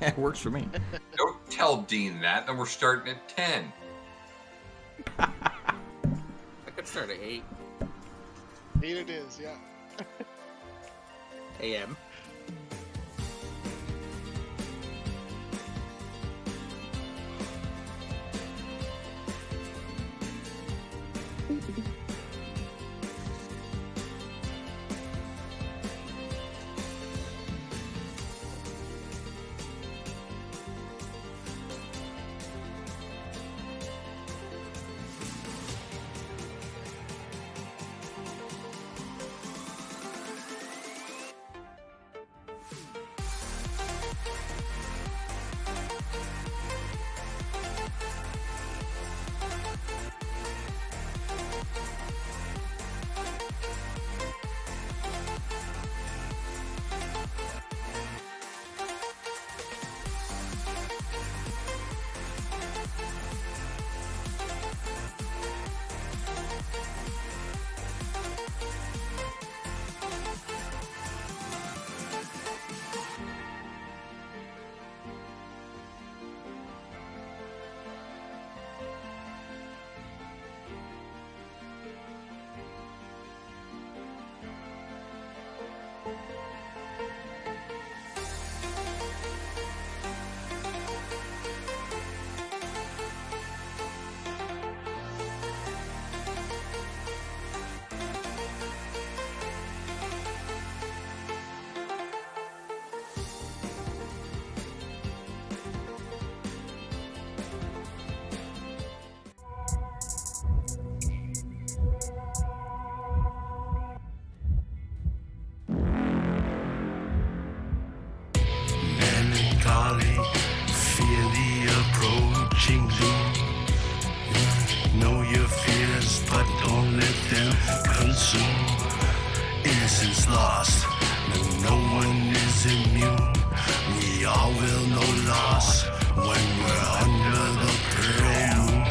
It works for me. Don't tell Dean that. Then we're starting at 10. I could start at 8 8 it is, yeah. a.m. Melancholy, fear the approaching doom. Know your fears, but don't let them consume. Innocence lost, no one is immune. We all will know loss when we're under the pearl moon.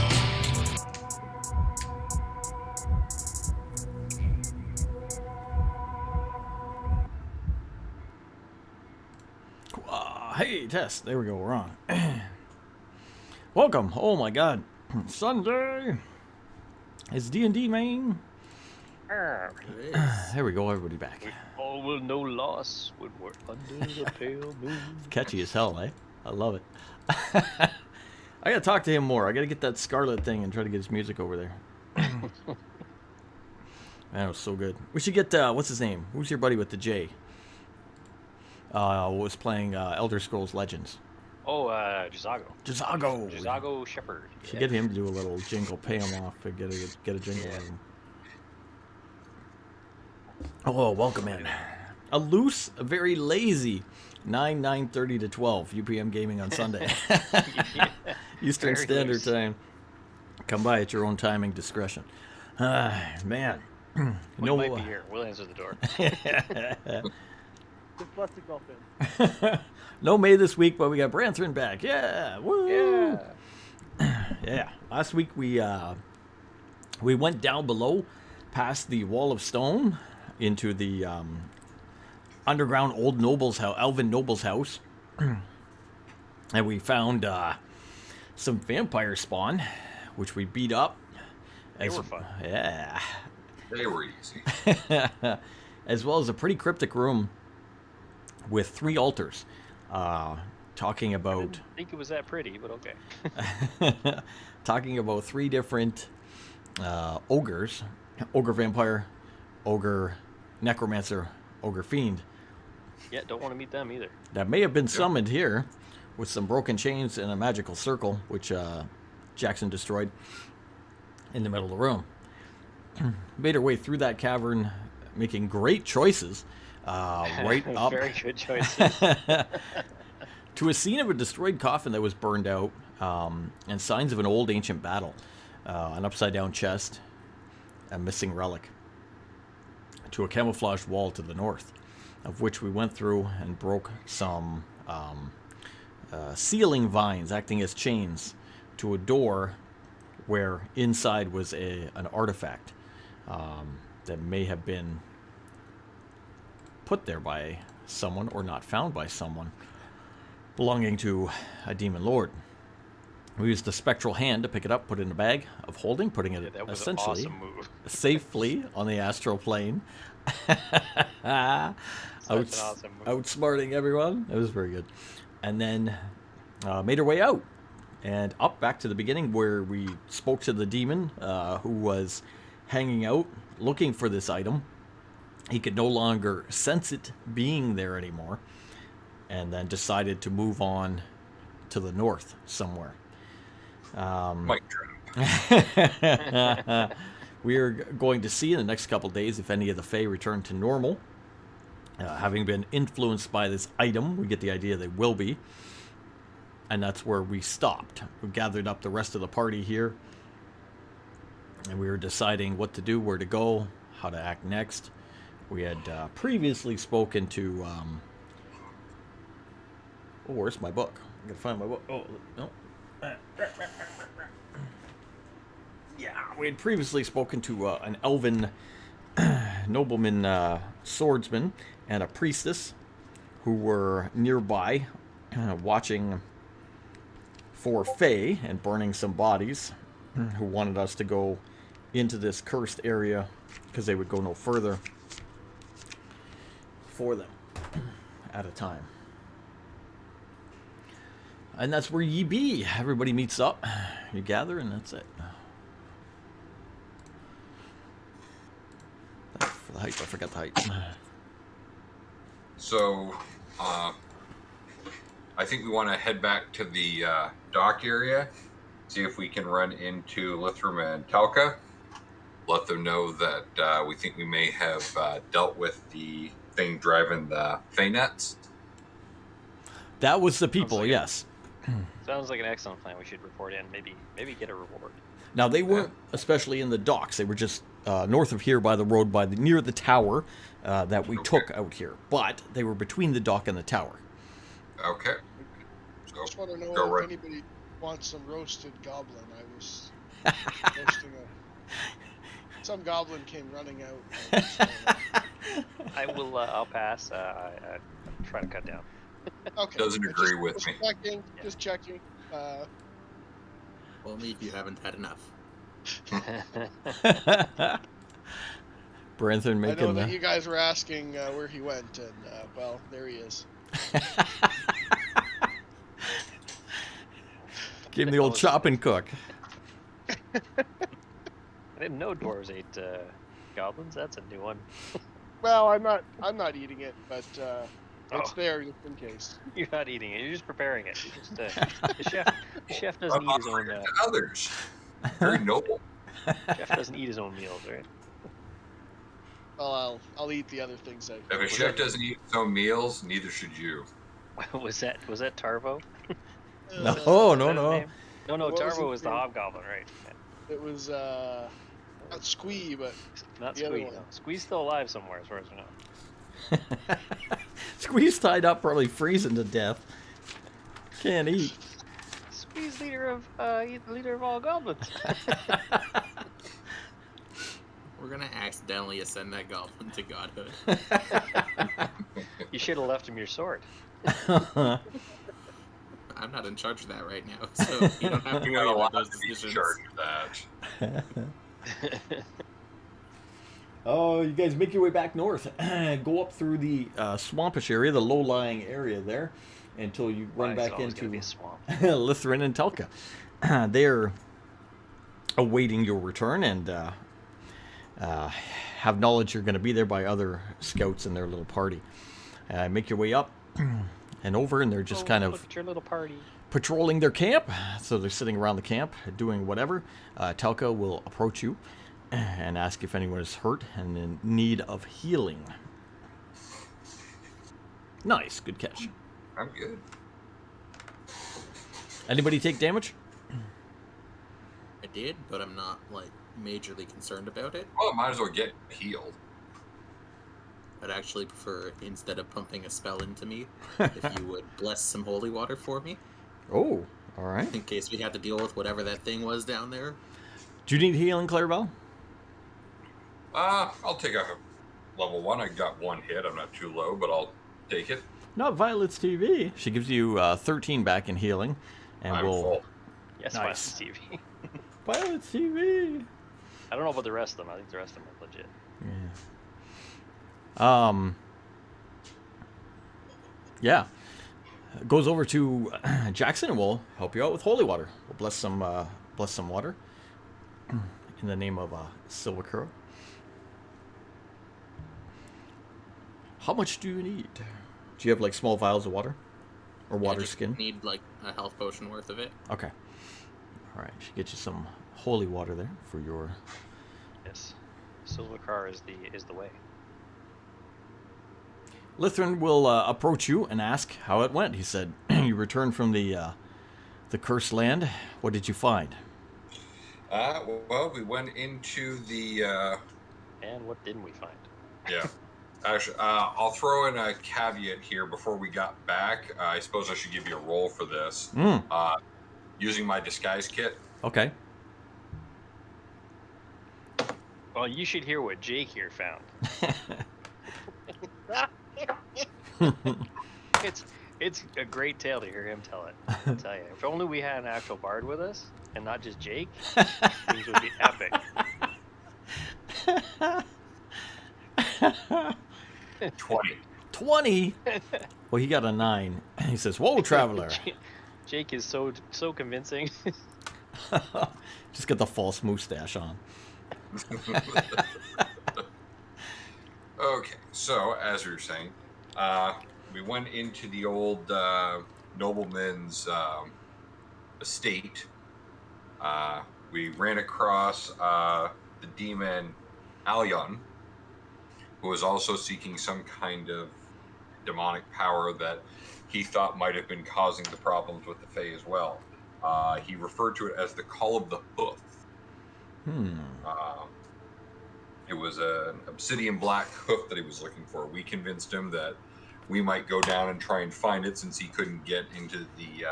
Hey, test. There we go. We're on. Welcome. Oh my God. Sunday. It's D&D, man. There we go. Everybody back. All will know loss when we're under the pale moon. Catchy as hell, eh? I love it. I gotta talk to him more. I gotta get that Scarlet thing and try to get his music over there. That was so good. We should get, what's his name? Who's your buddy with the J? Was playing Elder Scrolls Legends. Oh, Jazago. Jazago Shepherd. Should get him to do a little jingle, pay him off, and get a jingle out of him. Oh, welcome in. A loose, very lazy 9:30 to 12 UPM gaming on Sunday. Eastern Very Standard loose. Time. Come by at your own timing discretion. Man. We might be here. We'll answer the door. The plastic dolphin. No May this week, but we got Branthrin back. Yeah. Woo. Yeah. Yeah. Last week we went down below past the Wall of Stone into the underground old noble's house, Elven noble's house. And we found some vampire spawn, which we beat up. They were fun. Yeah. They were easy. As well as a pretty cryptic room with 3 altars. Talking I about... didn't think it was that pretty, but okay. talking about 3 different ogres. Ogre vampire, ogre necromancer, ogre fiend. Yeah, don't want to meet them either. That may have been summoned here with some broken chains and a magical circle, which Jackson destroyed in the middle of the room. Made her way through that cavern, making great choices. Right up Very good choices. to a scene of a destroyed coffin that was burned out, and signs of an old ancient battle. An upside-down chest, a missing relic, to a camouflaged wall to the north, of which we went through and broke some sealing vines acting as chains to a door where inside was an artifact that may have been put there by someone or not found by someone. belonging to a demon lord. We used the spectral hand to pick it up, put it in a bag of holding, putting it That was an essentially awesome move. safely on the astral plane. Such an awesome move. Outsmarting everyone. It was very good. And then made our way out and up back to the beginning where we spoke to the demon who was hanging out looking for this item. He could no longer sense it being there anymore, and then decided to move on to the north somewhere. Mic drop. We are going to see in the next couple days if any of the Fae return to normal. Having been influenced by this item, we get the idea they will be. And that's where we stopped. We gathered up the rest of the party here. And we were deciding what to do, where to go, how to act next. We had previously spoken to... oh, where's my book? I'm going to find my book. Oh, no. Yeah, we had previously spoken to an elven nobleman swordsman and a priestess who were nearby watching for Fae and burning some bodies, who wanted us to go into this cursed area because they would go no further for them at a time. And that's where ye be. Everybody meets up, you gather, and that's it. For the height, I forgot the height. So, I think we want to head back to the dock area, see if we can run into Lithrum and Talca. Let them know that we think we may have dealt with the thing driving the Fae nets. That was the people, like yes. Sounds like an excellent plan. We should report in. Maybe get a reward. Now, they weren't especially in the docks. They were just north of here by the road, near the tower that we took out here. But they were between the dock and the tower. Okay. So, Just want to know go if right. anybody wants some roasted goblin. I was roasting some goblin came running out. I will. I'll pass. I try to cut down. Okay. Doesn't agree with just me. Checking, just checking. Only if you haven't had enough. Branthan I making know that the... you guys were asking where he went, and well, there he is. Gave him the old chop and cook. I didn't know dwarves ate goblins. That's a new one. Well, I'm not eating it, but it's Oh. there just in case. You're not eating it. You're just preparing it. You're just, the chef doesn't eat his own. To others. Very noble. Chef doesn't eat his own meals, right? Well, I'll eat the other things I. If a chef doesn't eat his own meals, neither should you. was that Tarvo? No, Was that no, his no. name? No. What was Tarvo his was the name? hobgoblin, right? It was not Squee, but Not The other Squee. one. No. Squee's still alive somewhere, as far as we know. Squeeze tied up, probably freezing to death. Can't eat. Squee's leader of all goblins. We're gonna accidentally ascend that goblin to godhood. You should have left him your sword. I'm not in charge of that right now, so you don't have to You're worry not about allowed those to be in decisions. charge of that. Oh, you guys make your way back north. Go up through the swampish area, the low-lying area there, until you run Why is it back always gonna into be a swamp? Lithrin and Telka. They're awaiting your return and have knowledge you're going to be there by other scouts in their little party. Make your way up and over, and they're just kind Look of at your little party. patrolling their camp. So they're sitting around the camp doing whatever. Telka will approach you and ask if anyone is hurt and in need of healing. Nice, good catch. I'm good. Anybody take damage? I did, but I'm not like majorly concerned about it. Well, might as well get healed. I'd actually prefer, instead of pumping a spell into me, if you would bless some holy water for me, Oh, all right. in case we have to deal with whatever that thing was down there. Do you need healing, Clarabelle? I'll take a level 1. I got 1 hit. I'm not too low, but I'll take it. Not Violet's TV. She gives you 13 back in healing, and I'm we'll. full. Yes, Nice. nice. TV. Violet's TV. I don't know about the rest of them. I think the rest of them are legit. Yeah. Yeah. Goes over to Jackson and we'll help you out with holy water. We'll bless some water in the name of Silver Curl. How much do you need? Do you have like small vials of water or water skin? Need like a health potion worth of it. Okay. All right. Should get you some holy water there for your. Yes. Silvercar is the way. Lithrin will approach you and ask how it went. He said, "You returned from the cursed land. What did you find?" Well, we went into the. And what didn't we find? Yeah. Actually, I'll throw in a caveat here before we got back. I suppose I should give you a roll for this. Using my disguise kit. Okay. Well, you should hear what Jake here found. It's a great tale to hear him tell it. I'll tell you. If only we had an actual bard with us and not just Jake, things would be epic. 20. 20? Well, he got a 9. He says, "Whoa, traveler." Jake is so convincing. Just get the false mustache on. Okay, so as we were saying, we went into the old nobleman's estate. We ran across the demon Alion, who was also seeking some kind of demonic power that he thought might have been causing the problems with the Fae as well. He referred to it as the Call of the Hoof. It was an obsidian black hoof that he was looking for. We convinced him that we might go down and try and find it since he couldn't get into the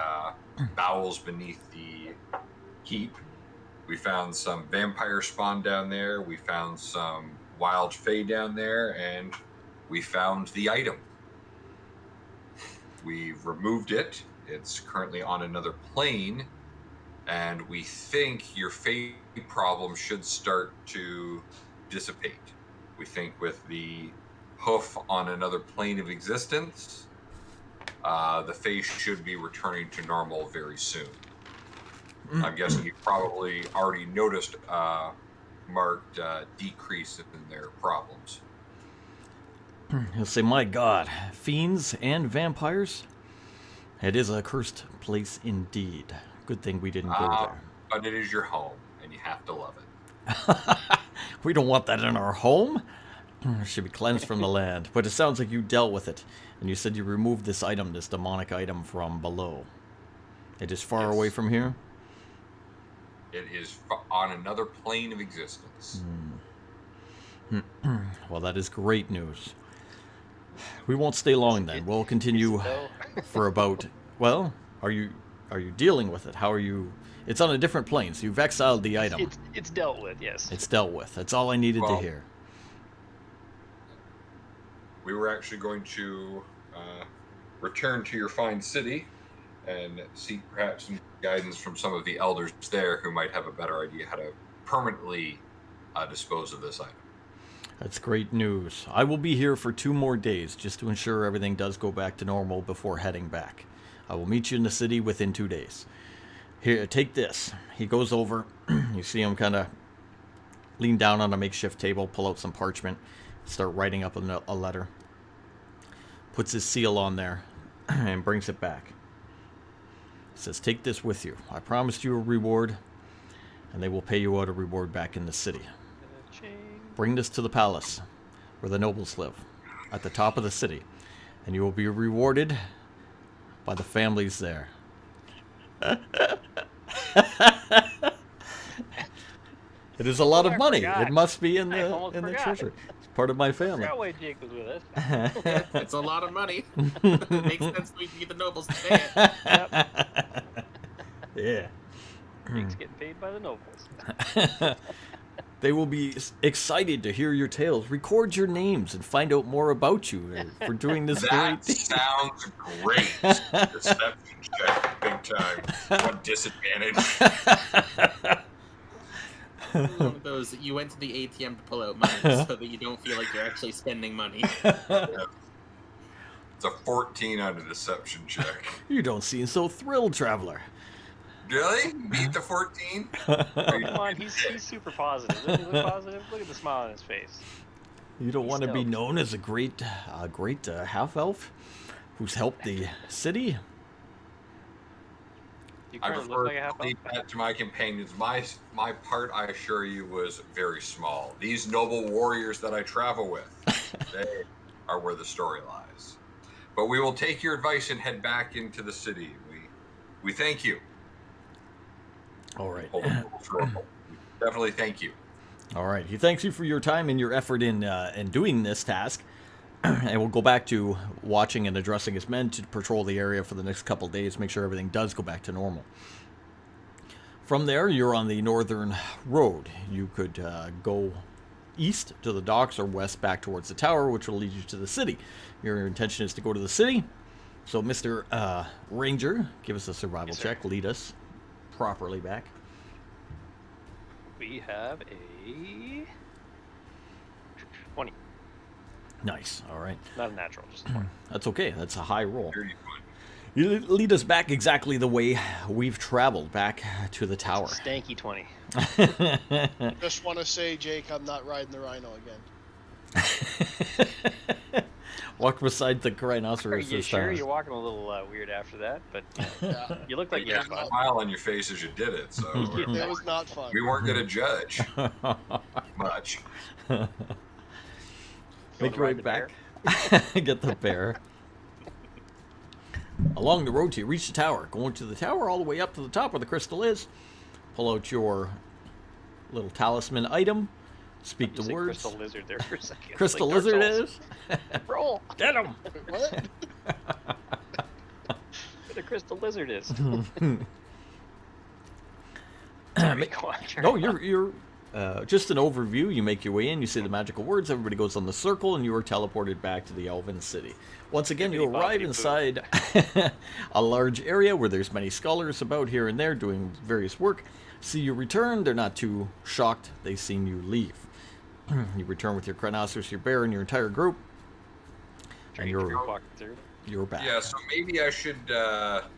bowels beneath the keep. We found some vampire spawn down there. We found some wild fae down there, and we found the item. We've removed it. It's currently on another plane, and we think your fae problem should start to dissipate. We think with the hoof on another plane of existence, the fae should be returning to normal very soon. I'm guessing you probably already noticed marked decrease in their problems. He'll say, "My God, fiends and vampires? It is a cursed place indeed. Good thing we didn't go there." But it is your home, and you have to love it. We don't want that in our home. It should be cleansed from the land. But it sounds like you dealt with it. And you said you removed this item, this demonic item, from below. It is far away from here? It is on another plane of existence. Well, that is great news. We won't stay long then. We'll continue for about... Well, are you dealing with it? How are you... It's on a different plane, so you've exiled the item. It's dealt with, yes. It's dealt with. That's all I needed to hear. We were actually going to return to your fine city and seek perhaps some guidance from some of the elders there who might have a better idea how to permanently dispose of this item. That's great news. I will be here for 2 more days just to ensure everything does go back to normal before heading back. I will meet you in the city within 2 days. Here, take this. He goes over. You see him kind of lean down on a makeshift table, pull out some parchment, start writing up a letter. Puts his seal on there and brings it back. He says, "Take this with you. I promised you a reward, and they will pay you out a reward back in the city. Bring this to the palace where the nobles live, at the top of the city, and you will be rewarded by the families there." It is a lot of money. It must be in the treasury. It's part of my family. That way Jake was with us. It's a lot of money. It makes sense we'd be the nobles to pay it. Yeah. Jake's getting paid by the nobles. They will be excited to hear your tales. Record your names and find out more about you for doing this great That thing. sounds great. Deception check, big time. What disadvantage? One of those that you went to the ATM to pull out money so that you don't feel like you're actually spending money. It's a 14 on a deception check. You don't seem so thrilled, traveler. Really? Beat the 14? Come on, he's super positive. Doesn't he look positive? Look at the smile on his face. You don't He's want to be stoked. known as a great half-elf who's helped the city? You I currently look prefer like a half to leave that to my companions. My part, I assure you, was very small. These noble warriors that I travel with, they are where the story lies. But we will take your advice and head back into the city. We thank you. All right. Definitely thank you. All right. He thanks you for your time and your effort in doing this task. And we'll go back to watching and addressing his men to patrol the area for the next couple of days, make sure everything does go back to normal. From there, you're on the northern road. You could go east to the docks or west back towards the tower, which will lead you to the city. Your intention is to go to the city. So, Mr. Ranger, give us a survival check. Lead us properly back. We have a 20. Nice. All right. Not a natural, just a 20. That's okay. That's a high roll. Here you go. You lead us back exactly the way we've traveled, back to the tower. Stanky 20. Just want to say, Jake, I'm not riding the rhino again. Walk beside the Are rhinoceros you this sure? time. You're walking a little weird after that, but Yeah. you look like You you had had a fun. smile on your face as you did it, so It was not fun. we weren't going to judge much. Make your way ride the bear? back. Get the bear. Along the road to you reach the tower. Going to the tower all the way up to the top where the crystal is. Pull out your little talisman item. Speak You the said words. Crystal lizard there for a second. Crystal Like Dark lizard Souls. is. Roll. Get him. What? Where the crystal lizard is. Sorry, Go on, No, you're just an overview. You make your way in, you say the magical words, everybody goes on the circle, and you are teleported back to the Elven City. Once again, you arrive inside a large area where there's many scholars about here and there doing various work. See you return, they're not too shocked they've seen you leave. You return with your rhinoceros, your bear, and your entire group, and you're walking through. back. Yeah, so maybe I should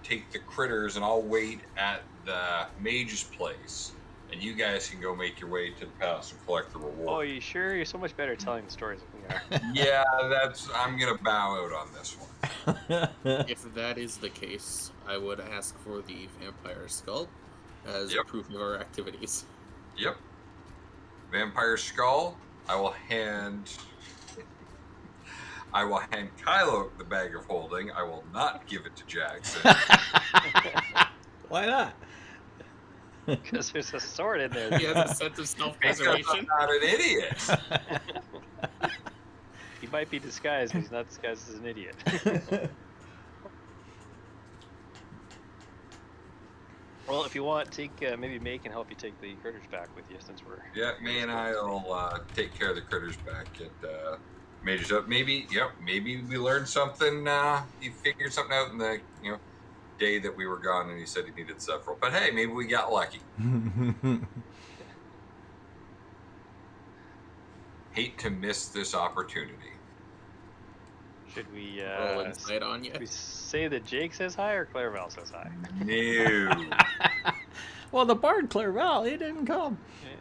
take the critters and I'll wait at the Mage's place. And you guys can go make your way to the palace and collect the Oh, reward. you sure? You're so much better telling the stories than we are. Yeah, I'm going to bow out on this one. If that is the case, I would ask for the vampire skull as Yep. proof of our activities. Yep. Vampire skull. I will hand Kylo the bag of holding. I will not give it to Jackson. Why not? Because there's a sword in there. He has a sense of Because self-preservation. I'm not an idiot. He might be disguised, but he's not disguised as an idiot. Well, if you want, take maybe May can help you take the critters back with you since we're. Yeah, May and I'll take care of the critters back at Mage's up. Maybe we learned something. He figured something out in the day that we were gone, and he said he needed several. But hey, maybe we got lucky. Hate to miss this opportunity. Should we Roll insight on you. we say that Jake says hi or Clairval says hi? No. Well, the bard Clairval, he didn't come.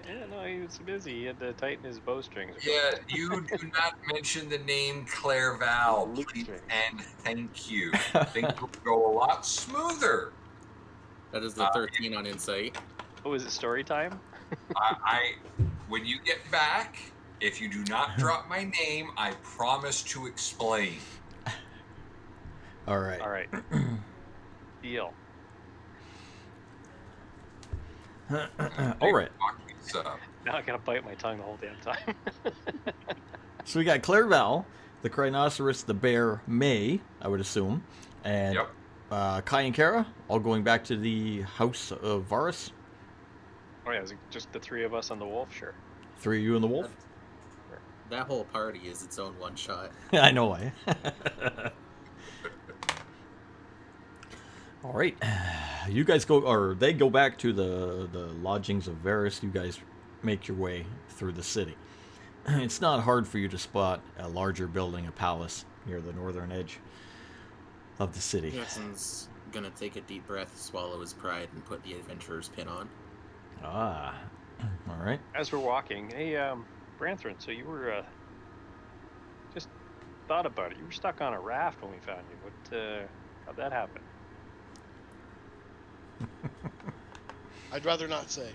Yeah, no, he was busy. He had to tighten his bowstrings. Yeah, you do not mention the name Clairval, Luke please, string. and thank you. Things will go a lot smoother. That is the 13 on insight. Oh, is it story time? When you get back, if you do not drop my name, I promise to explain. All right. All right. Deal. All right. So, Now I gotta bite my tongue the whole damn time. So we got Clairval, the rhinoceros, the bear, May, I would assume, and yep. Kai and Kara, all going back to the house of Varis. Oh yeah, is it just the three of us on the wolf? Sure. Three of you and the wolf? That whole party is its own one shot. I know, eh? All right. You guys go, or they go back to the lodgings of Varis. You guys make your way through the city. It's not hard for you to spot a larger building, a palace, near the northern edge of the city. Jackson's gonna take a deep breath, swallow his pride, and put the adventurer's pin on. Ah. All right. As we're walking, hey, Branthrin, so you were, just thought about it. You were stuck on a raft when we found you. What, how'd that happen? I'd rather not say.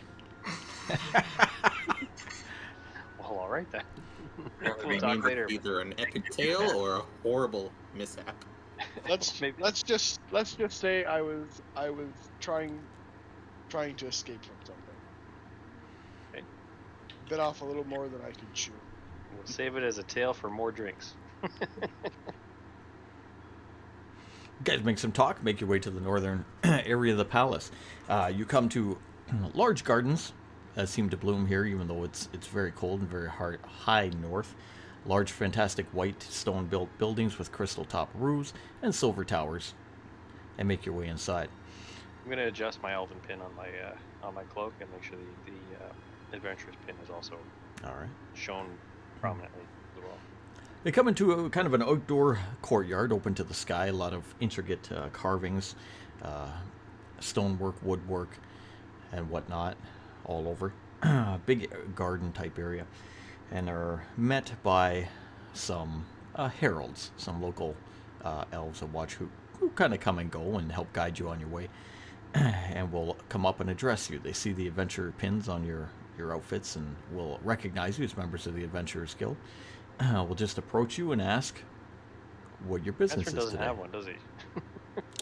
Well, all right then. Yeah, We'll maybe talk later. Either an epic tale or a horrible mishap. Maybe. Let's just say I was trying to escape from something. Okay. Bit off a little more than I could chew. We'll save it as a tale for more drinks. You guys make some talk, make your way to the northern area of the palace. You come to large gardens that seem to bloom here, even though it's very cold and very high north. Large, fantastic white stone-built buildings with crystal-top roofs and silver towers. And make your way inside. I'm gonna adjust my elven pin on my cloak and make sure the adventurer's pin is also All right. shown prominently as well. They come into a kind of an outdoor courtyard, open to the sky. A lot of intricate carvings, stonework, woodwork, and whatnot, all over. Big garden-type area, and are met by some heralds, some local elves of watch who kind of come and go and help guide you on your way, and will come up and address you. They see the adventurer pins on your outfits and will recognize you as members of the Adventurers Guild. Will just approach you and ask what your business Branthrin is doesn't today. have one, does he?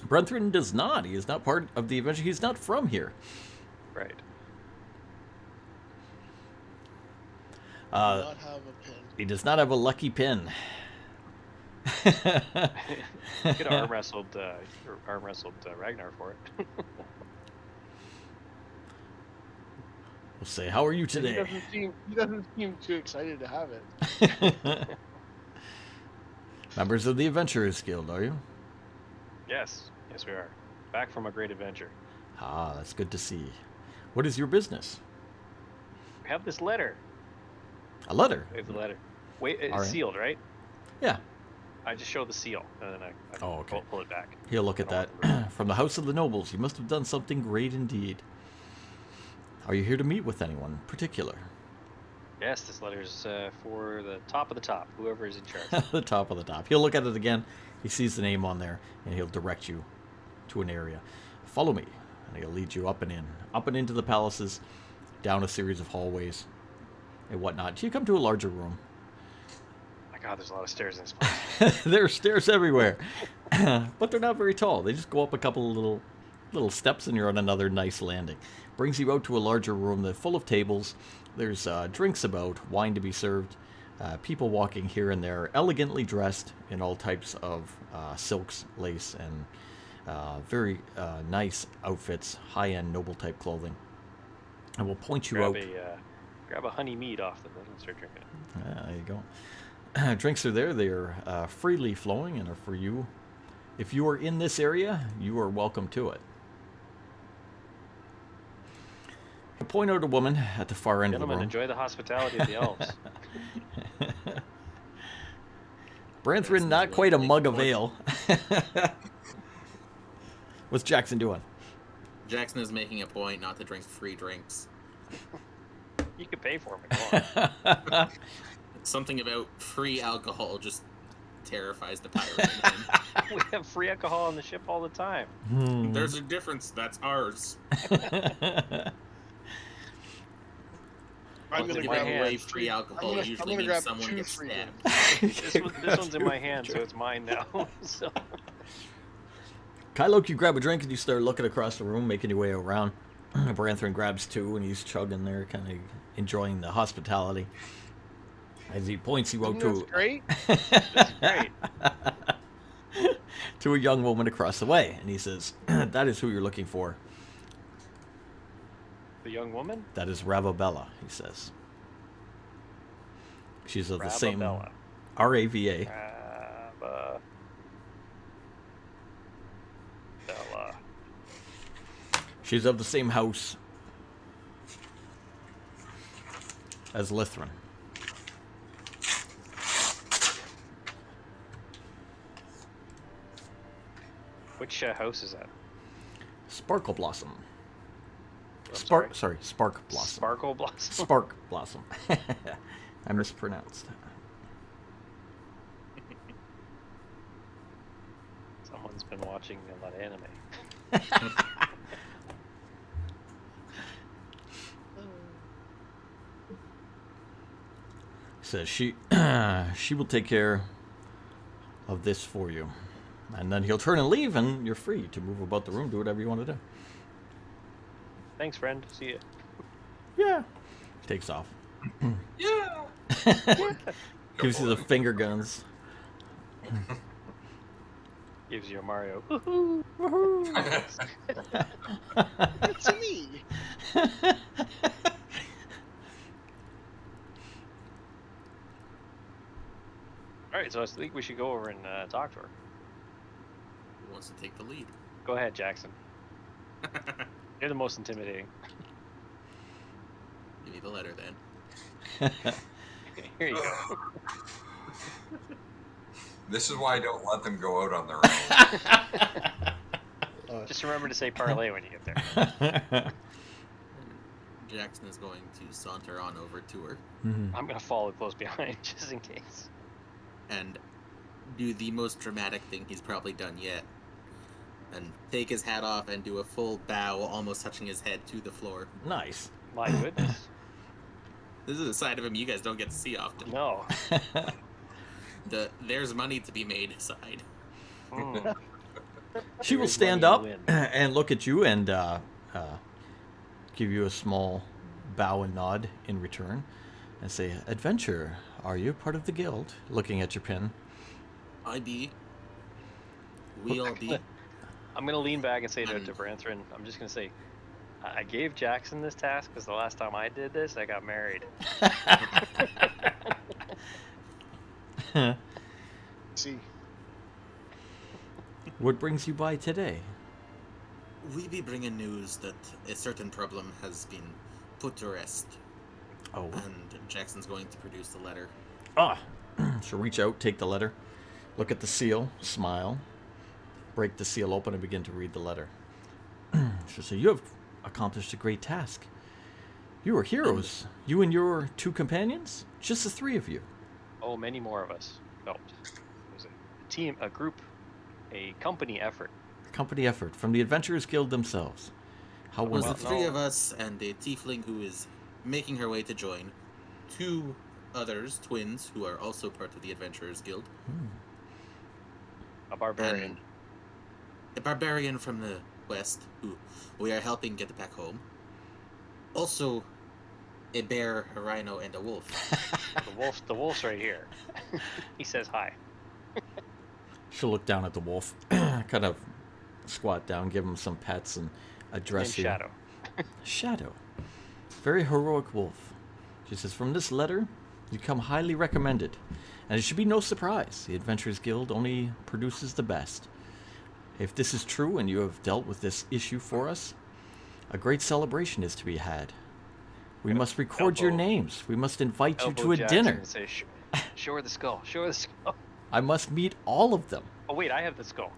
Branthrin does not. He is not part of the adventure. He's not from here. Right. Do not have a pin. He does not have a lucky pin. You could arm wrestled Ragnar for it. We'll say, how are you He today? doesn't seem too excited to have it. Members of the Adventurers Guild, are you? Yes, we are. Back from a great adventure. Ah, that's good to see. What is your business? We have this letter. A letter? We have the letter. Wait, it's All right. sealed, right? Yeah. I just show the seal, and then I Oh, okay. pull it back. He'll look at I that. don't remember. From the House of the Nobles, you must have done something great indeed. Are you here to meet with anyone in particular? Yes, this letter's for the top of the top, whoever is in charge. The top of the top. He'll look at it again. He sees the name on there, and he'll direct you to an area. Follow me, and he'll lead you up and into the palaces, down a series of hallways, and whatnot. You come to a larger room. My God, there's a lot of stairs in this place. There are stairs everywhere, but they're not very tall. They just go up a couple of little steps, and you're on another nice landing. Brings you out to a larger room that's full of tables. There's drinks about, wine to be served, people walking here and there, elegantly dressed in all types of silks, lace, and very nice outfits, high-end noble type clothing. And we'll point you out. Grab a honey mead off them and start drinking it. There you go. Drinks are there. They are freely flowing and are for you. If you are in this area, you are welcome to it. I'll point out a woman at the far end Gentlemen, of the room. enjoy the hospitality of the elves. Branthrin, not quite a mug of ale. What's Jackson doing? Jackson is making a point not to drink free drinks. You could pay for them. Come on. Something about free alcohol just terrifies the pirate in him. We have free alcohol on the ship all the time. There's a difference. That's ours. I'm To gonna give grab away one. free alcohol I'm usually gonna means grab someone 2 gets free stabbed. This one's in my hand, so it's mine now. So Kylo, you grab a drink and you start looking across the room, making your way around. Branthrin grabs 2 and he's chugging there, kind of enjoying the hospitality. As he points you out That's to great. this is great. to a young woman across the way, and he says, "That is who you're looking for. The young woman? That is Ravabella," he says. She's of the same Ravabella. Rava. Ravabella. She's of the same house as Lithrin. Which house is that? Sparkle Blossom. I'm Spark Blossom. Sparkle Blossom. Spark Blossom. I mispronounced. Someone's been watching a lot of anime. Says she will take care of this for you. And then he'll turn and leave, and you're free to move about the room, do whatever you want to do. Thanks, friend. See ya. Yeah. Takes off. Yeah. Gives you the finger guns. Gives you a Mario. It's me. Alright, so I think we should go over and talk to her. Who wants to take the lead? Go ahead, Jackson. You're the most intimidating. Give me the letter then. Here you go. This is why I don't let them go out on their own. Just remember to say parlay when you get there. Jackson is going to saunter on over to her I'm going to follow close behind just in case. and do the most dramatic thing he's probably done yet. And take his hat off and do a full bow, almost touching his head to the floor. Nice. My goodness. This is a side of him you guys don't get to see often. No. There's money to be made side. Mm. She will There is stand money up to win. and look at you and give you a small bow and nod in return and say, "Adventure, are you part of the guild?" Looking at your pin. I be. We all be. I'm going to lean back and say to Branthrin, I'm just going to say, I gave Jackson this task because the last time I did this, I got married. See, What brings you by today? We be bringing news that a certain problem has been put to rest. Oh. And Jackson's going to produce the letter. She'll reach out, take the letter, look at the seal, smile, break the seal open, and begin to read the letter. She'll say, "You have accomplished a great task. You are heroes. You and your two companions? Just the three of you." Oh, many more of us helped. It was a team, a group, a company effort. Company effort from the Adventurers Guild themselves. How It was was the it? three of us and a tiefling who is making her way to join. Two others, twins, who are also part of the Adventurers Guild. A barbarian. And a barbarian from the west who we are helping get back home. Also, a bear, a rhino, and a wolf. The wolf's right here. He says hi. She'll look down at the wolf, kind of squat down, give him some pets, and address In you. shadow. Shadow. Very heroic wolf. She says, "From this letter, you come highly recommended. And it should be no surprise. The Adventurers Guild only produces the best. If this is true and you have dealt with this issue for us, a great celebration is to be had. We must record your elbow- names. We must invite you Elbow to a Jackson dinner. and say, show her the skull. Show her the skull. I must meet all of them." Oh, wait, I have the skull.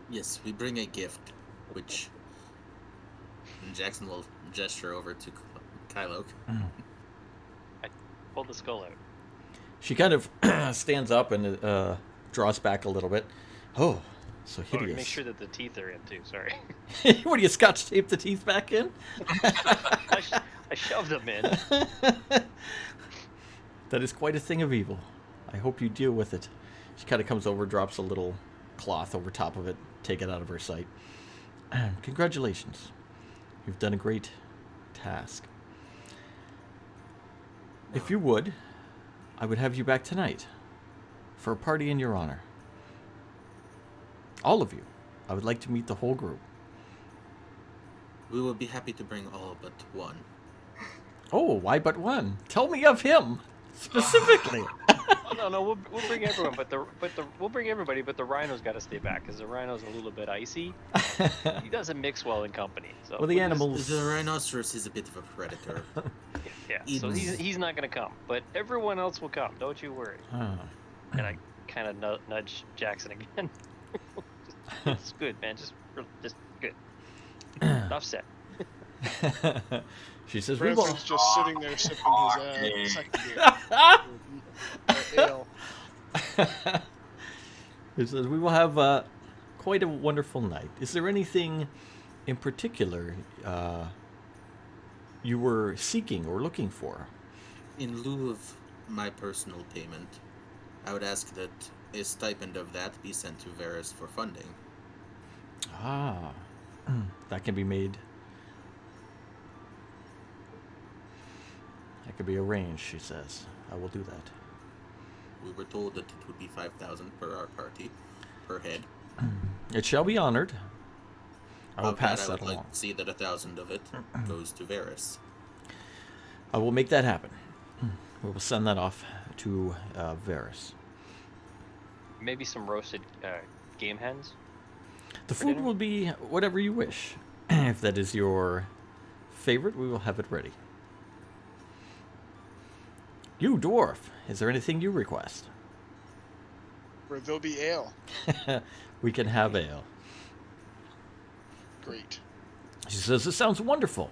Yes, we bring a gift, which Jackson will gesture over to Kylo. I pulled the skull out. She kind of stands up and draws back a little bit. Oh, so Oh, hideous. make sure that the teeth are in, too. Sorry. What do you scotch tape the teeth back in? I shoved them in. That is quite a thing of evil. I hope you deal with it. She kind of comes over, drops a little cloth over top of it, take it out of her sight. Congratulations. You've done a great task. If you would, I would have you back tonight for a party in your honor. All of you. I would like to meet the whole group. We will be happy to bring all but one. Oh, why but one? Tell me of him. Specifically. Oh, no, we'll bring everyone, we'll bring everybody, but the rhino's got to stay back because the rhino's a little bit icy. He doesn't mix well in company. So Well, the animals. The rhinoceros is a bit of a predator. Yeah, so he's not gonna come, but everyone else will come. Don't you worry. Oh. And I kind of nudge Jackson again. It's good, man. Just good. Enough said. She says, "We will." Branson's just sitting there sipping his second beer. Ale. He says, "We will have quite a wonderful night. Is there anything in particular you were seeking or looking for?" In lieu of my personal payment, I would ask that a stipend of that be sent to Varis for funding. Ah, that can be made. That could be arranged, she says. I will do that. We were told that it would be 5,000 per our party, per head. It shall be honored. I will Of pass I that would like along. to see that 1,000 of it goes to Varis. I will make that happen. We will send that off to Varis. Maybe some roasted game hens. The food will be whatever you wish. If that is your favorite, we will have it ready. You, dwarf, is there anything you request? Where there'll be ale. We can have ale. Great. She says, "This sounds wonderful.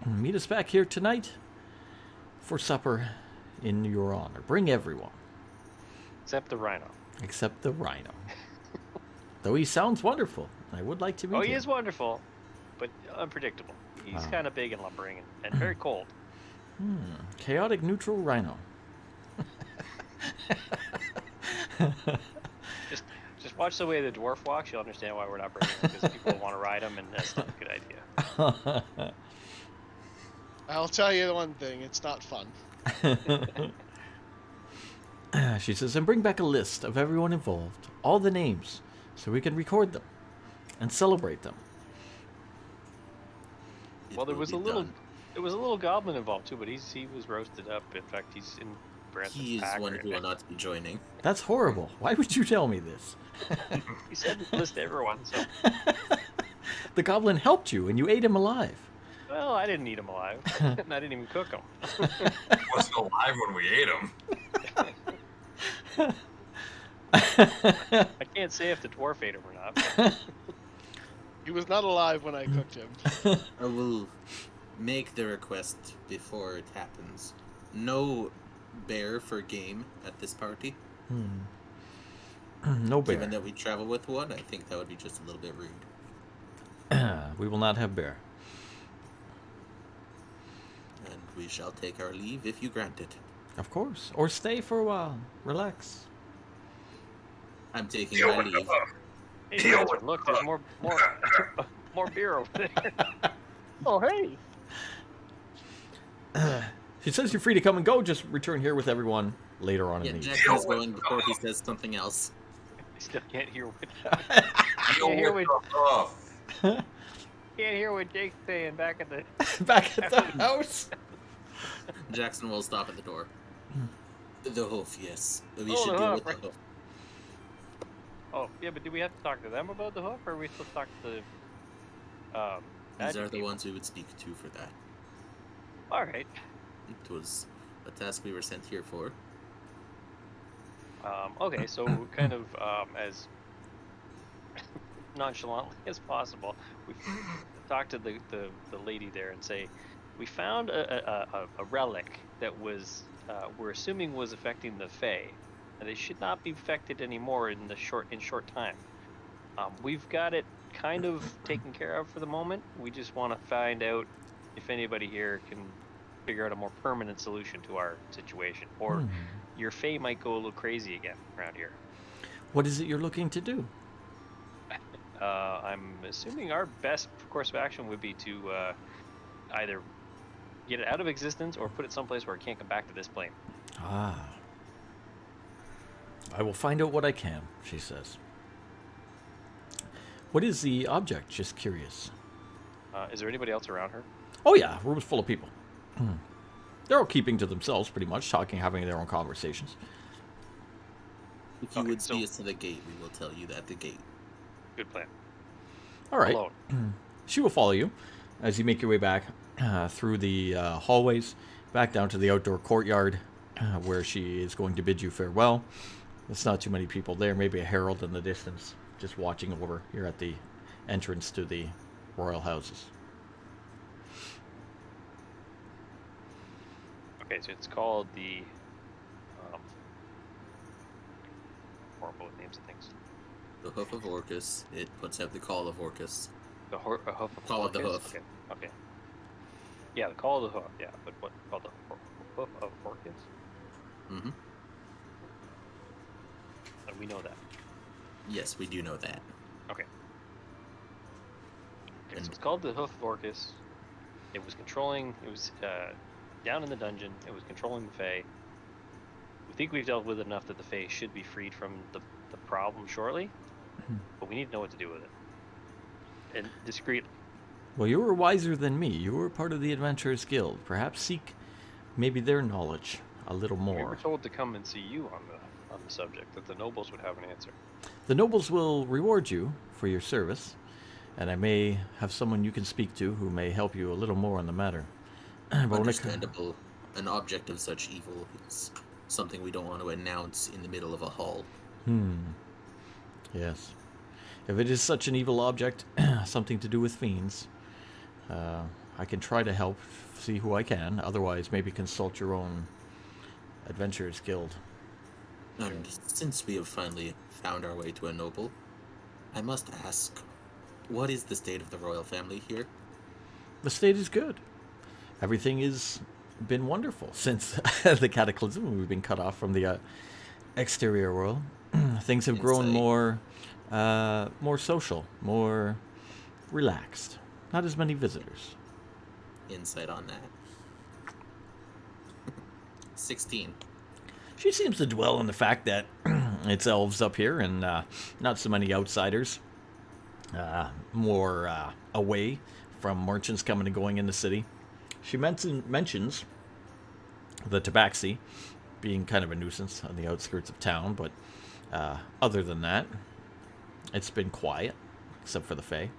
Meet us back here tonight for supper in your honor. Bring everyone. Except the rhino. Except the rhino. Though he sounds wonderful. I would like to meet him." He is wonderful, but unpredictable. He's kind of big and lumbering and very cold. Chaotic neutral rhino. Just watch the way the dwarf walks. You'll understand why we're not bringing him, because people want to ride him, and that's not a good idea. I'll tell you the one thing, it's not fun. She says, "And bring back a list of everyone involved, all the names, so we can record them and celebrate them." Well, there was a little goblin involved too, but he was roasted up. In fact, he's in Branson's He is pack. one who will not be joining. That's horrible. Why would you tell me this? He said list everyone. So, The goblin helped you, and you ate him alive. well, I didn't eat him alive, and I didn't even cook him. He wasn't alive when we ate him. I can't say if the dwarf ate him or not. He was not alive when I cooked him. I will make the request before it happens. No bear for game at this party. No bear. Given that we travel with one, I think that would be just a little bit rude. We will not have bear. And we shall take our leave if you grant it. Of course. Or stay for a while. Relax. I'm taking my leave. Hey, Branson, look, there's more beer over there. Oh, hey. She says you're free to come and go. Just return here with everyone later on Yeah, in the evening. Jack is going before he says something else. I still can't hear what Deal hear with what- the huff. can't hear what Jake's saying back at the. Back at the house. Jackson will stop at the door. The hoof, yes. We Oh, should the deal hoof, with the right. hoof. Oh yeah, but do we have to talk to them about the hoof, or are we supposed to talk to? These magic are the people? ones we would speak to for that. All right. It was a task we were sent here for. Okay, so kind of as nonchalantly as possible, we talked to the lady there and say, we found a relic that was we're assuming was affecting the Fae, and they should not be affected anymore in short time. We've got it kind of taken care of for the moment. We just want to find out if anybody here can figure out a more permanent solution to our situation, or your Fae might go a little crazy again around here. What is it you're looking to do? I'm assuming our best course of action would be to either get it out of existence or put it someplace where it can't come back to this plane. Ah. I will find out what I can, she says. What is the object? Just curious. Is there anybody else around her? Oh yeah, room's full of people. They're all keeping to themselves, pretty much, talking, having their own conversations. If you Okay, would so- see us to the gate, we will tell you that the gate. Good plan. All right. Alone. She will follow you as you make your way back through the hallways, back down to the outdoor courtyard, where she is going to bid you farewell. There's not too many people there, maybe a herald in the distance, just watching over here at the entrance to the royal houses. Okay, so it's called the horrible with names of things. The Hoof of Orcus. It puts out the Call of Orcus. The Hoof of Call of the Orcus? Hoof. Okay. Yeah, the Call of the Hoof. Yeah, but what called the Hoof of Orcus? Mm-hmm. And we know that. Yes, we do know that. Okay. Okay, so it's called the Hoof of Orcus. It was controlling. It was down in the dungeon. It was controlling the Fae. We think we've dealt with it enough that the Fae should be freed from the problem shortly, but we need to know what to do with it. And discreetly. Well, you were wiser than me. You were part of the Adventurers Guild. Perhaps seek maybe their knowledge a little We were more. told to come and see you on the subject, that the nobles would have an answer. The nobles will reward you for your service, and I may have someone you can speak to who may help you a little more on the matter. But when it co- Understandable. An object of such evil is something we don't want to announce in the middle of a hall. Yes. If it is such an evil object, something to do with fiends, I can try to help, see who I can. Otherwise, maybe consult your own Adventurers Guild. And since we have finally found our way to a noble, I must ask, what is the state of the royal family here? The state is good. Everything has been wonderful since the cataclysm. We've been cut off from the exterior world. Things have grown Insight. more social, more relaxed. Not as many visitors. Insight on that. 16. She seems to dwell on the fact that it's elves up here and not so many outsiders. More away from merchants coming and going in the city. She mentions the tabaxi being kind of a nuisance on the outskirts of town, but other than that, it's been quiet, except for the Fae.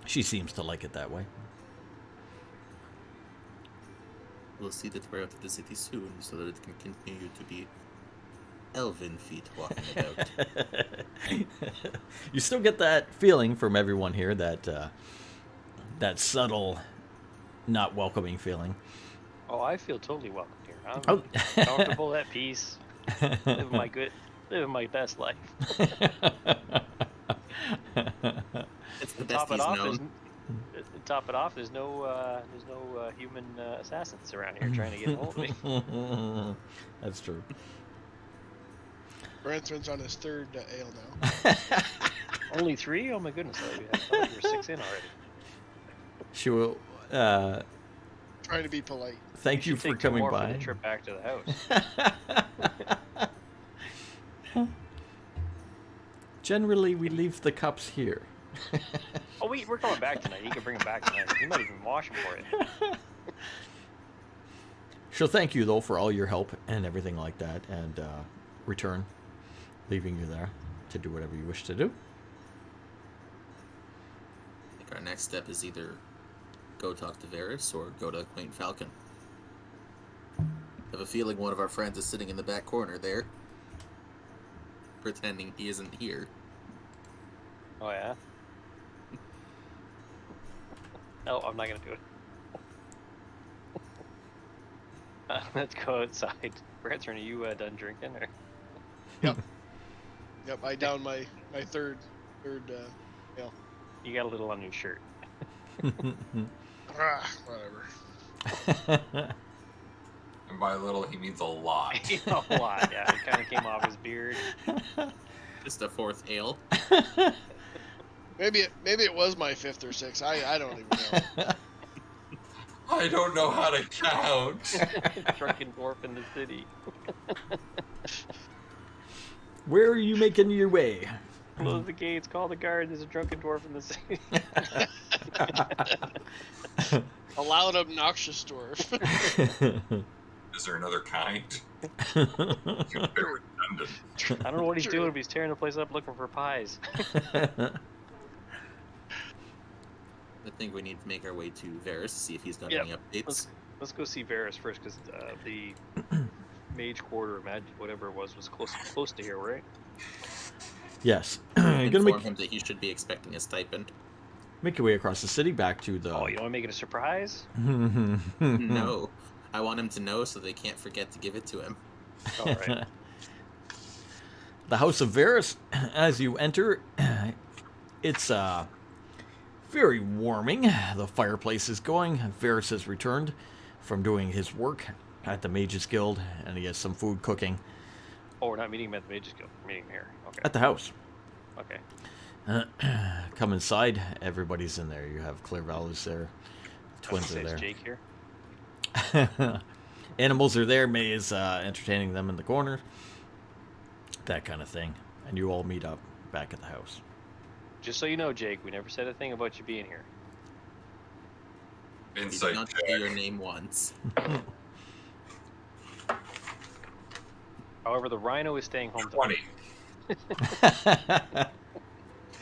She seems to like it that way. We'll see that we're out of the city soon, so that it can continue to be elven feet walking about. You still get that feeling from everyone here, that that subtle, not welcoming feeling. Oh, I feel totally welcome here. I'm Oh. comfortable, at peace, living my best life. It's the To best top it he's off, known. there's no human assassins around here trying to get a hold of me. That's true. Branthman's on his third ale now. Only 3? Oh my goodness! I thought you were 6 in already. She will Trying to be polite. thank you Should for take 2 coming more by. for the trip back to the house. Generally, we leave the cups here. Oh, we're coming back tonight. You can bring them back tonight. You might even wash them for you. She'll thank you, though, for all your help and everything like that, and return, leaving you there to do whatever you wish to do. I think our next step is either go talk to Varis or go to Quaint Falcon. I have a feeling one of our friends is sitting in the back corner there, pretending he isn't here. Oh yeah. No, I'm not gonna do it. Let's go outside. Branson, are you done drinking? Or? Yep, I downed my third ale. You got a little on your shirt. Whatever. And by little, he means a lot. A lot, yeah. It kind of came off his beard. Just a 4th ale. Maybe it was my 5th or 6th. I don't even know. I don't know how to count. Drunken dwarf in the city. Where are you making your way? Close the gates. Call the guard. There's a drunken dwarf in the city. A loud, obnoxious dwarf. Is there another kind? Seems a bit redundant. I don't know what he's True. doing, but he's tearing the place up looking for pies. I think we need to make our way to Varis, see if he's got Yep. any updates. Let's go see Varis first, because the Mage Quarter, whatever it was close to here, right? Yes. Inform Gonna make him that he should be expecting a stipend. your way across the city back to the. Oh, you want to make it a surprise? No. I want him to know so they can't forget to give it to him. All right. The House of Varis. As you enter, it's very warming. The fireplace is going. Varis has returned from doing his work at the Mages Guild, and he has some food cooking Oh, we're not meeting him at the Mage's Guild. We're meeting him here. Okay. at the house. Okay. Come inside. Everybody's in there. You have Clairval there. Twins are Is there. Jake here? Animals are there. May is entertaining them in the corner. That kind of thing. And you all meet up back at the house. Just so you know, Jake, we never said a thing about you being here. He did Insight not check. say your name once. However, the rhino is staying home. 20.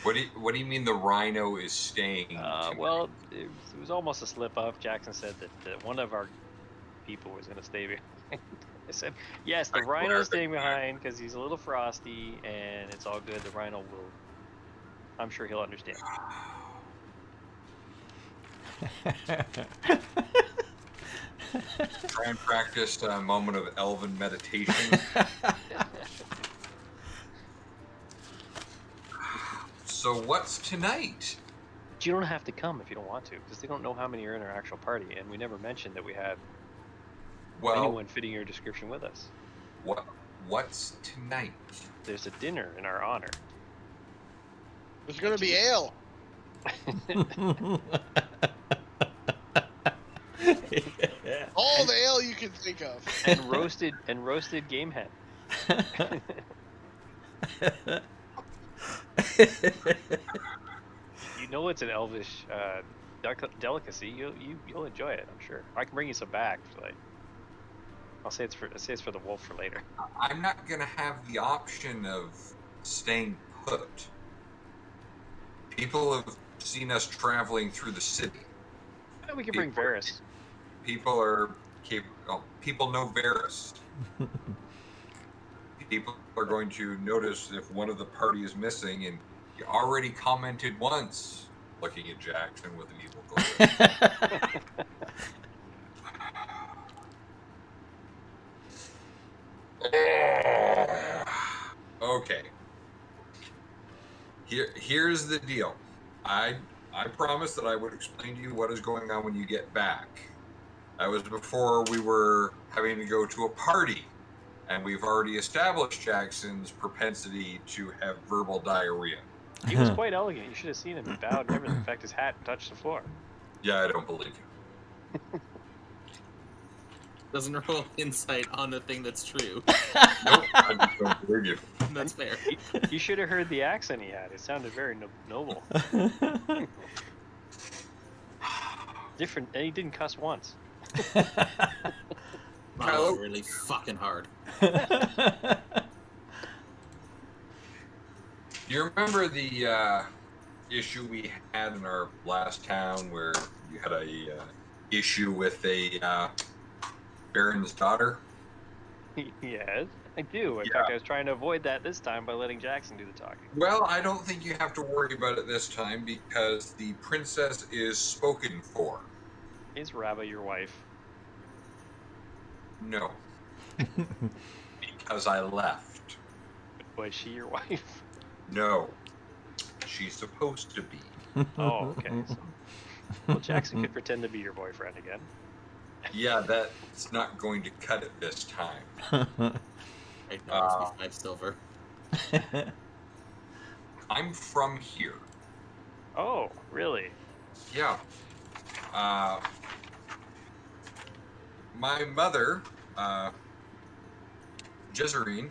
What do you mean the rhino is staying? tonight? Well, it was almost a slip up. Jackson said that one of our people was going to stay behind. I said, yes, the rhino is staying behind because he's a little frosty, and it's all good. The rhino will. I'm sure he'll understand. Try and practice a moment of elven meditation. So what's tonight? But you don't have to come if you don't want to, because they don't know how many are in our actual party, and we never mentioned that we had Well, anyone fitting your description with us. what's tonight? There's a dinner in our honor. There's gonna be ale. All the ale you can think of. and roasted game hen. You know it's an elvish delicacy. You'll enjoy it, I'm sure. I can bring you some back. Like, I'll say it's for the wolf for later. I'm not gonna have the option of staying put. People have seen us traveling through the city. Yeah, we can bring Varis. People are capable. People know Varis. People are going to notice if one of the party is missing, and you already commented once, looking at Jackson with an evil glare. Okay. Here's the deal. I promised that I would explain to you what is going on when you get back. That was before we were having to go to a party, and we've already established Jackson's propensity to have verbal diarrhea. He was quite elegant. You should have seen him. He bowed and everything. In fact, his hat touched the floor. Yeah, I don't believe you. Doesn't roll insight on the thing that's true. Nope, I just don't believe you. That's fair. You should have heard the accent he had. It sounded very noble. Different, and he didn't cuss once. Wow, really fucking hard. You remember the issue we had in our last town where you had a issue with a Baron's daughter? Yes, I do. In fact, I was trying to avoid that this time by letting Jackson do the talking. Well, I don't think you have to worry about it this time because the princess is spoken for. Is Rava your wife? No. Because I left. Was she your wife? No. She's supposed to be. Oh, okay. So, well, Jackson could pretend to be your boyfriend again. Yeah, that's not going to cut it this time. Right now, it's 5 silver. I'm from here. Oh, really? Yeah. My mother, Jezerine,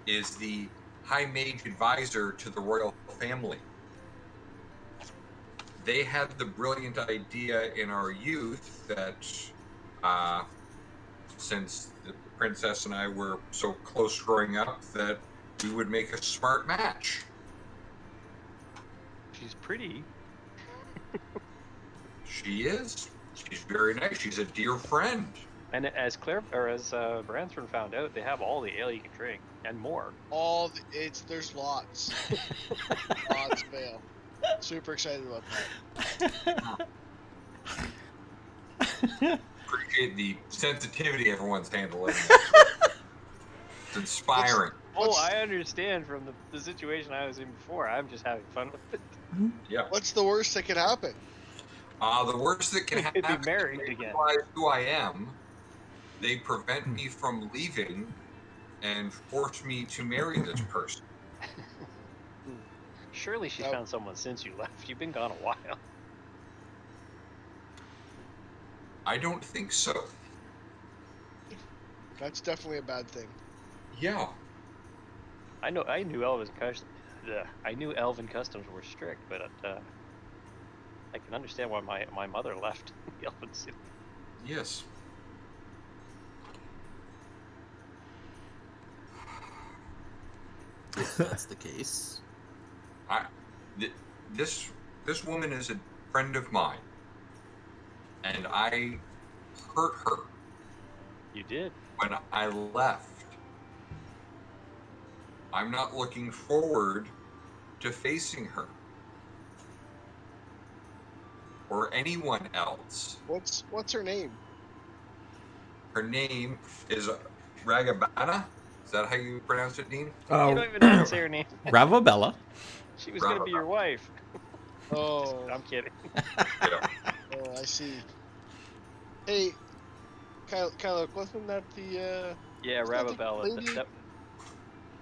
is the High Mage advisor to the royal family. They had the brilliant idea in our youth that since the princess and I were so close growing up that we would make a smart match. She's pretty. She is. She's very nice. She's a dear friend. And as Branthorn found out, they have all the ale you can drink and more. There's lots. Lots of ale. Super excited about that. Appreciate the sensitivity everyone's handling. It's inspiring. I understand from the situation I was in before. I'm just having fun with it. Yeah. What's the worst that could happen? The worst that can happen Be married is they again. realize who I am. They prevent me from leaving and force me to marry this person. Surely she found someone since you left. You've been gone a while. I don't think so. That's definitely a bad thing. Yeah. I knew Elven customs were strict, but I can understand why my mother left the Elven City. Yes. If that's the case. This woman is a friend of mine, and I hurt her. You did. When I left. I'm not looking forward to facing her or anyone else. What's her name? Her name is Ravabella. Is that how you pronounce it, Dean? You don't even know how to say her name. Ravabella. She was going to be your wife. Oh. I'm kidding. Yeah. Oh, I see. Hey, Kylo, wasn't that the Yeah, Ravabella.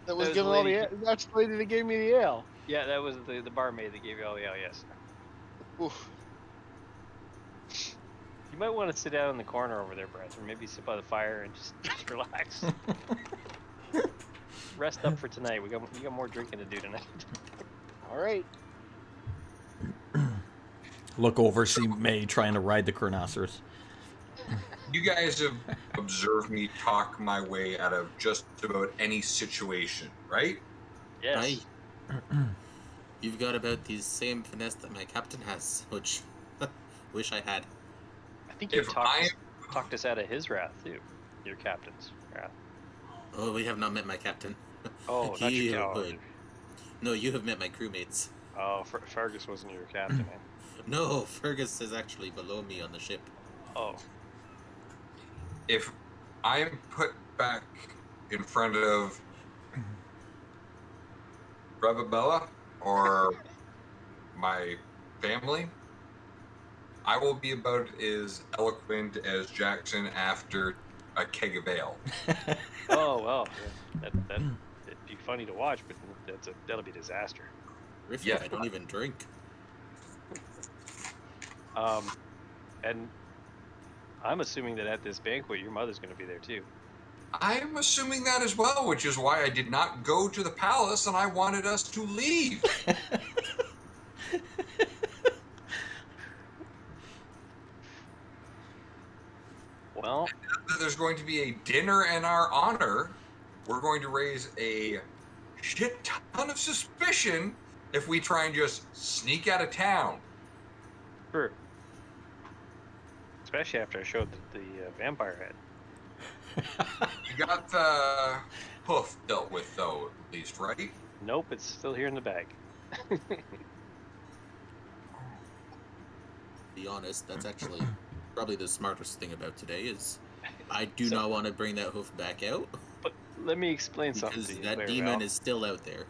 That was was giving the all the lady- ale? That's the lady that gave me the ale. Yeah, that was the barmaid that gave you all the ale, yes. Oof. You might want to sit down in the corner over there, Brett, or maybe sit by the fire and just relax. Rest up for tonight. We got more drinking to do tonight. All right. Look over, see May trying to ride the Chronoceros. You guys have observed me talk my way out of just about any situation, right? Yes. You've got about the same finesse that my captain has, which wish I had. I think you talked us out of his wrath too. Your captain's wrath. Oh, we have not met my captain. Oh, not your captain. No, you have met my crewmates. Oh, Fergus wasn't your captain, eh? No, Fergus is actually below me on the ship. Oh. If I am put back in front of Ravabella or my family, I will be about as eloquent as Jackson after a keg of ale. Oh well, yeah. It'd be funny to watch, but that'll be a disaster. Griffin, Yeah. I don't even drink. And I'm assuming that at this banquet, your mother's going to be there too. I'm assuming that as well, which is why I did not go to the palace and I wanted us to leave. Well, There's going to be a dinner in our honor. We're going to raise a shit ton of suspicion if we try and just sneak out of town. true. Especially after I showed the vampire head. You got the hoof dealt with, though, at least, right? Nope, it's still here in the bag. Be honest, that's actually probably the smartest thing about today is I do not want to bring that hoof back out But let me explain something because to you, that Claire demon Val. is still out there.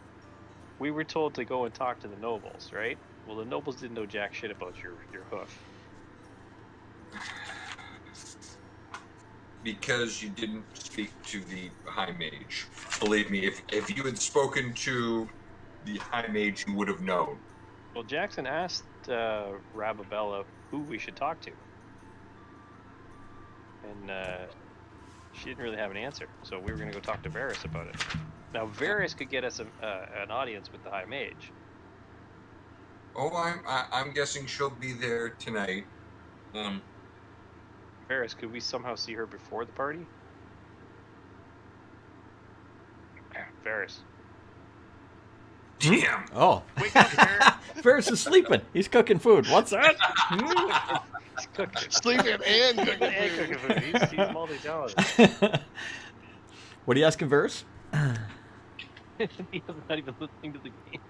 We were told to go and talk to the nobles, right? Well, the nobles didn't know jack shit about your hoof. Because you didn't speak to the High Mage. Believe me, if you had spoken to the High Mage, you would have known. Well, Jackson asked Ravabella who we should talk to. And she didn't really have an answer, so we were going to go talk to Varis about it. Now, Varis could get us an audience with the High Mage. Oh, I'm guessing she'll be there tonight. Varis, could we somehow see her before the party? Varys. Damn. Oh. Wake up, Varys. Varys is sleeping. He's cooking food. What's that? He's cooking. Sleeping and cooking And food. cooking food. He's multi-talented. What are you asking, Varys? He's not even listening to the game.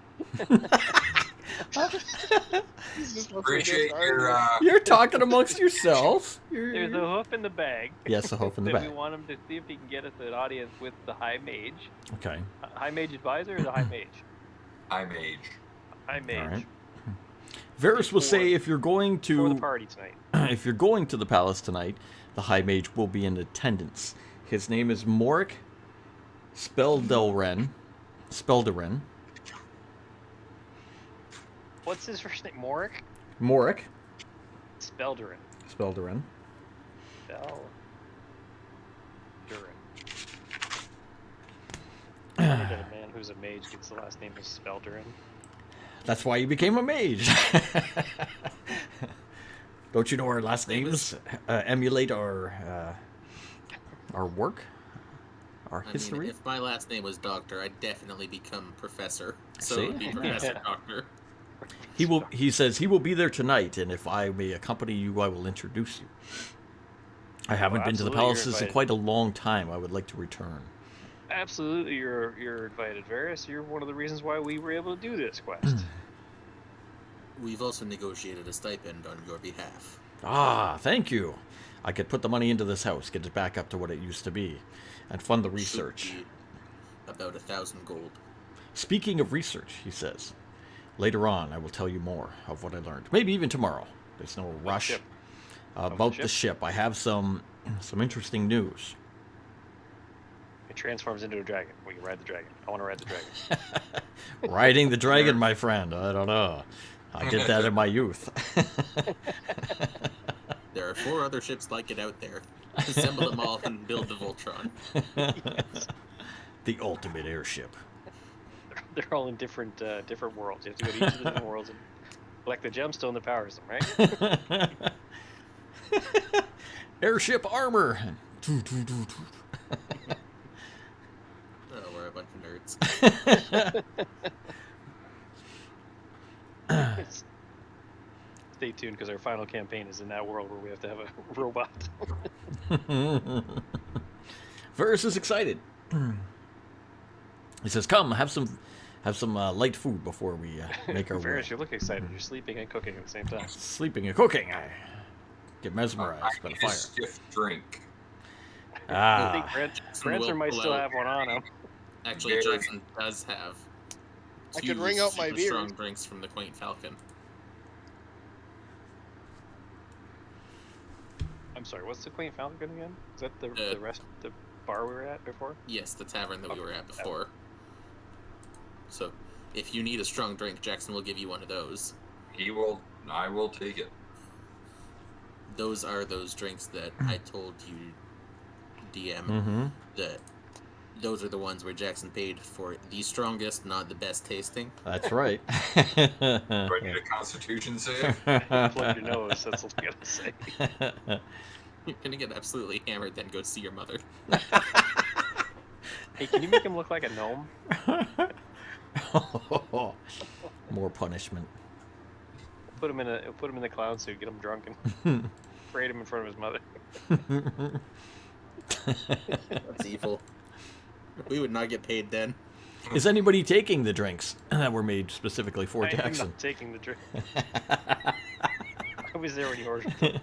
He's just listening to Appreciate us your. argue. You're talking amongst yourselves. There's a hoof in the bag. Yes, a hoof in the that bag. We want him to see if he can get us an audience with the High Mage. Okay. High Mage Advisor or the High Mage? I'm Mage. High Mage. All right. Varys will say if you're going For the to party tonight. if you're going to the palace tonight, the High Mage will be in attendance. His name is Morric Speldelren. What's his first name? Morric? Morric Speldurin. Speldelren. I wonder that a man who's a mage gets the last name of Speldurin. That's why you became a mage. Don't you know our last names emulate our work, our history? I mean, if my last name was Doctor, I'd definitely become Professor. So See? it would be Professor Doctor. He says he will be there tonight, and if I may accompany you, I will introduce you. I haven't been to the absolutely, you're palaces in invited. quite a long time. I would like to return. Absolutely, you're invited, Varys. You're one of the reasons why we were able to do this quest. We've also negotiated a stipend on your behalf. Ah, thank you. I could put the money into this house, get it back up to what it used to be, and fund the research. Should be about 1,000 gold. Speaking of research, he says, later on I will tell you more of what I learned. Maybe even tomorrow. There's no rush. ship? About the the ship, I have some interesting news. It transforms into a dragon. We can ride the dragon. I want to ride the dragon. Riding the dragon, my friend. I don't know. I did that in my youth. There are 4 other ships like it out there. Assemble them all and build the Voltron. The ultimate airship. They're all in different worlds. You have to go to each of the different worlds and collect the gemstone that powers them, right? Airship armor. Oh, we're a bunch of nerds. Stay tuned, because our final campaign is in that world where we have to have a robot. Varys is excited. He says, "Come, have some light food before we make our way." Varys, you look excited. You're sleeping and cooking at the same time. Sleeping and cooking, I get mesmerized I by the need a fire. stiff drink. I think Ah, Prancer will might pull still out- have one on him. Actually, Very- Jackson does have I 2 could wring out my super beard. strong drinks from the Quaint Falcon. I'm sorry, what's the Quaint Falcon again? Is that the bar we were at before? Yes, the tavern that we were at before. So, if you need a strong drink, Jackson will give you one of those. I will take it. Those are those drinks that I told you, DM, mm-hmm. that those are the ones where Jackson paid for the strongest, not the best tasting. That's right. Do I need a Constitution save? Plug your nose, that's what I gotta say. You're gonna get absolutely hammered, then go see your mother. Hey, can you make him look like a gnome? More punishment. Put him in the clown suit, get him drunk, and parade him in front of his mother. That's evil. We would not get paid then. Is anybody taking the drinks that were made specifically for I am Jackson? not taking the drink. I was there when he ordered it.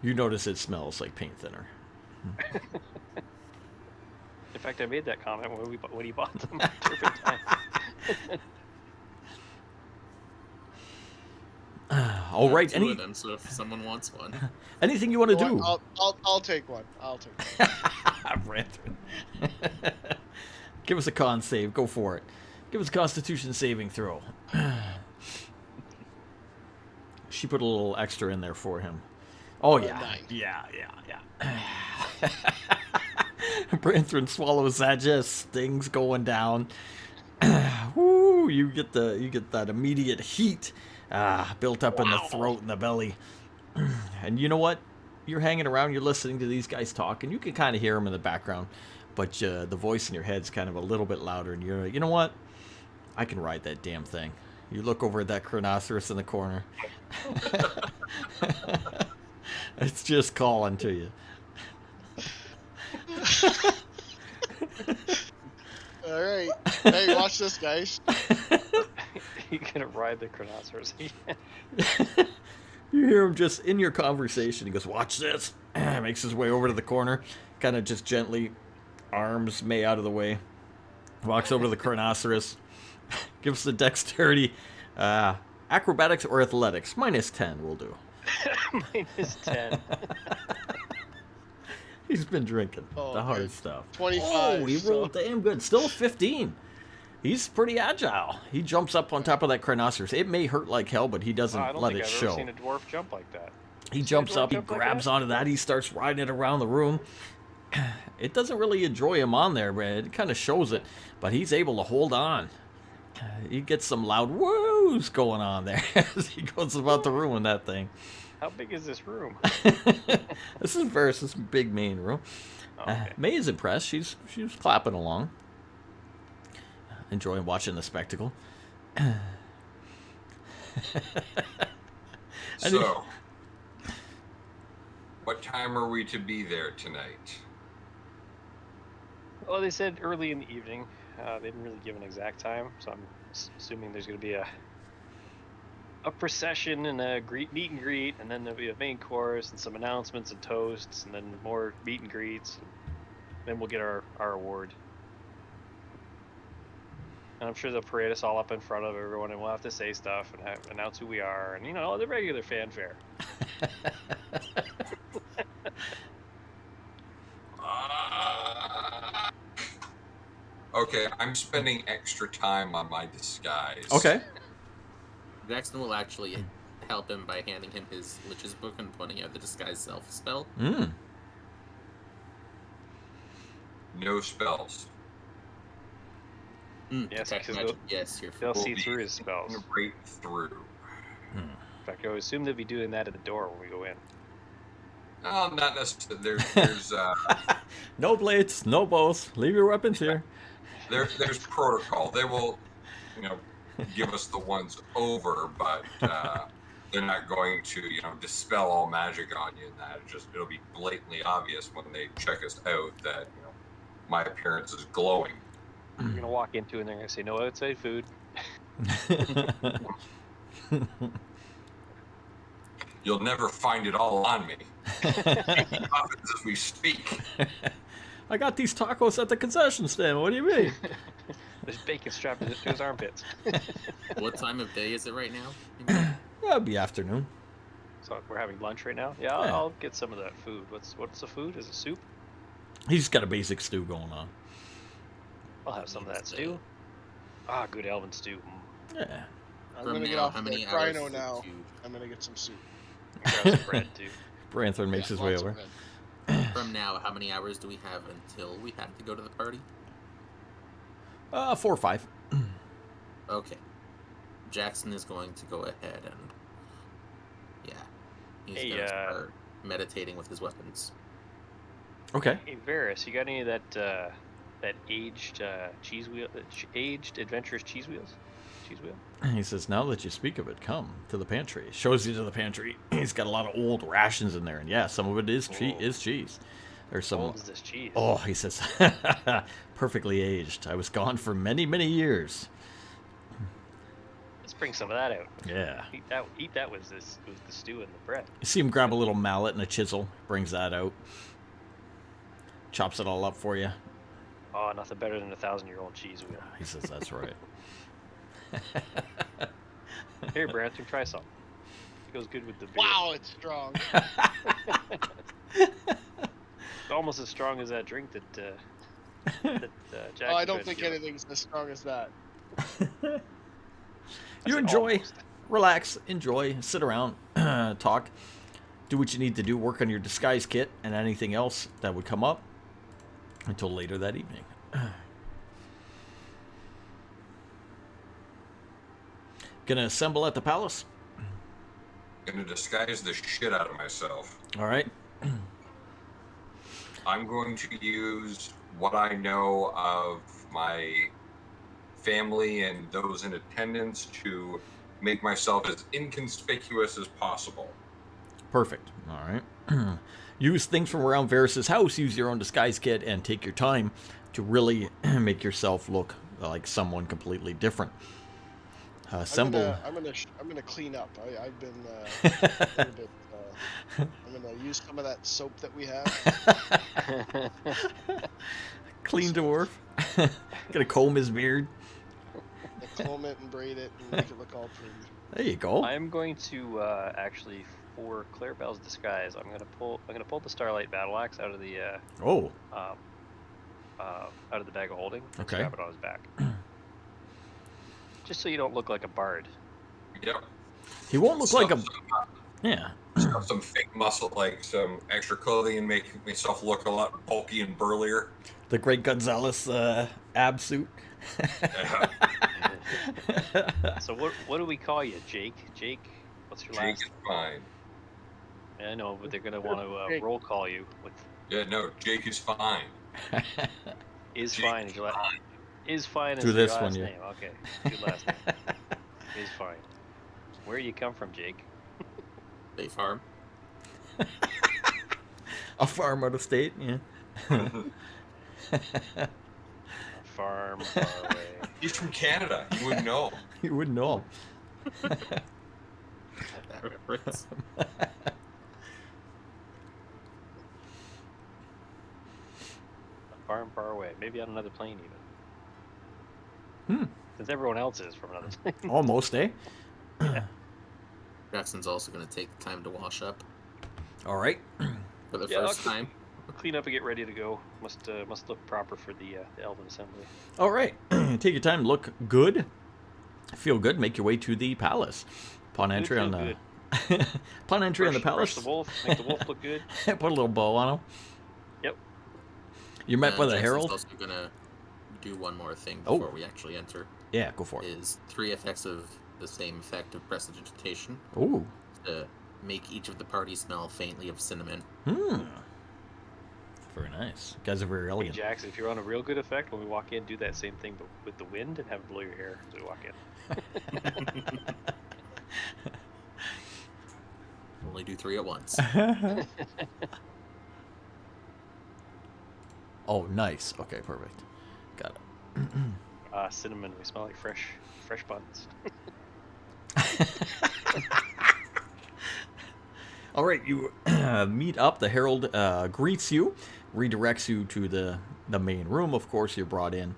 You notice it smells like paint thinner. In fact, I made that comment when he bought them. Turpentine. All right. Two of them, so if someone wants one. Anything you want to do? I'll take one. I'll take one. Ranthrin. Give us a con save. Go for it. Give us a Constitution saving throw. She put a little extra in there for him. Oh yeah, Nine. yeah. Branthrin swallows that, just stings going down. Woo! You get that immediate heat built up in the throat and the belly. And you know what? You're hanging around, you're listening to these guys talk, and you can kind of hear them in the background, but the voice in your head's kind of a little bit louder, and you're like, you know what? I can ride that damn thing. You look over at that Chronoceros in the corner. It's just calling to you. All right. Hey, watch this, guys. You're gonna ride the Chronoceros. You hear him just in your conversation. He goes, watch this. Makes his way over to the corner. Kind of just gently, arms May out of the way. Walks over to the Chronoceros. Gives the dexterity. Acrobatics or athletics. -10 will do. -10. He's been drinking the hard good. stuff. 25. Oh, he rolled damn good. Still 15. He's pretty agile. He jumps up on top of that Chronoceros. It may hurt like hell, but he doesn't I don't let think it I've show. ever seen a dwarf jump like that. He You jumps see a dwarf up, he jump like grabs that? onto that, he starts riding it around the room. It doesn't really enjoy him on there, but it kind of shows it. But he's able to hold on. He gets some loud woos going on there as he goes about the room in that thing. How big is this room? This is Varis' big main room. Okay. May is impressed. She's clapping along, enjoying watching the spectacle. So, what time are we to be there tonight? Well, they said early in the evening. They didn't really give an exact time, so I'm assuming there's going to be a procession and a meet and greet, and then there'll be a main course and some announcements and toasts, and then more meet and greets. And then we'll get our award. And I'm sure they'll parade us all up in front of everyone, and we'll have to say stuff and announce who we are, and the regular fanfare. Okay, I'm spending extra time on my disguise. Okay. Jackson will actually help him by handing him his Lich's book and pointing out the disguise self spell. No spells. Yes, Detect because magic. Yes, you're They'll We'll see be through his spells. Right through. In fact, I would assume they'll be doing that at the door when we go in. Oh, not necessarily. There's No blades, no bows. Leave your weapons here. there's protocol. They will, give us the ones over, but they're not going to, dispel all magic on you. And that it'll be blatantly obvious when they check us out that my appearance is glowing. You're gonna walk into and they're gonna say no outside food. You'll never find it all on me. It happens as we speak. I got these tacos at the concession stand. What do you mean? There's bacon strapped to his armpits. What time of day is it right now? That'd be afternoon. So we're having lunch right now. Yeah, Yeah. I'll get some of that food. What's the food? Is it soup? He's got a basic stew going on. I'll have some of that stew. Ah, good elven stew. Yeah. I'm From gonna get now, off how the many hours Rhino is it now. to- I'm gonna get some soup. Grab some bread too. Branthorn makes his way lots of over. bread. From now, how many hours do we have until we have to go to the party? 4 or 5. Okay. Jackson is going to go ahead and he's Hey, gonna start meditating with his weapons. Okay. Hey Varis, you got any of that aged cheese wheel, aged adventurous cheese wheels? Cheese wheel? He says, now that you speak of it, come to the pantry. Shows you to the pantry. He's got a lot of old rations in there. And yeah, some of it is cheese. There's some. How old is this cheese? Oh, he says, perfectly aged. I was gone for many, many years. Let's bring some of that out. Yeah. Eat that with the stew and the bread. You see him grab a little mallet and a chisel. Brings that out. Chops it all up for you. Oh, nothing better than a 1,000-year-old cheese wheel. He says, that's right. Here, Brantham, try some. It goes good with the beer. Wow, it's strong. It's almost as strong as that drink that Jack. Oh, I don't think anything's as strong as that. You enjoy, relax, enjoy, sit around, talk, do what you need to do, work on your disguise kit and anything else that would come up. until later that evening. Gonna assemble at the palace. Gonna disguise the shit out of myself. All right. I'm going to use what I know of my family and those in attendance to make myself as inconspicuous as possible. Perfect. All right. Use things from around Varis's house. Use your own disguise kit and take your time to really make yourself look like someone completely different. Assemble. I'm gonna clean up. I've been a little bit. I'm gonna use some of that soap that we have. Clean dwarf. Gonna comb his beard. Comb it and braid it and make it look all pretty. There you go. I'm going to actually, for Clarabelle's disguise, I'm gonna pull the Starlight Battle Axe out of the out of the bag of holding. And Okay. strap it on his back. Just so you don't look like a bard. Yep. He won't look like a. Yeah. Some fake muscle, like some extra clothing, and make myself look a lot bulky and burlier. The Great Gonzalez ab suit. So what do we call you, Jake? Jake, what's your Jake last? is fine. I know, but they're gonna want to Jake. roll call you with Yeah, no, Jake is fine. is Jake fine. Is your is fine. Do Is this your one, last yeah. name? Okay, good last name. Is fine. Where do you come from, Jake? They farm. A farm out of state. Yeah. Farm far away. He's from Canada. You wouldn't know. You wouldn't know. That reference. Farm far away. Maybe on another plane even. Since everyone else is from another plane. Almost, eh? Jackson's also going to take the time to wash up All right. for the Yeah, first I'll time. Clean up and get ready to go. Must look proper for the Elven Assembly. All right. Take your time. Look good. Feel good. Make your way to the palace. Upon entry on feel the. Upon entry on the Brush palace. the wolf. Make the wolf look good. Put a little bow on him. Yep. You're met by the Jackson's herald. also going to do one more thing Oh. before we actually enter. Yeah, go for it. Is 3 effects of the same effect of prestidigitation Ooh. to make each of the party smell faintly of cinnamon. Very nice. You guys are very Hey, elegant. Jackson, if you're on a real good effect, when we walk in, do that same thing but with the wind and have it blow your hair as we walk in. Only do 3 at once. Oh, nice. Okay, perfect. Got it. Cinnamon. We smell like fresh buns. All right, you meet up. The herald greets you, redirects you to the main room. Of course, you're brought in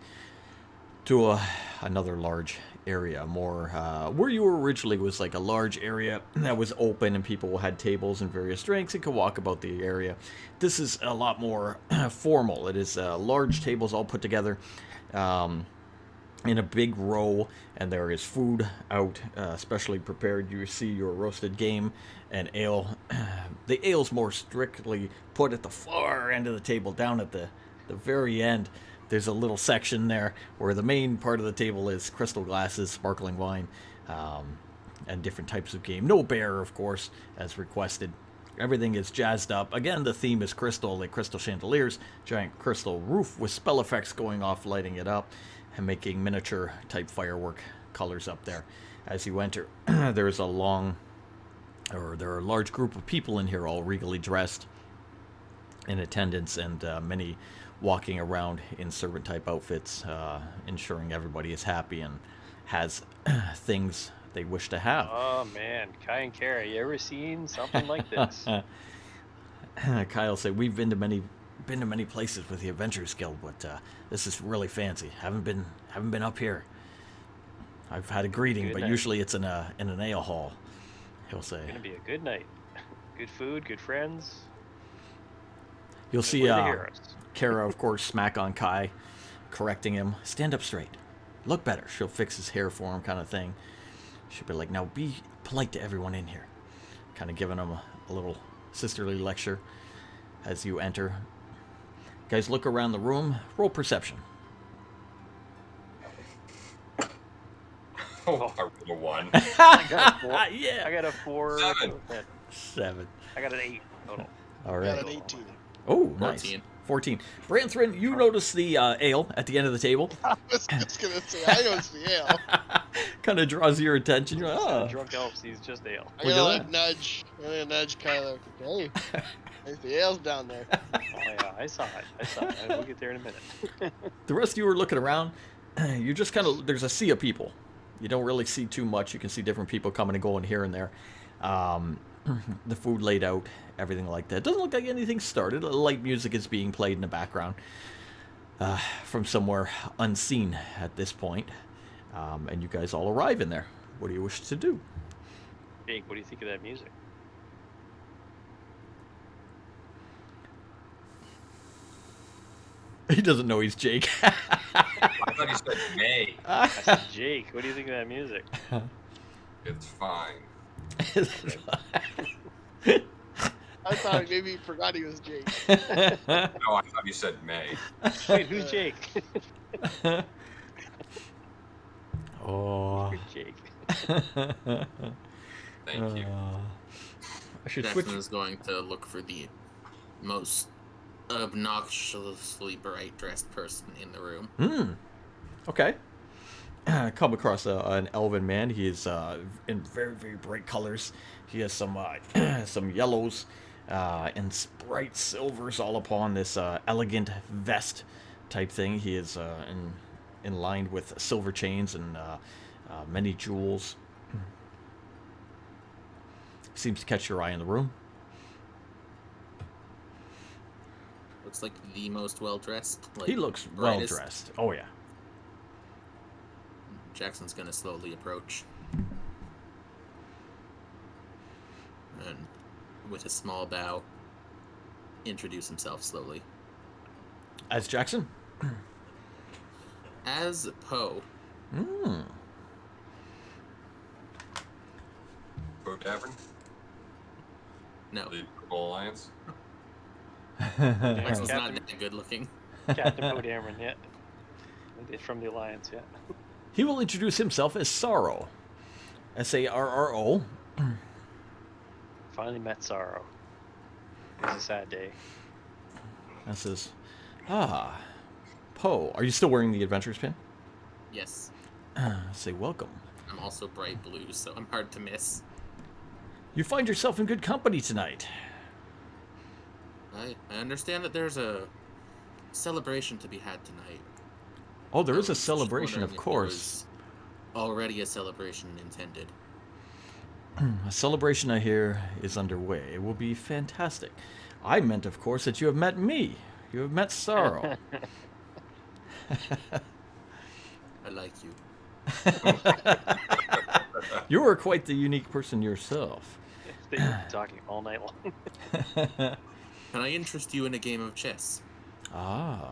to another large area. More where you were originally was like a large area that was open and people had tables and various drinks and could walk about the area. This is a lot more formal. It is large tables all put together in a big row, and there is food out, specially prepared. You see your roasted game and ale. The ale's more strictly put at the far end of the table, down at the very end. There's a little section there where the main part of the table is crystal glasses, sparkling wine, and different types of game. No bear, of course, as requested. Everything is jazzed up. Again, the theme is crystal, like crystal chandeliers, giant crystal roof with spell effects going off, lighting it up, and making miniature type firework colors up there. As you enter, there are a large group of people in here, all regally dressed, in attendance, and many walking around in servant type outfits, ensuring everybody is happy and has things they wish to have. Oh man, Kai and Kara, you ever seen something like this? Kyle said, "We've been to many places with the Adventurers Guild, but this is really fancy. Haven't been up here. I've had a greeting, Good but night. usually it's in an ale hall." He'll say. It's gonna be a good night. Good food, good friends. You'll see We're the heroes. Kara, of course, smack on Kai, correcting him. Stand up straight. Look better. She'll fix his hair for him, kind of thing. She'll be like, "Now be polite to everyone in here." Kind of giving him a little sisterly lecture as you enter. guys look around the room. Roll perception. Oh, I rolled a 1. I got a 4. Yeah. I got a 4. 7. 7. I got an 8 total. All Got right. an 18. Oh, nice. 14. 14. Branthrin, you notice the ale at the end of the table. I was just gonna say, I noticed the ale. Kind of draws your attention. You're like, oh. Drunk elf sees just ale. I Look gotta at like nudge. I'm gonna nudge kind of like, hey, there's the ale's down there. Oh yeah, I saw it. We'll get there in a minute. The rest of you are looking around. You're just kind of, there's a sea of people. You don't really see too much. You can see different people coming and going here and there. The food laid out, everything like that. Doesn't look like anything started. Light music is being played in the background from somewhere unseen at this point. And you guys all arrive in there. What do you wish to do? Jake, what do you think of that music? He doesn't know he's Jake. I thought he said May. I said, Jake, what do you think of that music? It's fine. I thought maybe he forgot he was Jake. No, I thought he said May. Wait, who's Jake? Oh. Who's Jake? Thank you. I should Jackson switch. is going to look for the most obnoxiously bright dressed person in the room. Okay. Come across an elven man. He is in very, very bright colors. He has some some yellows and bright silvers all upon this elegant vest type thing. He is in lined with silver chains and many jewels. Seems to catch your eye in the room. Looks like the most well dressed. Like, He looks well brightest. dressed. Oh yeah. Jackson's gonna slowly approach. And with a small bow, introduce himself slowly. As Jackson. As Poe. Bo Tavern, No, the Purple Alliance. Jackson's not Captain, that good looking. Captain Podameron, yeah. From the Alliance, yeah. He will introduce himself as Sorrow. Sarro. Finally met Sorrow. It was a sad day. That says, Poe. Are you still wearing the adventurer's pin? Yes. Say welcome. I'm also bright blue, so I'm hard to miss. You find yourself in good company tonight. I understand that there's a celebration to be had tonight. Oh, there is I a was just celebration, wondering of if there course. was already a celebration intended. A celebration, I hear, is underway. It will be fantastic. I meant, of course, that you have met me. You have met Sorrow. I like you. You are quite the unique person yourself. They've been talking all night long. Can I interest you in a game of chess? Ah.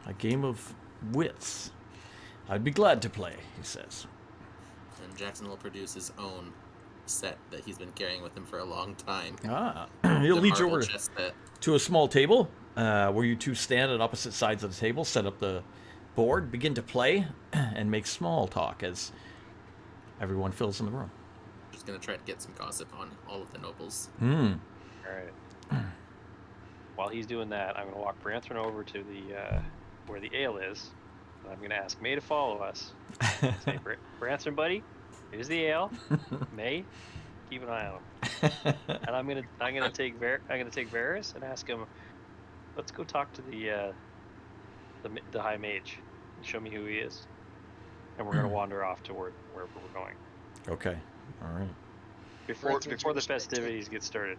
A game of wits. I'd be glad to play, he says. And Jackson will produce his own set that he's been carrying with him for a long time. Ah. He'll The lead you marble over chess set. to a small table where you two stand at opposite sides of the table, set up the board, begin to play, and make small talk as everyone fills in the room. Just gonna try to get some gossip on all of the nobles. All right. While he's doing that, I'm going to walk Branthron over to the where the ale is. And I'm going to ask May to follow us. Say, Branthron, buddy, here's the ale. May, keep an eye on him. And I'm gonna take Varis and ask him, let's go talk to the High Mage. Show me who he is. And we're going to wander off toward wherever we're going. Okay. All right. Before Branthron's the gonna start festivities get started.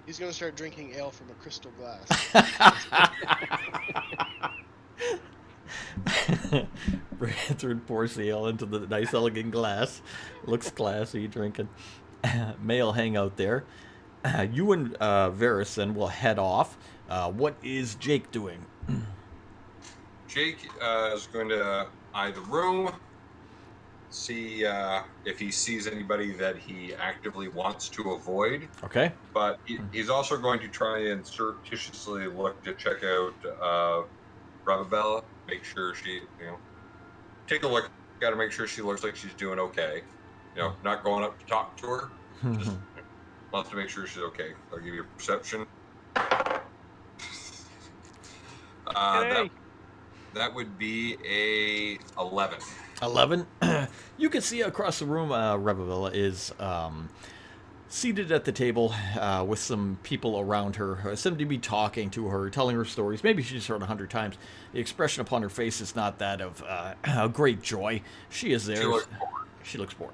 He's gonna start drinking ale from a crystal glass. Branthron pours the ale into the nice, elegant glass. Looks classy, drinking. May'll hang out there. You and Varis then will head off. What is Jake doing? Jake is going to eye the room, see if he sees anybody that he actively wants to avoid. Okay. But he's also going to try and surreptitiously look to check out Ravabella, make sure she, take a look at her, make sure she looks like she's doing okay. Not going up to talk to her, just wants to make sure she's okay. I'll give you a perception. Hey. That would be a 11. 11. You can see across the room, Ravabella is seated at the table with some people around her, seem to be talking to her, telling her stories. Maybe she's heard 100 times. The expression upon her face is not that of a great joy. She is there. She looks bored.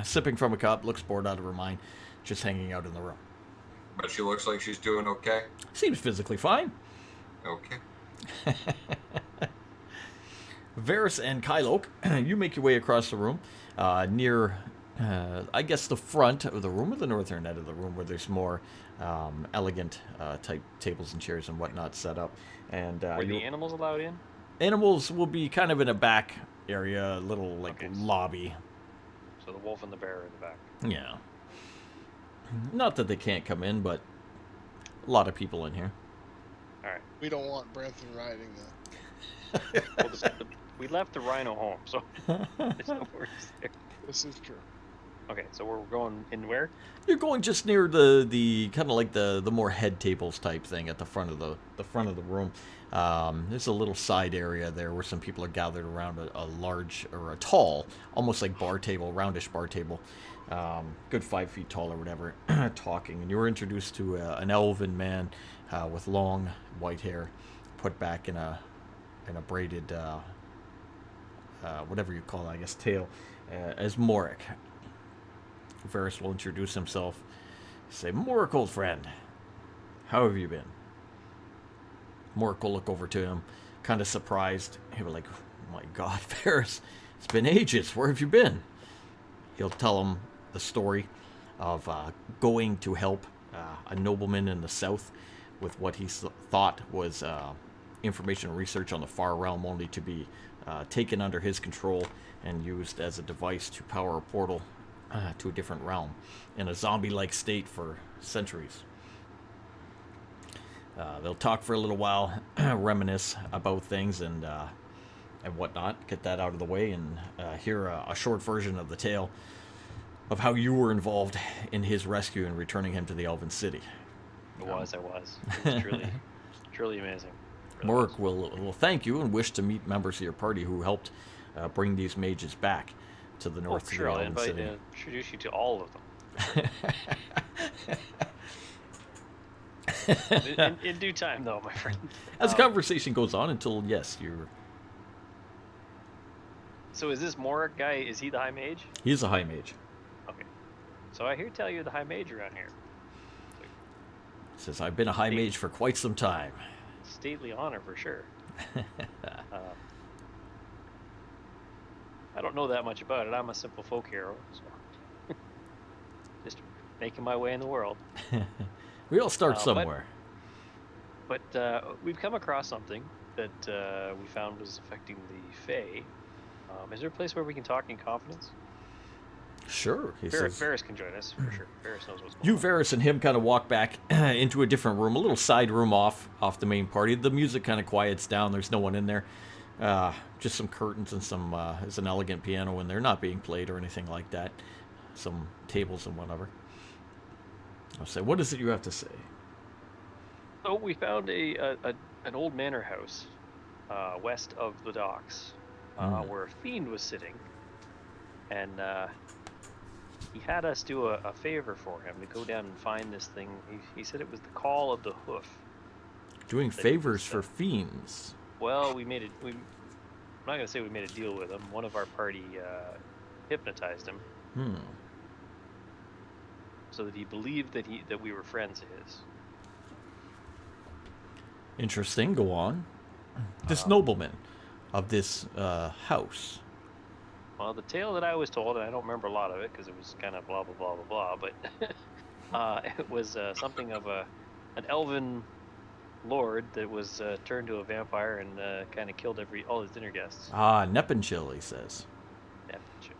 Sipping from a cup, looks bored out of her mind, just hanging out in the room. But she looks like she's doing okay. Seems physically fine. Okay. Varis and Kylok, you make your way across the room near, I guess, the front of the room or the northern end of the room where there's more elegant type tables and chairs and whatnot set up. And were the animals allowed in? Animals will be kind of in a back area, a little lobby. So the wolf and the bear are in the back. Yeah. Not that they can't come in, but a lot of people in here. All right. We don't want Brantham riding though. Well, we left the rhino home, so there's no worries there. This is true. Okay, so we're going in where? You're going just near the kind of like the more head tables type thing at the front of the front of the room. There's a little side area there where some people are gathered around a large or a tall, almost like bar table, roundish bar table, good 5 feet tall or whatever, talking. And you were introduced to an elven man with long white hair, put back in a braided whatever you call it, I guess, tail, as Morric. Varis will introduce himself. Say, Morric, old friend, how have you been? Morric will look over to him, kind of surprised. He'll be like, oh my God, Varis, it's been ages. Where have you been? He'll tell him the story of going to help a nobleman in the south with what he thought was information and research on the far realm, only to be taken under his control and used as a device to power a portal to a different realm in a zombie-like state for centuries. They'll talk for a little while, reminisce about things and whatnot, get that out of the way, and hear a short version of the tale of how you were involved in his rescue and returning him to the Elven City. I was. It was truly amazing. Morric will thank you and wish to meet members of your party who helped bring these mages back to the north of the Elven City. I'll introduce you to all of them. in due time, though, my friend. As the conversation goes on until, yes, you're... So is this Morric guy, is he the High Mage? He's a High Mage. Okay. So I hear tell you're the High Mage around here. Says, I've been a High Mage for quite some time. Stately honor for sure. I don't know that much about it. I'm a simple folk hero, so just making my way in the world. We all start somewhere. But we've come across something that we found was affecting the Fae. Is there a place where we can talk in confidence? Sure. Varis can join us, for sure. Varis knows what's going You, on. Varis, and him kind of walk back into a different room, a little side room off the main party. The music kind of quiets down. There's no one in there. Just some curtains and there's an elegant piano in there, not being played or anything like that. Some tables and whatever. I'll say, what is it you have to say? So we found an old manor house west of the docks where a fiend was sitting. And he had us do a favor for him to go down and find this thing. He said it was the call of the hoof. Doing favors for fiends. Well, I'm not going to say we made a deal with him. One of our party hypnotized him. So that he believed that we were friends of his. Interesting. Go on. This nobleman of this house. Well, the tale that I was told, and I don't remember a lot of it because it was kind of blah, blah, blah, blah, blah, but it was something of an elven lord that was turned to a vampire and kind of killed all his dinner guests. Nepenchil, he says. Nepenchil.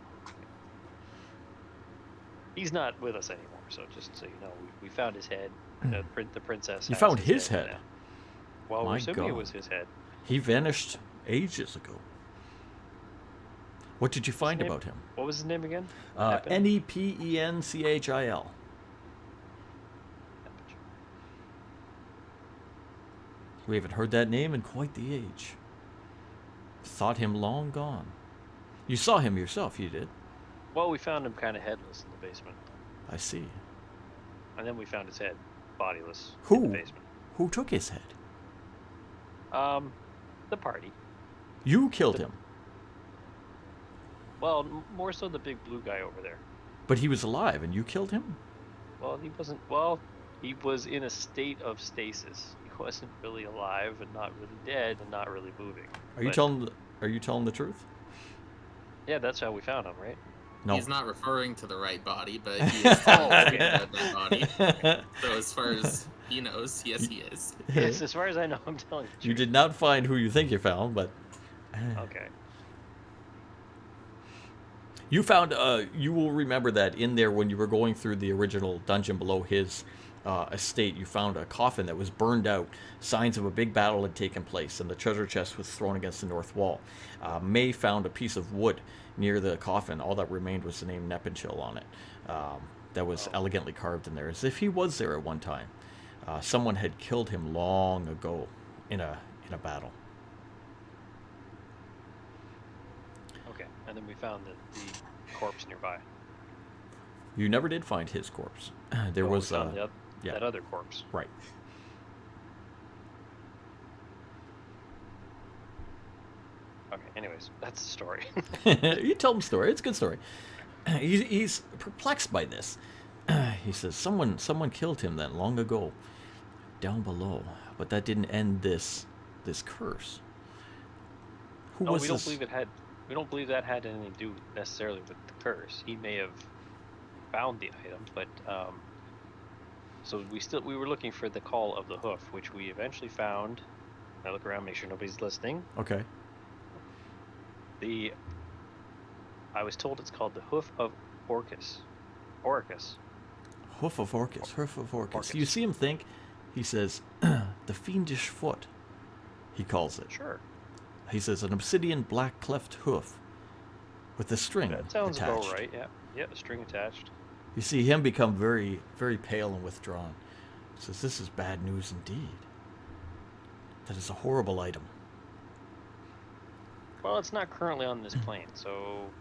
He's not with us anymore, so just so you know, we found his head. The princess. You has found his now. head? Well, we're My assuming it God. was his head. He vanished ages ago. What did you find name? about him? What was his name again? Nepenchil. We haven't heard that name in quite the age. Thought him long gone. You saw him yourself, you did. Well, we found him kind of headless in the basement, I see. and then we found his head, bodiless, in Who? the basement. Who took his head? The party. You killed him. Well, more so the big blue guy over there. But he was alive and you killed him? Well, he wasn't. Well, he was in a state of stasis. He wasn't really alive and not really dead and not really moving. Are you telling the truth? Yeah, that's how we found him, right? No. He's not referring to the right body, but he is telling us about that body. So as far as he knows, yes, he is. Yes, as far as I know, I'm telling you. You did not find who you think you found, but Okay. you found, you will remember that in there when you were going through the original dungeon below his estate, you found a coffin that was burned out. Signs of a big battle had taken place, and the treasure chest was thrown against the north wall. May found a piece of wood near the coffin. All that remained was the name Nepenchil on it. That was elegantly carved in there, as if he was there at one time. Someone had killed him long ago in a battle. Okay. And then we found the corpse nearby. You never did find his corpse. There Well, was we found yeah. that other corpse. Right. Okay. Anyways, that's the story. You tell him the story. It's a good story. He's perplexed by this. He says, someone killed him then long ago, down below. But that didn't end this curse. Who No, was we this? don't believe it had. We don't believe that had anything to do necessarily with the curse. He may have found the item, but so we were looking for the call of the hoof, which we eventually found. I look around, make sure nobody's listening. Okay. I was told it's called the Hoof of Orcus. Orcus. Hoof of Orcus. Hoof of Orcus. Orcus. You see him think? He says, the fiendish foot, he calls it. Sure. He says, an obsidian black cleft hoof with a string That sounds attached. about right. Yeah. Yeah. A string attached. You see him become very, very pale and withdrawn. He says, this is bad news indeed. That is a horrible item. Well, it's not currently on this plane,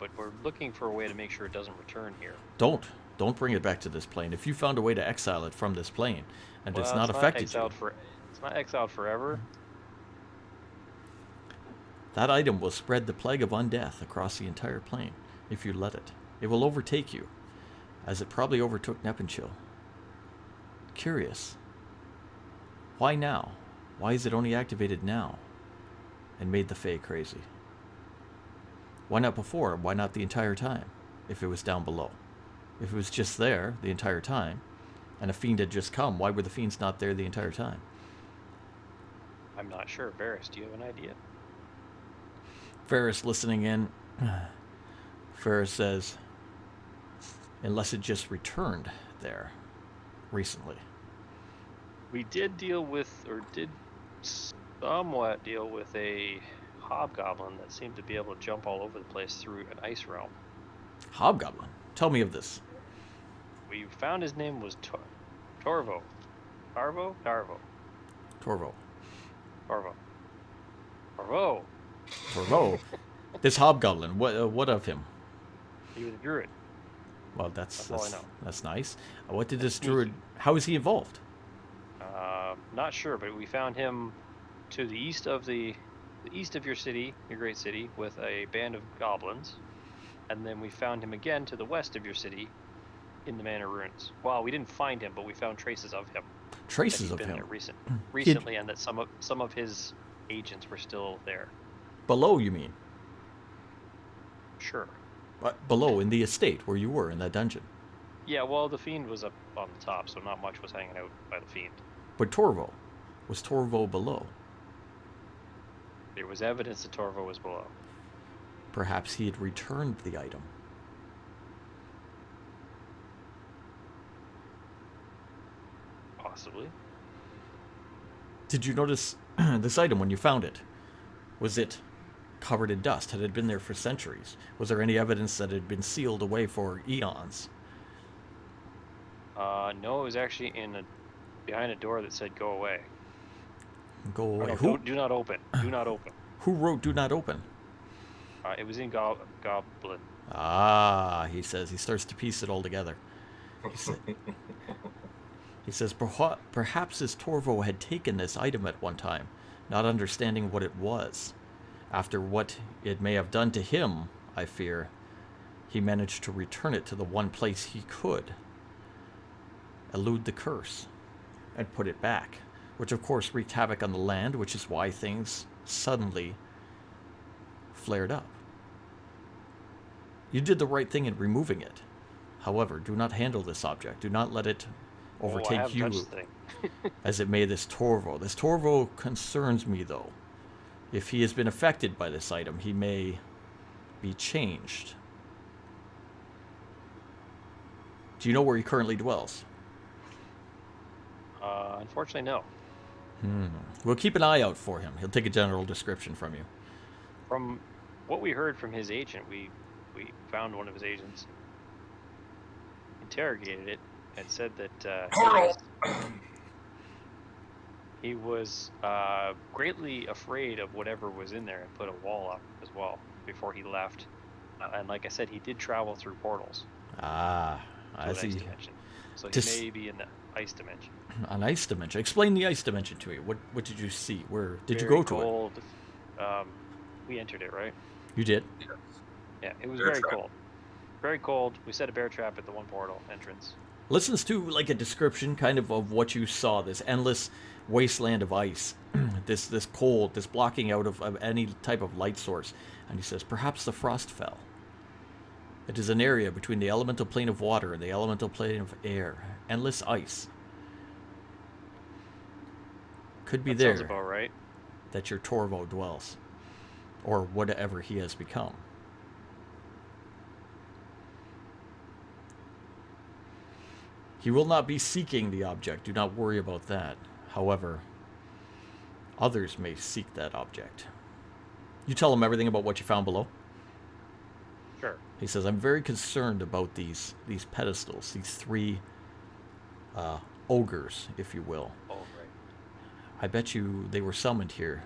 but we're looking for a way to make sure it doesn't return here. Don't bring it back to this plane. If you found a way to exile it from this plane and Well, it's not affected you, it's not exiled forever. that item will spread the plague of undeath across the entire plane if you let it. It will overtake you, as it probably overtook Nepenchil. Curious. Why now? Why is it only activated now and made the Fae crazy? Why not before? Why not the entire time, if it was down below? If it was just there the entire time, and a fiend had just come, why were the fiends not there the entire time? I'm not sure. Varis, do you have an idea? Varis listening in. Varis says, unless it just returned there recently. We did somewhat deal with a hobgoblin that seemed to be able to jump all over the place through an ice realm. Hobgoblin? Tell me of this. We found his name was Torvo. Torvo? Torvo. Torvo. This hobgoblin, what of him? He was a druid. Well, that's all I know. That's nice. What did this druid, how is he involved? Not sure, but we found him to the east of your city, your great city, with a band of goblins, and then we found him again to the west of your city, in the Manor Ruins. Well, we didn't find him, but we found traces of him. Traces that of he'd been him? there recently, and that some of his agents were still there. Below, you mean? Sure. Below, in the estate where you were, in that dungeon. Yeah, well, the fiend was up on the top, so not much was hanging out by the fiend. But Torvo. Was Torvo below? There was evidence that Torvo was below. Perhaps he had returned the item. Possibly. Did you notice this item when you found it? Was it covered in dust? Had it been there for centuries? Was there any evidence that it had been sealed away for eons? No, it was actually behind a door that said "Go away." Go Or away. no, do not open. Do not open. Who wrote "Do not open"? It was in Goblin. Ah, he says. He starts to piece it all together. He says, perhaps this Torvo had taken this item at one time, not understanding what it was. After what it may have done to him, I fear, he managed to return it to the one place he could, elude the curse, and put it back, which of course wreaked havoc on the land, which is why things suddenly flared up. You did the right thing in removing it. However, do not handle this object. Do not let it overtake you, as it may this Torvo. This Torvo concerns me, though. If he has been affected by this item, he may be changed. Do you know where he currently dwells? Unfortunately, no. We'll keep an eye out for him. He'll take a general description from you. From what we heard from his agent, we found one of his agents, interrogated it, and said that he was greatly afraid of whatever was in there and put a wall up as well before he left. And like I said, he did travel through portals. Ah, I see. Dimension. So he may be in the ice dimension. An ice dimension. Explain the ice dimension to me. What did you see? Where did Very you go to cold. We entered it, right? it? You did? Yes. Yeah, it was Bear very trap. cold. Very cold. We set a bear trap at the one portal entrance. Listens to like a description kind of what you saw, this endless wasteland of ice, this cold, this blocking out of any type of light source. And he says, perhaps the Frostfell. It is an area between the elemental plane of water and the elemental plane of air. Endless ice. Could be That there sounds about right. that your Torvo dwells. Or whatever he has become. He will not be seeking the object. Do not worry about that. However, others may seek that object. You tell him everything about what you found below? Sure. He says, I'm very concerned about these pedestals, these three ogres, if you will. Oh, right. I bet you they were summoned here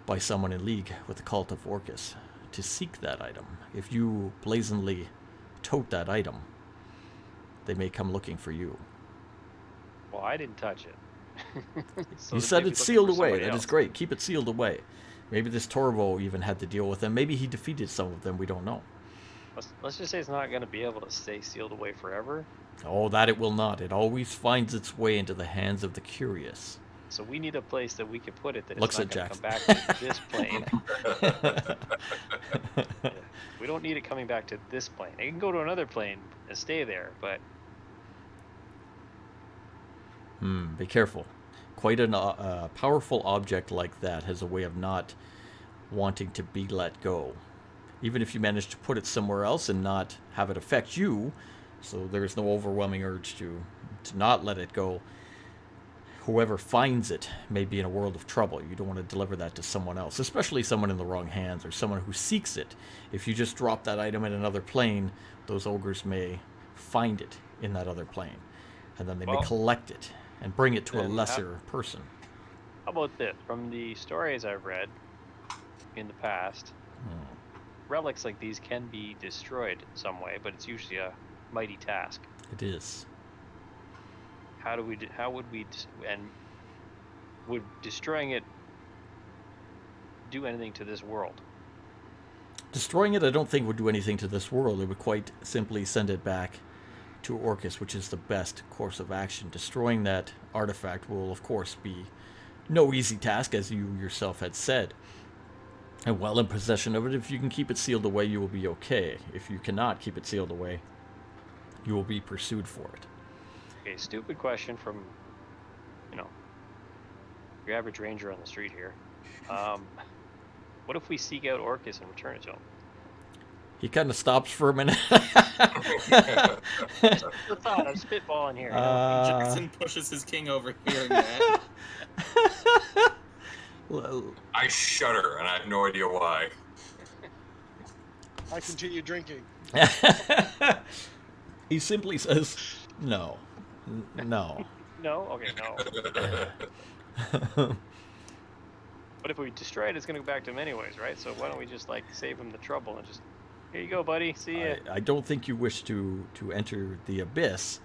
by someone in league with the cult of Orcus to seek that item. If you blazonly tote that item, they may come looking for you. Well, I didn't touch it. So You they said may be it's looking sealed for away. somebody That is else. great. Keep it sealed away. Maybe this Torvo even had to deal with them. Maybe he defeated some of them. We don't know. Let's just say it's not going to be able to stay sealed away forever. Oh, that it will not. It always finds its way into the hands of the curious. So we need a place that we can put it that Looks it's not at going to Jackson. come back to this plane. Yeah. We don't need it coming back to this plane. It can go to another plane and stay there, but Be careful. Quite a powerful object like that has a way of not wanting to be let go. Even if you manage to put it somewhere else and not have it affect you, so there's no overwhelming urge to not let it go, whoever finds it may be in a world of trouble. You don't want to deliver that to someone else, especially someone in the wrong hands or someone who seeks it. If you just drop that item in another plane, those ogres may find it in that other plane, and then they may Well, collect it and bring it to a then lesser person. how about this? From the stories I've read in the past, relics like these can be destroyed in some way, but it's usually a mighty task. It is. How would we, and would destroying it do anything to this world? Destroying it, I don't think would do anything to this world. It would quite simply send it back to Orcus, which is the best course of action. Destroying that artifact will, of course, be no easy task, as you yourself had said. And while in possession of it, if you can keep it sealed away, you will be okay. If you cannot keep it sealed away, you will be pursued for it. Okay, stupid question from, your average ranger on the street here. What if we seek out Orcus and return it to him? He kind of stops for a minute. What's the thought? I'm spitballing here. Jackson pushes his king over hearing that. I shudder, and I have no idea why. I continue drinking. He simply says, no. No. No? Okay, no. But if we destroy it, it's going to go back to him anyways, right? So why don't we just, like, save him the trouble and just, here you go, buddy, see ya. I don't think you wish to enter the abyss,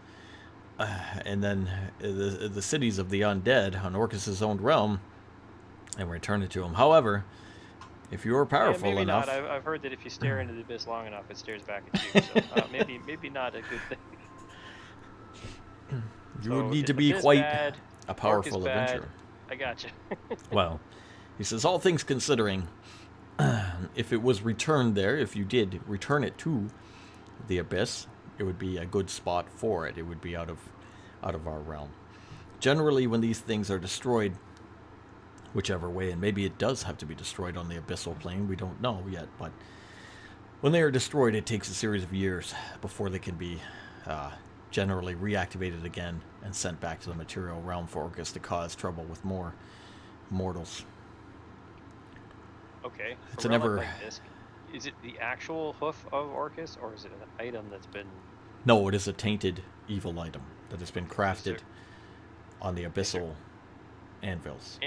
and then the cities of the undead on Orcus' own realm, and return it to him. However, if you are powerful maybe enough... not. I've heard that if you stare into the abyss long enough, it stares back at you. So maybe not a good thing. You So would need to if be abyss quite bad, a Orc is powerful bad. adventurer. I gotcha. Well, he says, all things considering, if it was returned there, if you did return it to the abyss, it would be a good spot for it. It would be out of our realm. Generally, when these things are destroyed, whichever way, and maybe it does have to be destroyed on the abyssal plane, we don't know yet, but when they are destroyed, it takes a series of years before they can be generally reactivated again and sent back to the material realm for Orcus to cause trouble with more mortals. Okay. It's a an relic ever- like this, is it the actual hoof of Orcus, or is it an item that's been... No, it is a tainted evil item that has been crafted there- on the abyssal anvils.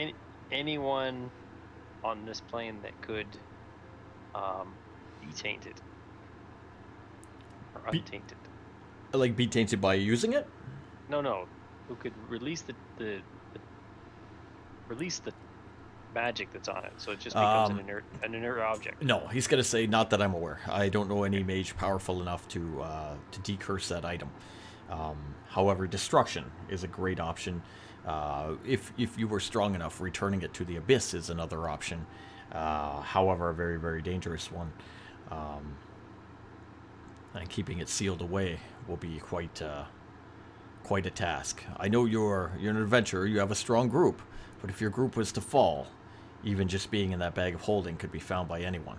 Anyone on this plane that could be tainted or Be- untainted? Like, be tainted by using it? No. Who could release the magic that's on it, so it just becomes an inert object. No, he's going to say, not that I'm aware. I don't know any mage powerful enough to decurse that item. However, destruction is a great option. If you were strong enough, returning it to the abyss is another option. However, a very, very dangerous one. And keeping it sealed away will be quite a task. I know you're an adventurer, you have a strong group, but if your group was to fall, even just being in that bag of holding could be found by anyone.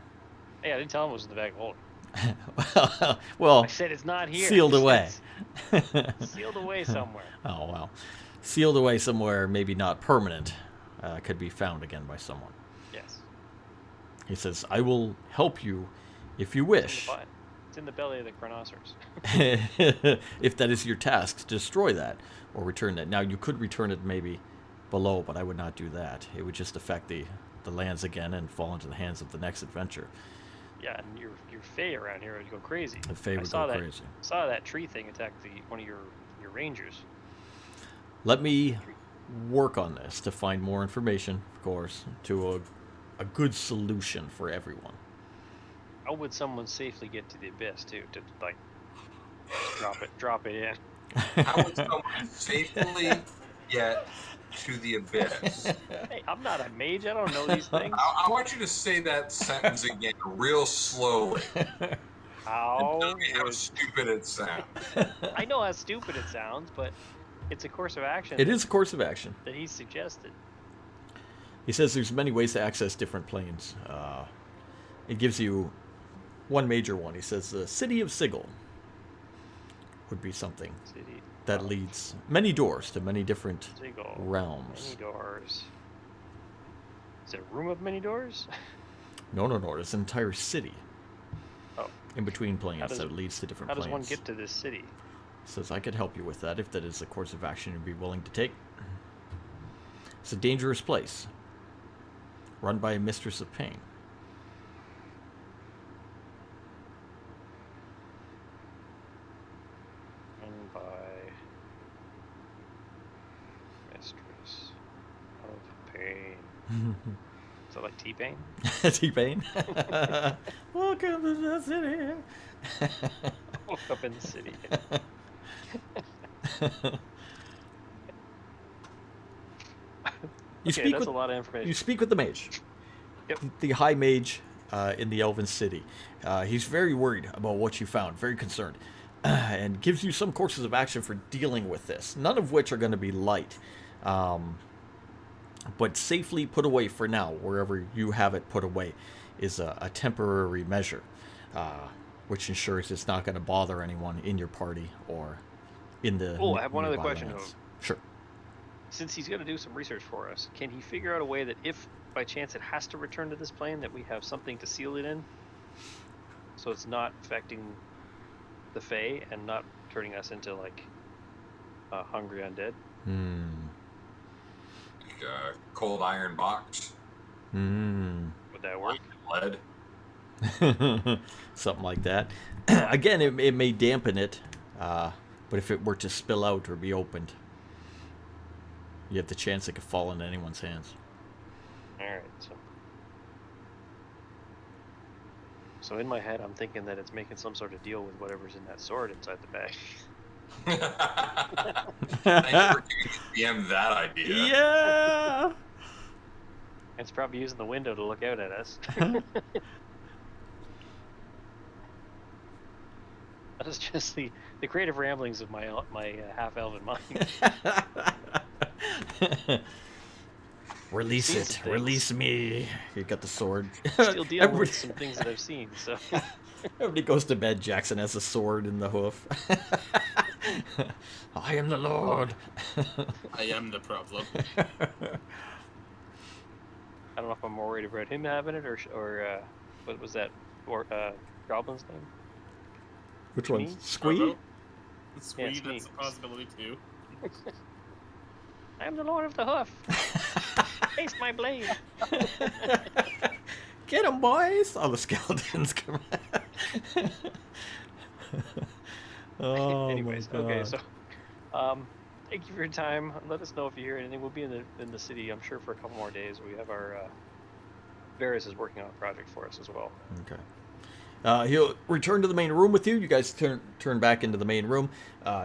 Hey, I didn't tell him it was in the bag of holding. Well, I said it's not here. sealed away. Sealed away somewhere. Oh, well. Sealed away somewhere, maybe not permanent, could be found again by someone. Yes. He says, I will help you if you wish. It's in the belly of the Chronoceros. If that is your task, to destroy that or return that. Now, you could return it maybe below, but I would not do that. It would just affect the lands again and fall into the hands of the next adventure. Yeah, and your Fae around here would go crazy. The Fae would saw go that, crazy. saw that tree thing attack one of your rangers. Let me work on this to find more information, of course, to a good solution for everyone. How would someone safely get to the abyss too? To like drop it in. How would someone safely get to the abyss? Hey, I'm not a mage. I don't know these things. I want you to say that sentence again, real slowly. How? Tell me how would- stupid it sounds. I know how stupid it sounds, but it's a course of action. It is a course of action. that he suggested. He says there's many ways to access different planes. It gives you one major one. He says the city of Sigil would be something City that of leads many doors to many different Sigil. realms. Many doors. Is it a room of many doors? No, it's an entire city. Oh. In between planes does- that leads to different How does planes. one get to this city? Says I could help you with that if that is a course of action you'd be willing to take. It's a dangerous place. Run by a mistress of pain. And by mistress of pain. Is that like T-Pain? T-Pain. Welcome to the city. Woke up in the city. You Okay, speak that's with a lot of information. you speak with the mage. Yep. The high mage in the Elven City. He's very worried about what you found, very concerned, and gives you some courses of action for dealing with this, none of which are going to be light, but safely put away for now, wherever you have it put away, is a temporary measure. which ensures it's not going to bother anyone in your party or in the. Oh, I have one other nearby question. lands. Sure. Since he's going to do some research for us, can he figure out a way that if by chance it has to return to this plane, that we have something to seal it in, so it's not affecting the Fae and not turning us into like hungry undead? Like a cold iron box. Would that work? Lead. Something like that. Again, it may dampen it, but if it were to spill out or be opened, you have the chance it could fall into anyone's hands. All right. So in my head, I'm thinking that it's making some sort of deal with whatever's in that sword inside the bag. Thank you for giving DM that idea. Yeah. It's probably using the window to look out at us. That is just the creative ramblings of my half-elven mind. Release These it. things. Release me. You got the sword. Still dealing Everybody, with some things that I've seen, so... everybody goes to bed. Jackson has a sword in the hoof. I am the Lord. I am the problem. I don't know if I'm more worried about him having it or what was that goblin's name? Which one? Me? Squee? Torvo? Yeah, Squee, Squee. that's a possibility too. I am the Lord of the Hoof. Taste my blade. Get 'em, boys! All the skeletons come out. Oh, Anyways, my okay, God. so thank you for your time. Let us know if you hear anything. We'll be in the city, I'm sure, for a couple more days. We have our Varis is working on a project for us as well. Okay. He'll return to the main room with you. You guys turn back into the main room.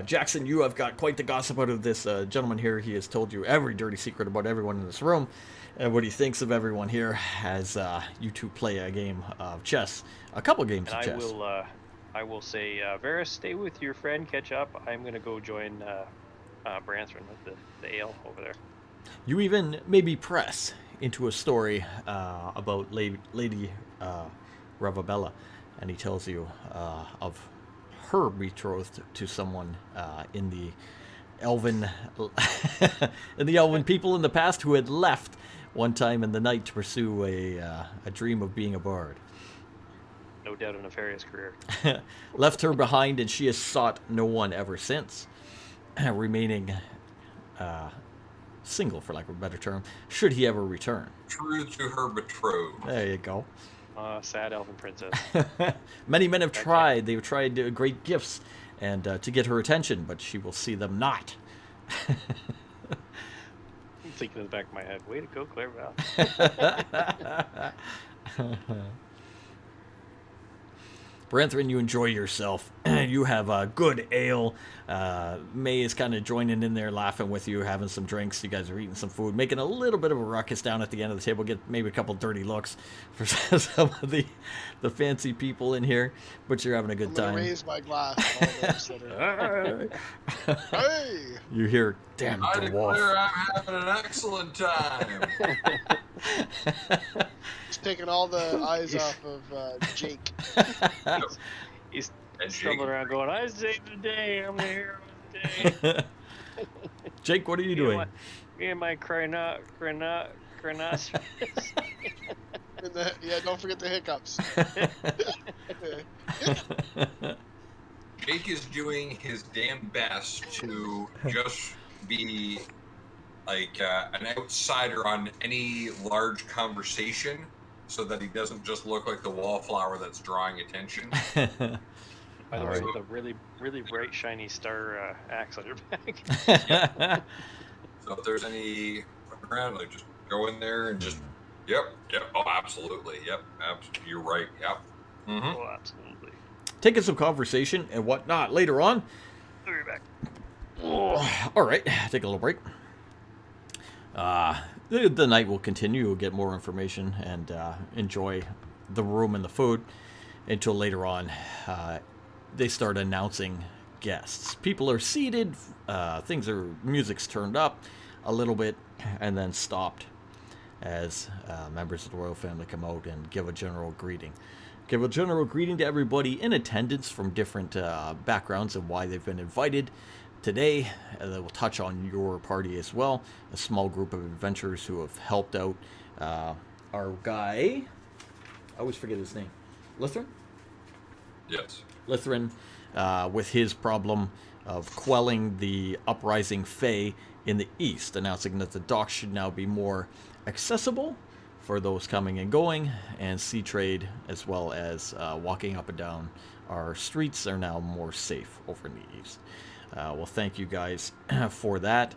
Jackson, you have got quite the gossip out of this gentleman here. He has told you every dirty secret about everyone in this room and what he thinks of everyone here as you two play a game of chess. A couple games And of chess. I will say, Varis, stay with your friend, catch up. I'm going to go join Branthron with the ale over there. You even maybe press into a story about Lady Ravabella, and he tells you of her betrothed to someone in the elven people in the past who had left one time in the night to pursue a dream of being a bard. No doubt a nefarious career. Left her behind, and she has sought no one ever since, remaining single, for lack of a better term, should he ever return. True to her betrothed. There you go. Sad elven princess. Many men have tried. They've tried great gifts and to get her attention, but she will see them not. I'm thinking in the back of my head, way to go, Clairval. Branthron, you enjoy yourself. You have good ale. May is kind of joining in there, laughing with you, having some drinks. You guys are eating some food, making a little bit of a ruckus down at the end of the table. Get maybe a couple dirty looks for some of the fancy people in here, but you're having a good I'm gonna time. raise my glass to all those that are... Hey! You hear, damn I dwarf. declare I'm having an excellent time. It's taking all the eyes off of Jake. He's And stumbling Jake- around going, I saved the day, I'm the hero of the day. Jake, what are you You know doing? what? Me and my rhinoceros. Yeah, don't forget the hiccups. Jake is doing his damn best to just be like an outsider on any large conversation so that he doesn't just look like the wallflower that's drawing attention. By the way, Alright. with a really, really bright, shiny star axe on your back. So if there's any around, like just go in there and just, yep, oh, absolutely, yep, you're right, yep. Mm-hmm. Oh, absolutely. Taking some conversation and whatnot later on. I'll be back. All right, take a little break. The night will continue. You'll get more information and enjoy the room and the food until later on. They start announcing guests. People are seated. Music's turned up a little bit and then stopped as members of the royal family come out and give a general greeting. give a general greeting to everybody in attendance from different backgrounds and why they've been invited today. That will touch on your party as well. A small group of adventurers who have helped out our guy. I always forget his name. Lithrin? Yes. Lithrin, with his problem of quelling the uprising Fae in the east, announcing that the docks should now be more accessible for those coming and going, and sea trade as well as walking up and down our streets are now more safe over in the east. Well, thank you guys for that.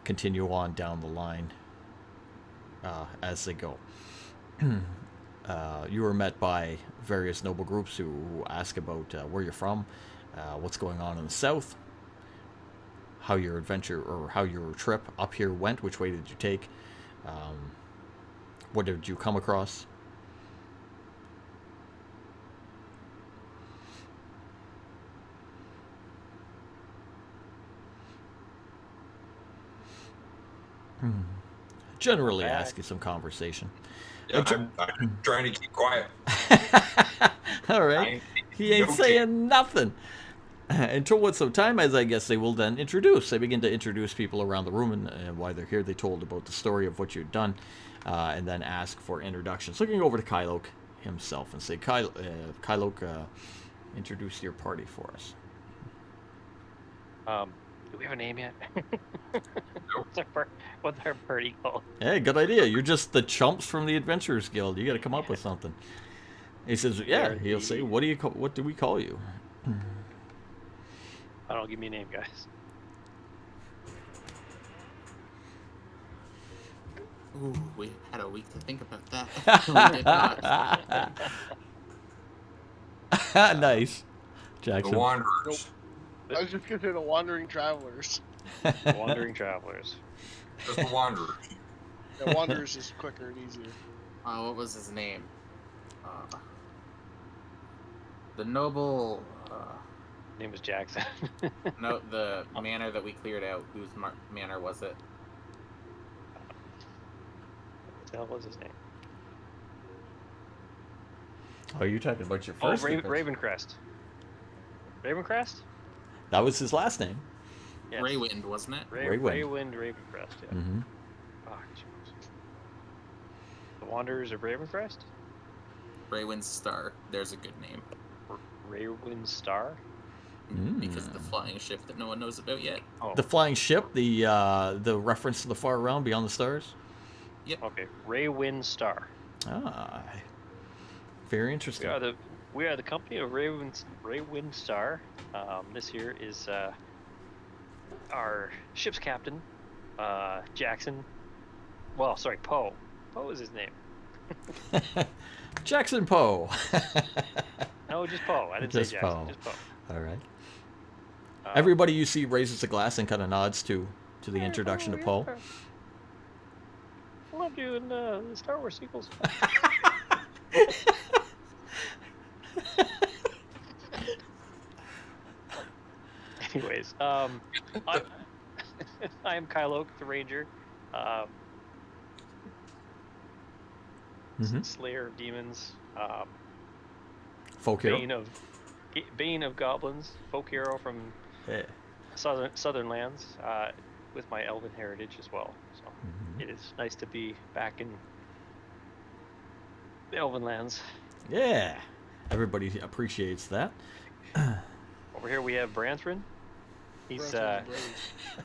Continue on down the line as they go. You were met by various noble groups who ask about where you're from, what's going on in the south, how your adventure or how your trip up here went, which way did you take, what did you come across. Generally ask you some conversation. Yeah, I'm trying to keep quiet. All right. He ain't saying nothing. Until what some time, as I guess they will then introduce. They begin to introduce people around the room and why they're here. They told about the story of what you've done, and then ask for introductions. Looking over to Kylok himself and say, Kylok, introduce your party for us. Do we have a name yet? What's our party called? Hey, good idea. You're just the chumps from the Adventurers Guild. You got to come up with something. He says, yeah. He'll say, what do we call you? I don't give me a name, guys. Ooh, we had a week to think about that. We did not. Nice. Jackson. The Wanderers. I was just gonna say the Wandering Travelers. Wandering Travelers. Just the Wanderers. The Wanderers is quicker and easier. What was his name? The noble. Name was Jackson. No, the manor that we cleared out. Whose manor was it? What the hell was his name? Oh, you're talking about your first Ravencrest. Ravencrest? That was his last name. Yes. Raywind, wasn't it? Raywind Ravencrest, yeah. Mm-hmm. Oh, jeez. The Wanderers of Ravencrest? Raywind Star. There's a good name. Raywind Star? Because of the flying ship that no one knows about yet. Oh. The flying ship, the reference to the far realm beyond the stars. Yep. Okay, Raywind Star. Ah, very interesting. We are the company of Raywind Star. This here is our ship's captain, Jackson. Well, sorry, Poe. Poe is his name. Jackson Poe. No, just Poe. I didn't Just say Jackson. Poe. Just Poe. All right. Everybody you see raises a glass and kind of nods to the introduction to Poe. I love you in the Star Wars sequels. Anyways, I am Kylok, the Ranger, Slayer of Demons, Folk hero. Bane of Goblins, folk hero from southern lands, with my elven heritage as well. So it is nice to be back in the elven lands. Yeah, everybody appreciates that. Over here we have Branthrin. He's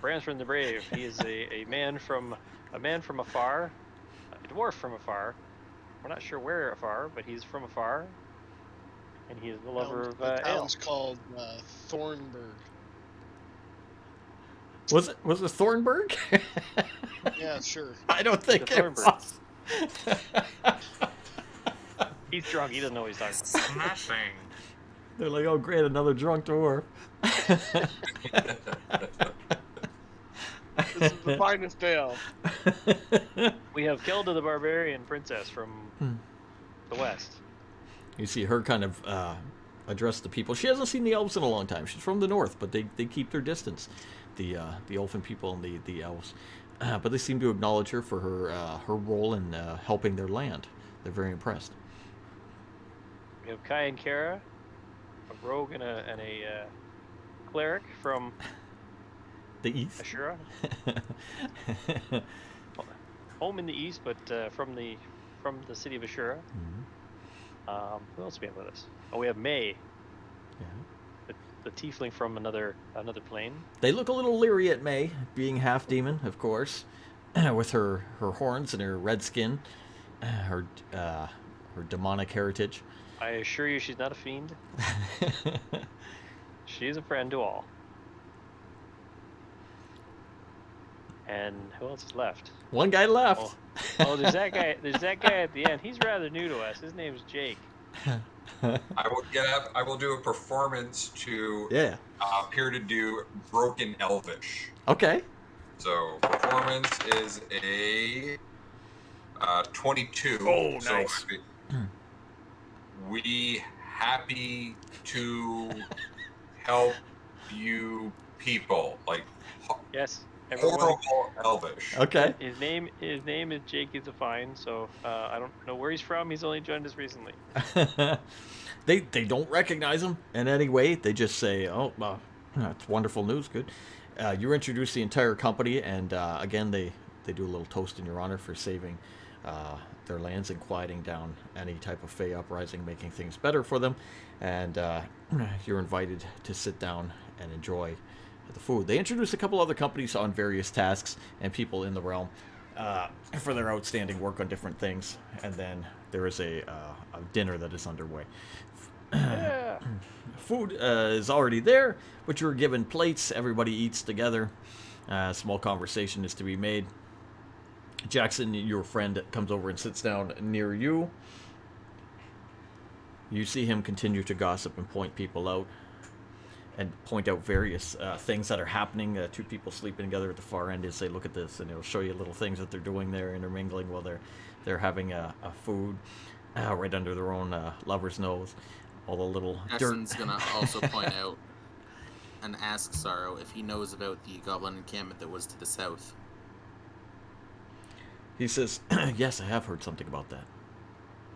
Branthrin the Brave. He is a man from afar, a dwarf from afar. We're not sure where afar, but he's from afar, and he is the lover of the ale. town's called Thornburg. Was it Thornburg? Yeah, sure. I don't think The it was. He's drunk. He doesn't know what he's talking about. Smashing. They're like, oh great, another drunk dwarf. This is the finest ale. We have Kelda the Barbarian Princess from the west. You see her kind of address the people. She hasn't seen the elves in a long time. She's from the north, but they keep their distance. The elfin people and the elves. But they seem to acknowledge her for her role in helping their land. They're very impressed. We have Kai and Kara, a rogue and a cleric from The east. Ashura. Home in the east, but from the city of Ashura. Who else do we have with us? Oh, we have May, Yeah. the tiefling from another plane. They look a little leery at May, being half demon, of course, with her horns and her red skin, her demonic heritage. I assure you, she's not a fiend. She is a friend to all. And who else is left? One guy left. Oh, there's that guy. There's that guy at the end. He's rather new to us. His name's Jake. I will get up. I will do a performance to Yeah. appear to do broken Elvish. Okay. So performance is a 22. Oh, so nice. We happy to help you people. Like Yes, everyone. horrible Elvish. Okay. His name is Jake. He's a fine. So I don't know where he's from. He's only joined us recently. They don't recognize him in any way. They just say, "Oh, that's wonderful news. Good." You introduce the entire company, and again, they do a little toast in your honor for saving their lands and quieting down any type of Fey uprising, making things better for them. And you're invited to sit down and enjoy the food. They introduce a couple other companies on various tasks and people in the realm for their outstanding work on different things. And then there is a dinner that is underway. Yeah. Food is already there, but you're given plates. Everybody eats together. Small conversation is to be made. Jackson, your friend, comes over and sits down near you. You see him continue to gossip and point people out, and point out various things that are happening. Two people sleeping together at the far end. He'll say, "Look at this," and he'll show you little things that they're doing there, intermingling while they're having a food right under their own lover's nose. All the little Jackson's gonna also point out and ask Sorrow if he knows about the goblin encampment that was to the south. He says, "Yes, I have heard something about that."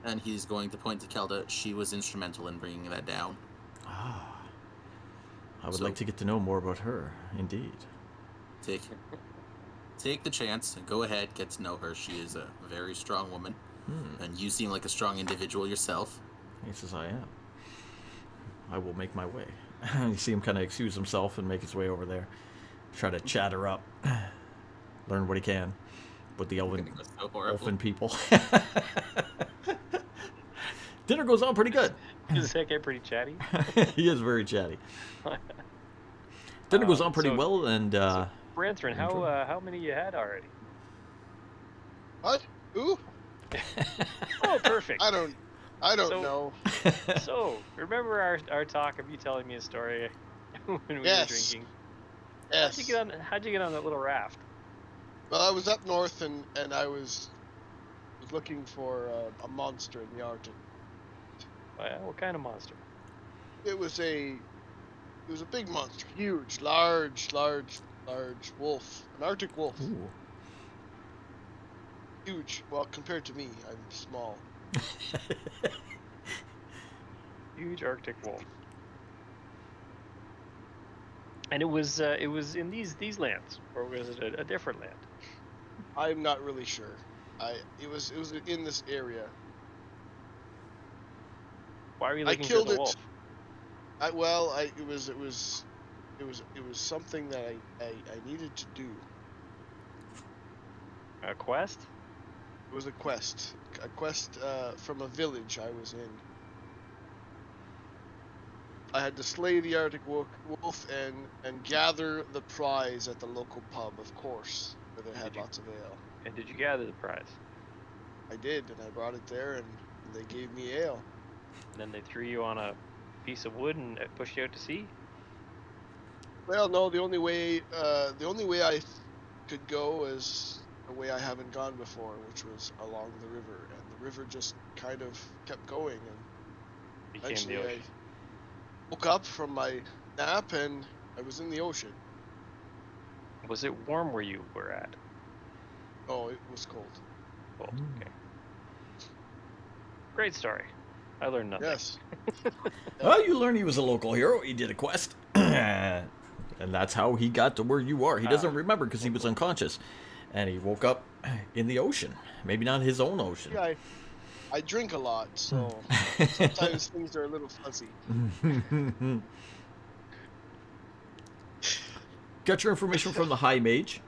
And he's going to point to Kelda. She was instrumental in bringing that down. Ah, I would like to get to know more about her. Indeed. Take the chance and go ahead, get to know her. She is a very strong woman, and you seem like a strong individual yourself. He says, "I am. I will make my way." You see him kind of excuse himself and make his way over there, try to chat her up, learn what he can with the elven people. Dinner goes on pretty good. Is that guy pretty chatty? He is very chatty. Dinner goes on pretty well, and Branthrin, how many you had already? What? Who? Oh, perfect. I don't know. So, remember our talk of you telling me a story when we were drinking? Yes. How'd you get on that little raft? Well, I was up north and I was looking for a monster in the Arctic. What kind of monster? It was a big monster, huge, large wolf, an Arctic wolf. ooh. Huge. Well, compared to me, I'm small. Huge Arctic wolf. And it was in these lands, or was it a different land? I'm not really sure. It was in this area. Why were you I looking killed for the it. wolf? It was something that I needed to do. A quest? It was a quest from a village I was in. I had to slay the Arctic wolf and gather the prize at the local pub, of course, where they had lots of ale. And did you gather the prize? I did, and I brought it there, and they gave me ale. And then they threw you on a piece of wood and pushed you out to sea? Well, no, the only way I could go is a way I haven't gone before, which was along the river, and the river just kind of kept going, and Became eventually the I ocean. woke up from my nap and I was in the ocean. Was it warm where you were at? Oh, it was cold. Cold. Okay. Great story. I learned nothing. Yes. Well, you learn he was a local hero. He did a quest. And that's how he got to where you are. He doesn't remember because he was unconscious. And he woke up in the ocean. Maybe not his own ocean. Yeah, I drink a lot, so sometimes things are a little fuzzy. Got your information from the High Mage.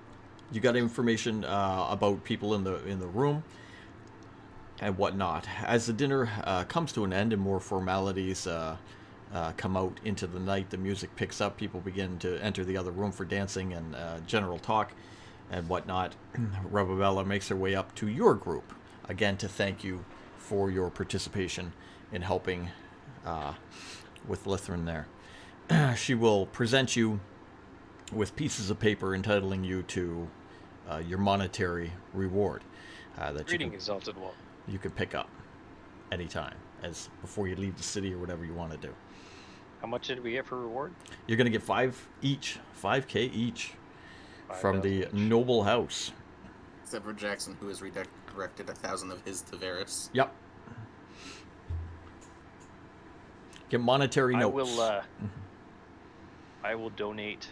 You got information about people in the room and whatnot. As the dinner comes to an end and more formalities come out into the night, the music picks up. People begin to enter the other room for dancing and general talk and whatnot. Ravabella makes her way up to your group again to thank you for your participation in helping with Lithrin there. She will present you with pieces of paper entitling you to your monetary reward that Greeting, Exalted One. you can pick up anytime as before you leave the city or whatever you want to do. How much did we get for reward? You're going to get 5K each from the 5,000 each. noble house. Except for Jackson, who has redirected 1,000 of his to Varis. Yep. Get monetary I notes. will. I will donate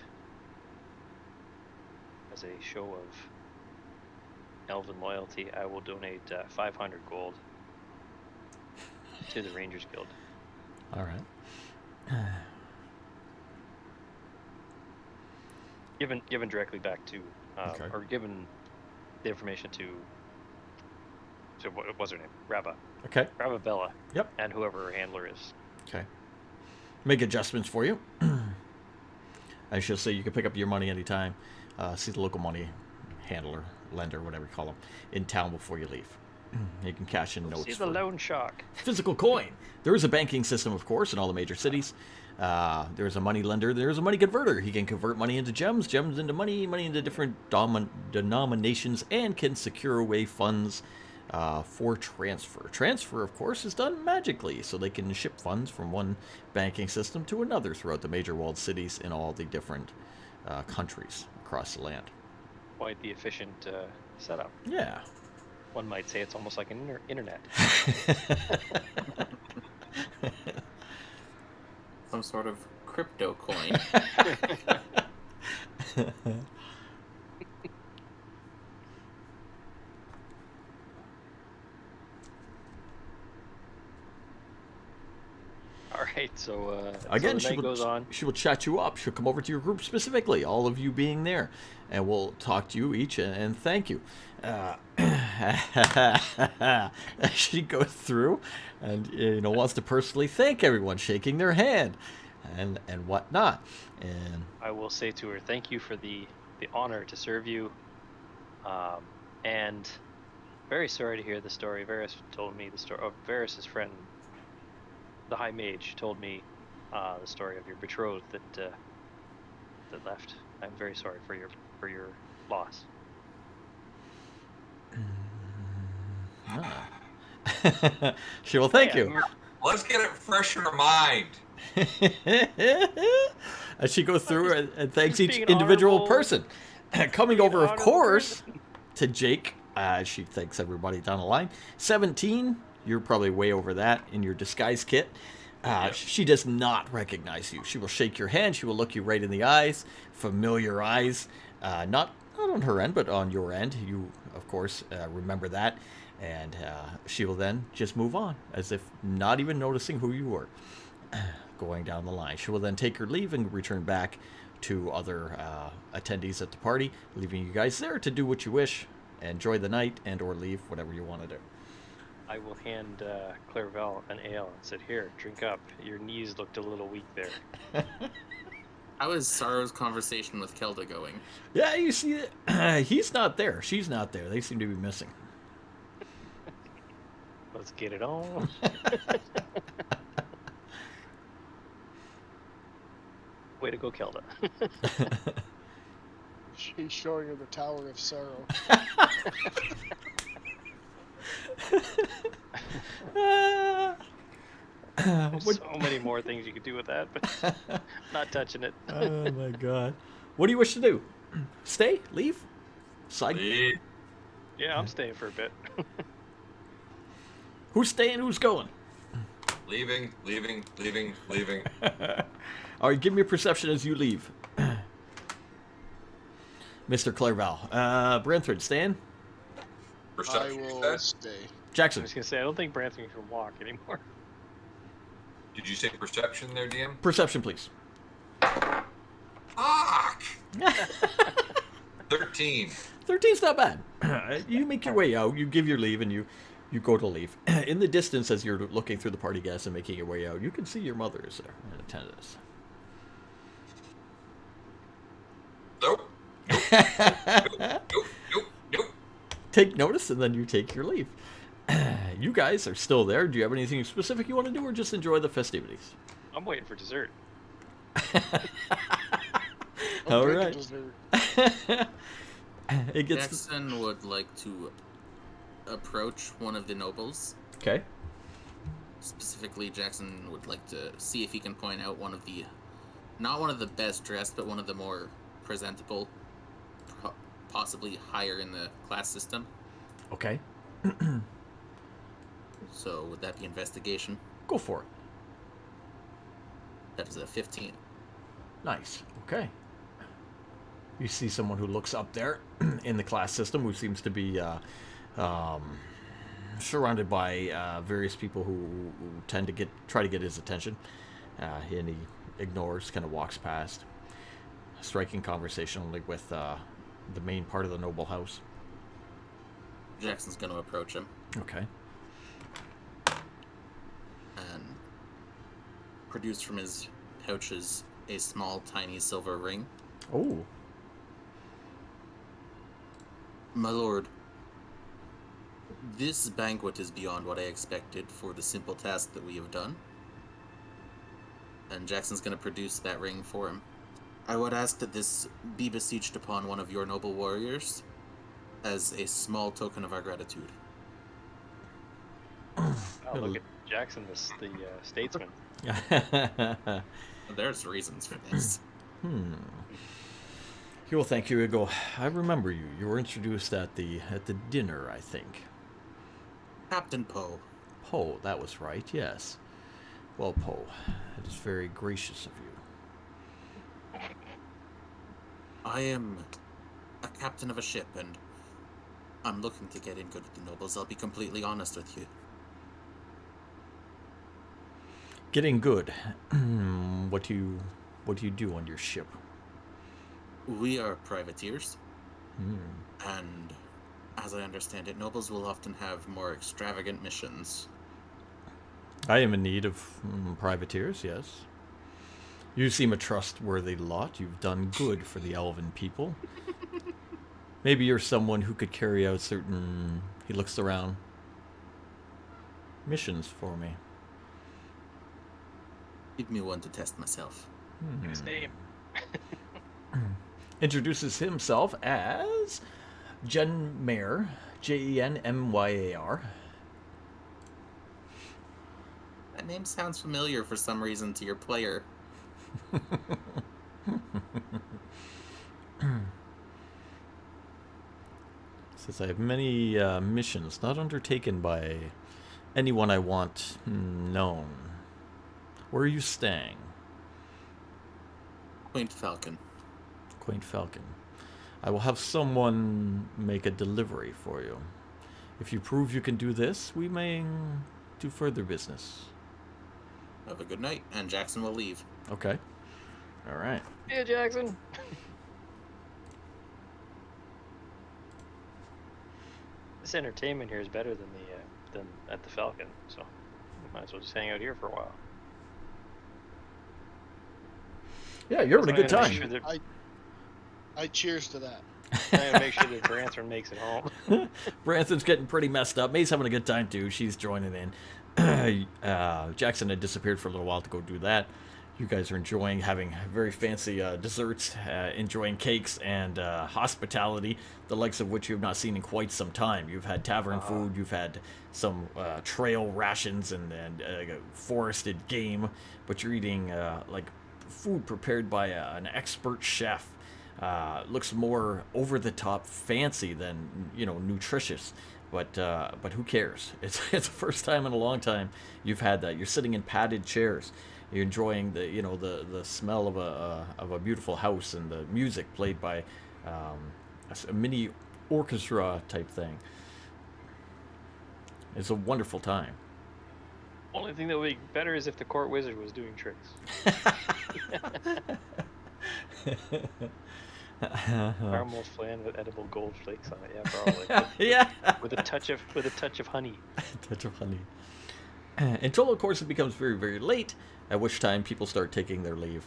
as a show of elven loyalty. I will donate 500 gold to the Rangers Guild. All right. Given directly back to, Okay. or given the information to what was her name? Okay. Ravabella. Yep. And whoever her handler is. Okay. Make adjustments for you. I should say you can pick up your money anytime. See the local money handler, lender, whatever you call them, in town before you leave. You can cash in notes. See the for loan shark. physical coin. There is a banking system, of course, in all the major cities. There's a money lender. There's a money converter. He can convert money into gems, gems into money, money into different denominations, and can secure away funds for transfer. Transfer, of course, is done magically, so they can ship funds from one banking system to another throughout the major walled cities in all the different countries across the land. Quite the efficient setup. Yeah. One might say it's almost like an internet. Some sort of crypto coin. All right, so Again, so the night goes on. she will chat you up. She'll come over to your group specifically, all of you being there, and we'll talk to you each and thank you. She goes through and wants to personally thank everyone, shaking their hand and whatnot. And I will say to her, thank you for the honor to serve you. And very sorry to hear the story. Varis told me the story of Varis's friend, the High Mage, told me the story of your betrothed that left. I'm very sorry for your loss. she will thank you. Let's get it fresh in our mind. As she goes through and thanks Just each being individual honorable. person. Coming Being over, of honorable course, person. to Jake. She thanks everybody down the line. 17, you're probably way over that in your disguise kit. She does not recognize you. She will shake your hand. She will look you right in the eyes. Familiar eyes. Not on her end, but on your end. You, of course, remember that. And she will then just move on, as if not even noticing who you were. Going down the line. She will then take her leave and return back to other attendees at the party, leaving you guys there to do what you wish. Enjoy the night and or leave, whatever you want to do. I will hand Clairvel an ale and said, "Here, drink up. Your knees looked a little weak there." How is Sorrow's conversation with Kelda going? Yeah, you see, he's not there. She's not there. They seem to be missing. Let's get it on. Way to go, Kelda. She's showing her the Tower of Sorrow. There's so many more things you could do with that, but not touching it. Oh my god. What do you wish to do? Stay? Leave? Side? Leave. Yeah, I'm staying for a bit. Who's staying? Who's going? Leaving. All right, give me a perception as you leave. Mr. Clairval. Branthrid, Stan? I Perception, you will said? stay. I Jackson. was gonna say I don't think Branson can walk anymore. Did you say perception there, DM? Perception, please. Fuck! 13. 13's not bad. You make your way out. You give your leave, and you go to leave. In the distance, as you're looking through the party guests and making your way out, you can see your mother is there in attendance. Nope. Nope. Take notice, and then you take your leave. You guys are still there. Do you have anything specific you want to do, or just enjoy the festivities? I'm waiting for dessert. All Drink right. dessert. It gets Jackson would like to approach one of the nobles. okay. Specifically, Jackson would like to see if he can point out one of the, not one of the best dressed, but one of the more presentable, possibly higher in the class system. Okay. So would that be investigation? Go for it. That is a 15. Nice. Okay. You see someone who looks up there in the class system, who seems to be surrounded by various people who tend to try to get his attention, and he ignores, kind of walks past, striking conversation only with the main part of the noble house. Jackson's going to approach him Okay. and produce from his pouches a small, tiny silver ring. Oh. My lord, this banquet is beyond what I expected for the simple task that we have done. And Jackson's going to produce that ring for him. I would ask that this be besieged upon one of your noble warriors as a small token of our gratitude. Oh, look at Jackson, the statesman. There's reasons for this. He will thank you. He'll go, I remember you. You were introduced at the dinner, I think. Captain Poe. Poe, that was right, yes. Well, Poe, it is very gracious of you. I am a captain of a ship, and I'm looking to get in good with the nobles. I'll be completely honest with you. Getting good. What do you do on your ship? We are privateers, and as I understand it, nobles will often have more extravagant missions. I am in need of privateers, yes. You seem a trustworthy lot. You've done good for the elven people. Maybe you're someone who could carry out certain, he looks around, missions for me. Give me one to test myself. His name. Introduces himself as Jenmyar, Jenmyar. That name sounds familiar for some reason to your player. Says I have many missions not undertaken by anyone I want known. Where are you staying? Quaint Falcon. Quaint Falcon. I will have someone make a delivery for you. If you prove you can do this, we may do further business. Have a good night, and Jackson will leave. Okay. All right. Yeah, Jackson. This entertainment here is better than at the Falcon, so we might as well just hang out here for a while. Yeah, you're having a good Trying to time. make sure that- I cheers to that. trying to make sure that Branson makes it home. Branson's getting pretty messed up. May's having a good time too. She's joining in. Jackson had disappeared for a little while to go do that. You guys are enjoying having very fancy desserts, enjoying cakes and hospitality, the likes of which you have not seen in quite some time. You've had tavern food, you've had some trail rations and forested game, but you're eating like food prepared by an expert chef. Looks more over the top fancy than nutritious. But who cares? It's the first time in a long time you've had that. You're sitting in padded chairs. You're enjoying the smell of a beautiful house and the music played by a mini orchestra type thing. It's a wonderful time. Only thing that would be better is if the court wizard was doing tricks. Caramel flan with edible gold flakes on it. Yeah, probably. Yeah. With a touch of honey. Touch of honey. Until, of course, it becomes very, very late, at which time people start taking their leave.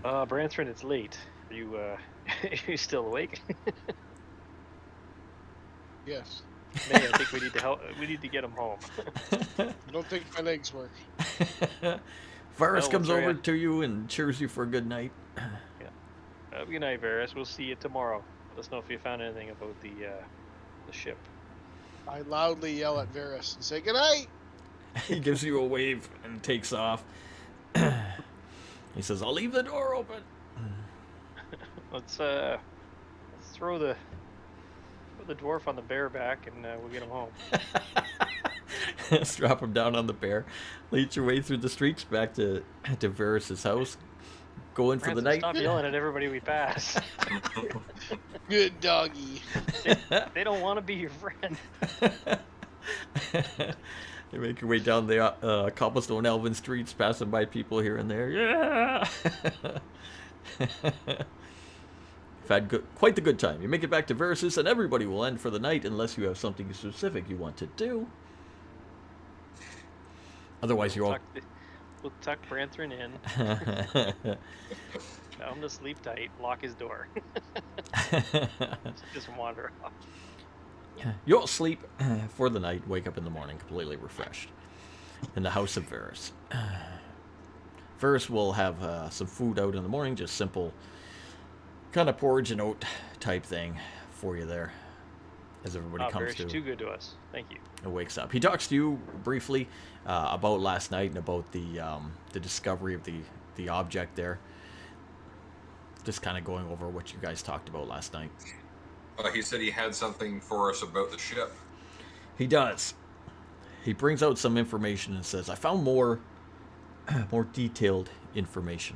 Branthrin, it's late. Are you are you still awake? Yes. May, I think we need to help. We need to get him home. I don't think my legs work. Varis comes over to you and cheers you for a good night. Good night, Varis. We'll see you tomorrow. Let us know if you found anything about the ship. I loudly yell at Varis and say, "Good night!" He gives you a wave and takes off. He says, "I'll leave the door open." Let's throw the dwarf on the bear back and we'll get him home. Strap him down on the bear. Lead your way through the streets back to Varys' house. Go in for the night. Stop yelling at everybody we pass. Good doggy. They don't want to be your friend. You make your way down the cobblestone elven streets, passing by people here and there. Yeah! You've had quite the good time. You make it back to Versus, and everybody will end for the night unless you have something specific you want to do. Otherwise, you're all... We'll tuck Branthrin in. Tell him to sleep tight. Lock his door. Just wander off. You all sleep for the night, wake up in the morning completely refreshed in the house of Varys. Varys will have some food out in the morning, just simple kind of porridge and oat type thing for you there as everybody comes Varys, to. Too good to us. Thank you. And wakes up. He talks to you briefly about last night and about the discovery of the object there. Just kind of going over what you guys talked about last night. He said he had something for us about the ship. He does. He brings out some information and says, I found more detailed information.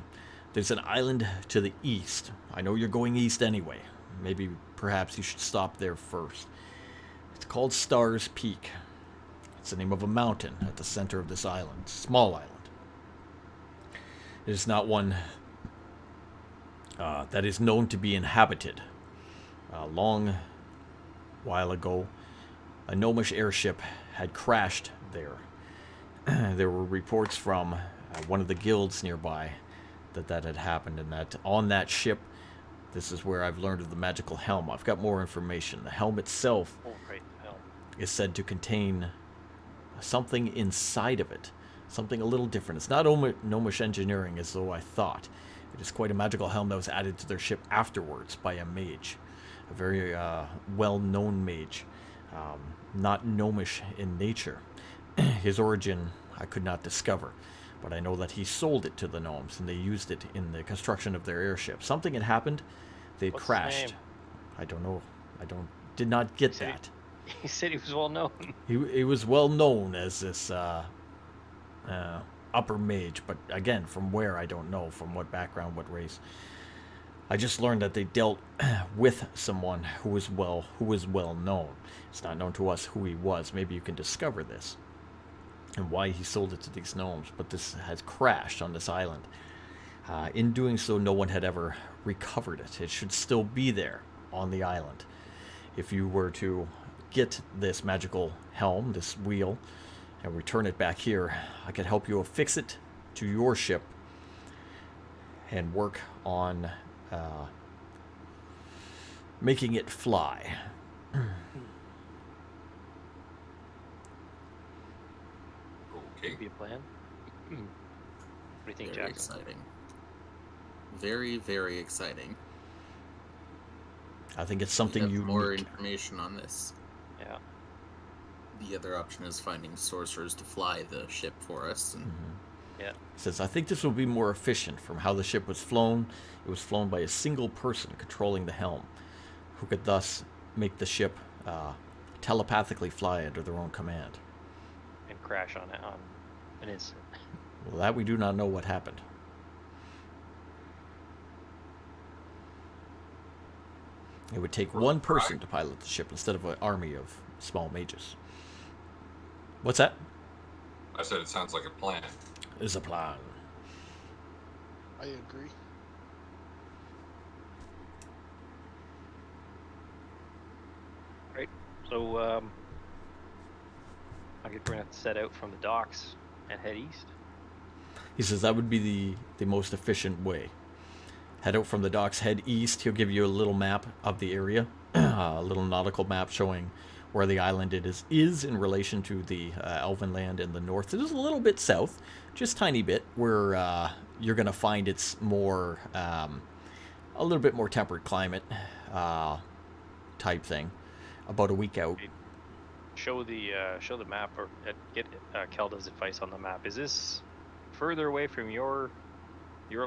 There's an island to the east. I know you're going east anyway. Maybe perhaps you should stop there first. It's called Stars Peak. It's the name of a mountain at the center of this island. Small island. It is not one that is known to be inhabited. A long while ago, a gnomish airship had crashed there. There were reports from one of the guilds nearby that had happened, and that on that ship, this is where I've learned of the magical helm. I've got more information. The helm itself is said to contain something inside of it, something a little different. It's not gnomish engineering as though I thought. It is quite a magical helm that was added to their ship afterwards by a mage. A very well-known mage, not gnomish in nature. His origin I could not discover, but I know that he sold it to the gnomes, and they used it in the construction of their airship. Something had happened. They had crashed. His name? I don't know. Did not get that. He said he was well known. He was well known as this upper mage, but again, from where I don't know, from what background, what race. I just learned that they dealt with someone who was well known. It's not known to us who he was. Maybe you can discover this and why he sold it to these gnomes. But this has crashed on this island. In doing so, no one had ever recovered it. It should still be there on the island. If you were to get this magical helm, this wheel, and return it back here, I could help you affix it to your ship and work on making it fly. Okay. Could be a plan. What do you think, Very Jackson? exciting. Very, very exciting. I think it's We something have unique. more information on this. Yeah. The other option is finding sorcerers to fly the ship for us. And Yeah. Says, I think this will be more efficient from how the ship was flown. It was flown by a single person controlling the helm, who could thus make the ship telepathically fly under their own command. And crash on an instant. Well, that we do not know what happened. It would take one person to pilot the ship instead of an army of small mages. What's that? I said it sounds like a plan. Is a plan. I agree. Right. So I guess we're gonna have to set out from the docks and head east. He says that would be the most efficient way. Head out from the docks, head east. He'll give you a little map of the area, a little nautical map showing where the island it is in relation to the Elven land in the north. It is a little bit south, just tiny bit, where you're going to find it's more, a little bit more temperate climate type thing, about a week out. Show the map, or get Kelda's advice on the map. Is this further away from your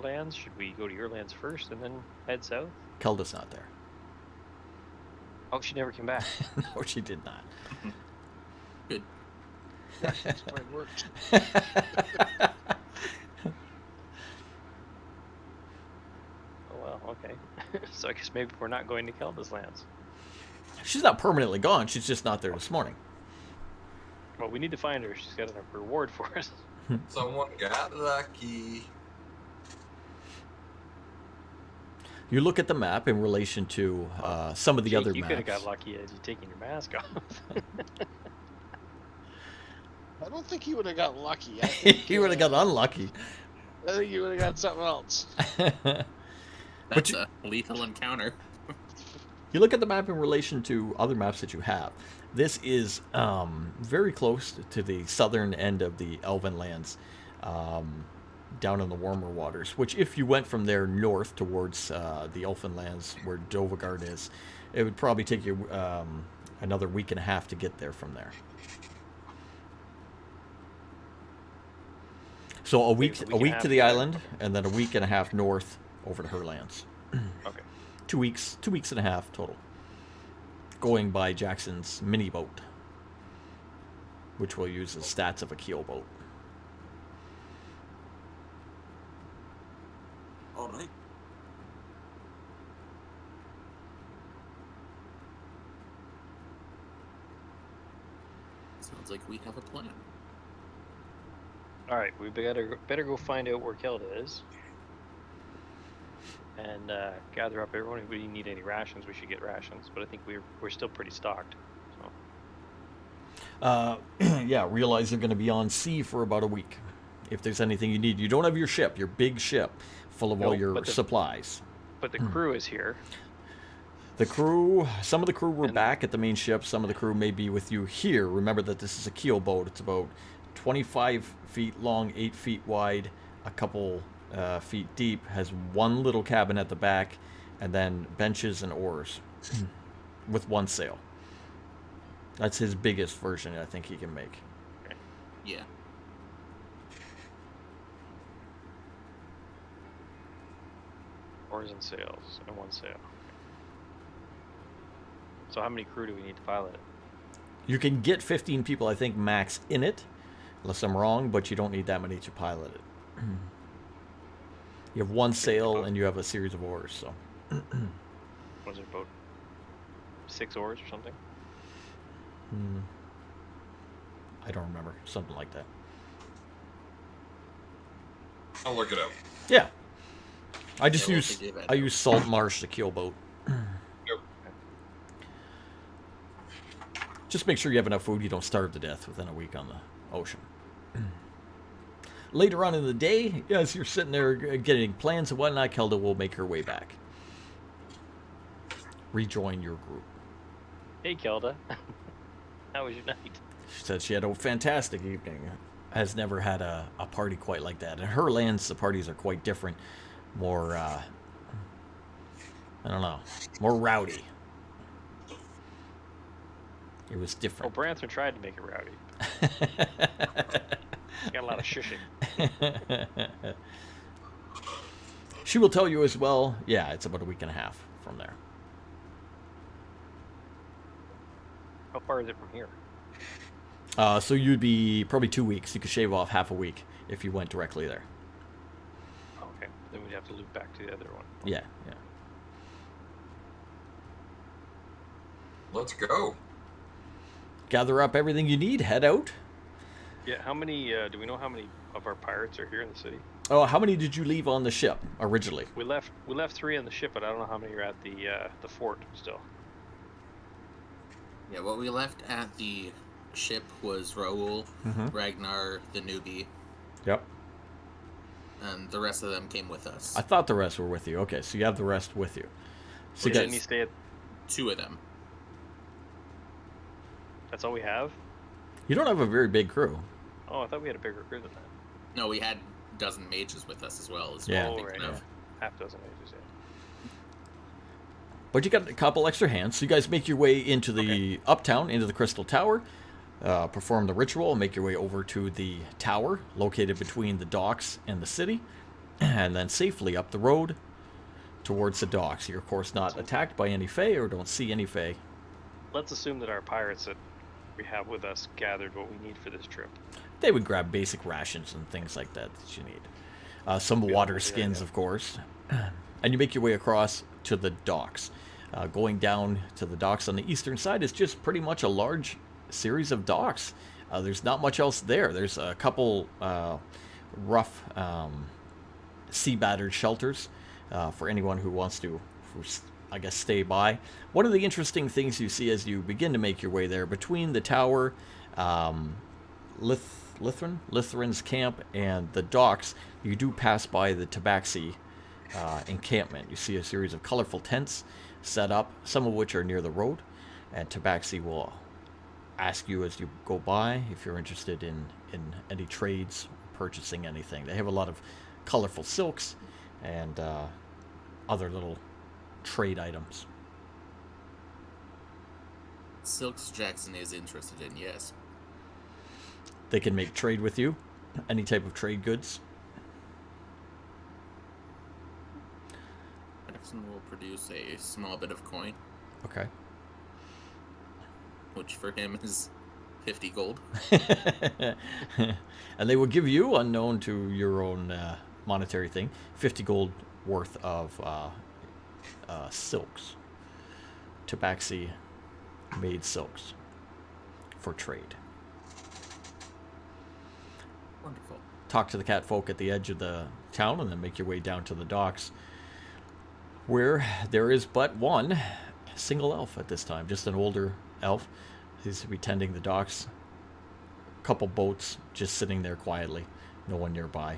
lands? Should we go to your lands first and then head south? Kelda's not there. Oh, she never came back. No, she did not. Good. That's how it works. Oh well, okay. So I guess maybe we're not going to Kelda's lands. She's not permanently gone. She's just not there this morning. Well, we need to find her. She's got a reward for us. Someone got lucky. You look at the map in relation to some of the other You maps. could have got lucky as you taking your mask off. I don't think he would have got lucky. I He think, would have got unlucky. I think he would have got something else. That's a lethal encounter. You look at the map in relation to other maps that you have. This is very close to the southern end of the Elven lands, down in the warmer waters, which if you went from there north towards the Elven lands where Dovagard is, it would probably take you another week and a half to get there from there. So a week to the island, and then a week and a half north over to her lands. Okay. 2 weeks and a half total. Going by Jackson's mini boat, which will use the stats of a keel boat. All right. Sounds like we have a plan. All right, we better go find out where Kelda is, and gather up everyone. If we need any rations, we should get rations. But I think we're still pretty stocked. So. Yeah, realize they're going to be on sea for about a week. If there's anything you need, you don't have your ship, your big ship, full of all Nope, your supplies. But the crew is here. The crew, some of the crew were back at the main ship. Some of the crew may be with you here. Remember that this is a keel boat. It's about 25 feet long, 8 feet wide, a couple feet deep, has one little cabin at the back, and then benches and oars with one sail. That's his biggest version I think he can make. Yeah. Oars and sails, and one sail. So how many crew do we need to pilot it? You can get 15 people, I think, max in it, unless I'm wrong, but you don't need that many to pilot it. You have one sail and you have a series of oars, so. Was it about 6 oars or something? I don't remember. Something like that. I'll look it up. Yeah. I just Yeah, we'll use figure that I out. use Salt Marsh, the keel boat. Yep. Just make sure you have enough food. You don't starve to death within a week on the ocean. Later on in the day, as you're sitting there getting plans and whatnot, Kelda will make her way back. Rejoin your group. Hey, Kelda. How was your night? She said she had a fantastic evening. Has never had a party quite like that. In her lands, the parties are quite different. More, I don't know, more rowdy. It was Well, different. Branson tried to make it rowdy. Got a lot of shushing. She will tell you as well, yeah, it's about a week and a half from there. How far is it from here? So you'd be probably 2 weeks. You could shave off half a week if you went directly there. Oh, okay. Then we'd have to loop back to the other one. Yeah, yeah. Let's go. Gather up everything you need, head out. Yeah, how many, do we know how many of our pirates are here in the city? Oh, how many did you leave on the ship originally? We left 3 on the ship, but I don't know how many are at the fort still. Yeah, what we left at the ship was Raoul, Ragnar, the newbie, Yep. and the rest of them came with us. I thought the rest were with you. Okay, so you have the rest with you. So you Didn't he guys, stay at... 2 of them. That's all we have? you don't have a very big crew. Oh, I thought we had a bigger crew than that. No, we had a dozen mages with us as well. Yeah. Oh, thinking right, of. yeah. Half dozen ages, yeah. But you got a couple extra hands. So you guys make your way into the uptown, into the Crystal Tower, perform the ritual, make your way over to the tower located between the docks and the city, and then safely up the road towards the docks. You're, of course, not attacked by any Fae or don't see any Fae. Let's assume that our pirates that we have with us gathered what we need for this trip. They would grab basic rations and things like that you need. Some water skins, of course. And you make your way across to the docks. Going down to the docks on the eastern side is just pretty much a large series of docks. There's not much else there. There's a couple rough sea-battered shelters for anyone who wants to, I guess, stay by. One of the interesting things you see as you begin to make your way there, between the tower, Lithran's camp, and the docks, you do pass by the Tabaxi encampment. You see a series of colorful tents set up, some of which are near the road, and Tabaxi will ask you as you go by if you're interested in any trades, purchasing anything. They have a lot of colorful silks and other little trade items. Silks Jackson is interested in, yes. They can make trade with you, any type of trade goods. Jackson will produce a small bit of coin, Okay. which for him is 50 gold. And they will give you, unknown to your own monetary thing, 50 gold worth of silks. Tabaxi made silks for trade. Wonderful. Talk to the cat folk at the edge of the town and then make your way down to the docks, where there is but one single elf at this time, just an older elf. He's to be tending the docks. A couple boats just sitting there quietly, no one nearby.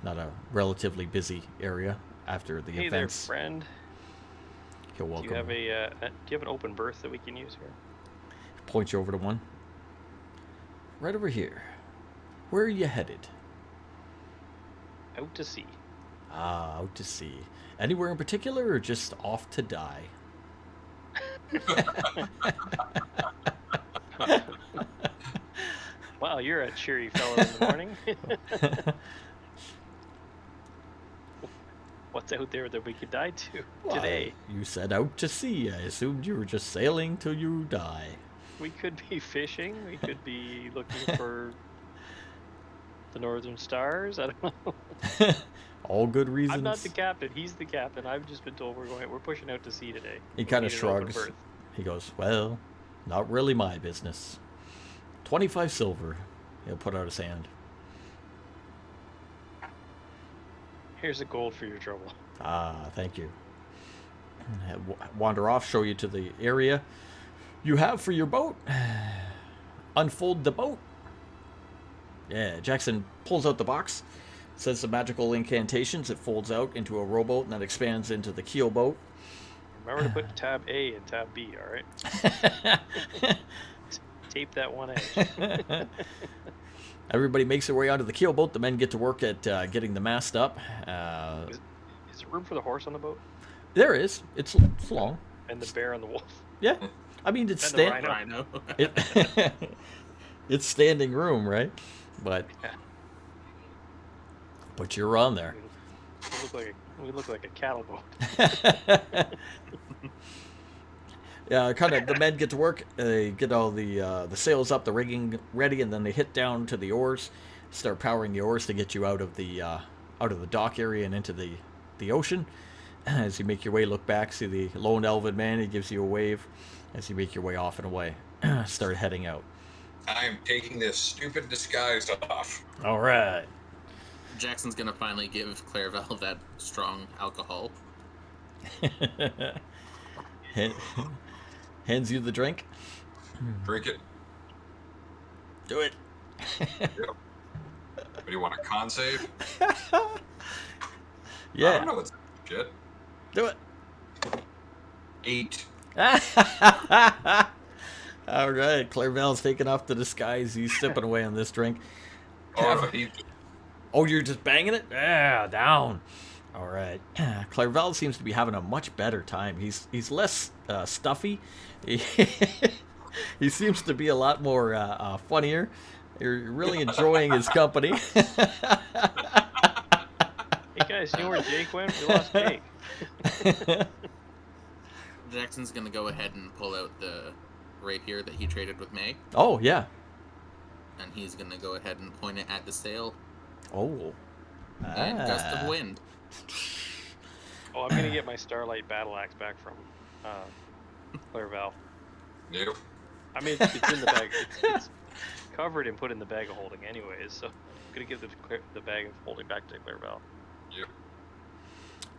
Not a relatively busy area after the Hey events. there, friend. He'll Do welcome you have you. do you have an open berth that we can use here? Point you over to one. Right over here. Where are you headed? Out to sea. Ah, out to sea. Anywhere in particular, or just off to die? Wow, you're a cheery fellow in the morning. What's out there that we could die to today? Why, you said out to sea. I assumed you were just sailing till you die. We could be fishing. We could be looking for the northern stars. I don't know. All good reasons. I'm not the captain. He's the captain. I've just been told we're pushing out to sea today. He We kind of need an open shrugs. berth. He goes, well, not really my business. 25 silver. He'll put out his hand. Here's a gold for your trouble. Ah, thank you. Wander off, show you to the area you have for your boat. Unfold the boat. Yeah, Jackson pulls out the box, says some magical incantations. It folds out into a rowboat and then expands into the keel boat. Remember to put tab A and tab B, all right? Tape that one edge. Everybody makes their way onto the keel boat. The men get to work at getting the mast up. Is there room for the horse on the boat? There is. It's long. And the bear and the wolf? Yeah. I mean, it's And the Rhino. it's standing room, right? But Yeah. but you're on there. We look like a cattle boat. Yeah, kind of. The men get to work. They get all the sails up, the rigging ready, and then they hit down to the oars, start powering the oars to get you out of the dock area and into the ocean. As you make your way, look back, see the lone elven man. He gives you a wave. As you make your way off and away, start heading out. I am taking this stupid disguise off. All right. Jackson's gonna finally give Clairval that strong alcohol. Hands you the drink. Drink it. Do it. Yep. What do you want, a con save? Yeah. I don't know what's shit. Do it. 8. All right. Clairval's taking off the disguise. He's sipping away on this drink. Oh, you're just banging it? Yeah, down. All right. Clairval seems to be having a much better time. He's less stuffy. He seems to be a lot more funnier. You're really enjoying his company. Hey guys, you know where Jake went? We lost Jake. Jackson's gonna go ahead and pull out the rapier that he traded with May, Oh, yeah. and he's gonna go ahead and point it at the sail Oh. and gust of wind. Oh, I'm gonna get my Starlight battle axe back from Clairval. Nope. I mean, it's in the bag. It's covered and put in the bag of holding, anyways. So I'm gonna give the bag of holding back to Clairval. Yep.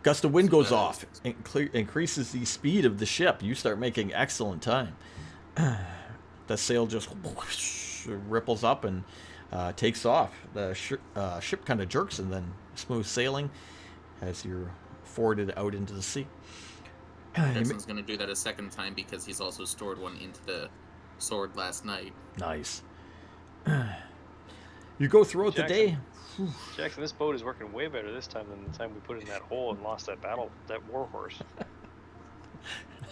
Gust of wind goes off. Increases the speed of the ship. You start making excellent time. The sail just ripples up and takes off. The ship kind of jerks and then smooth sailing as you're forwarded out into the sea. Jackson's gonna do that a second time because he's also stored one into the sword last night. Nice. You go throughout the day. Jackson, this boat is working way better this time than the time we put it in that hole and lost that warhorse.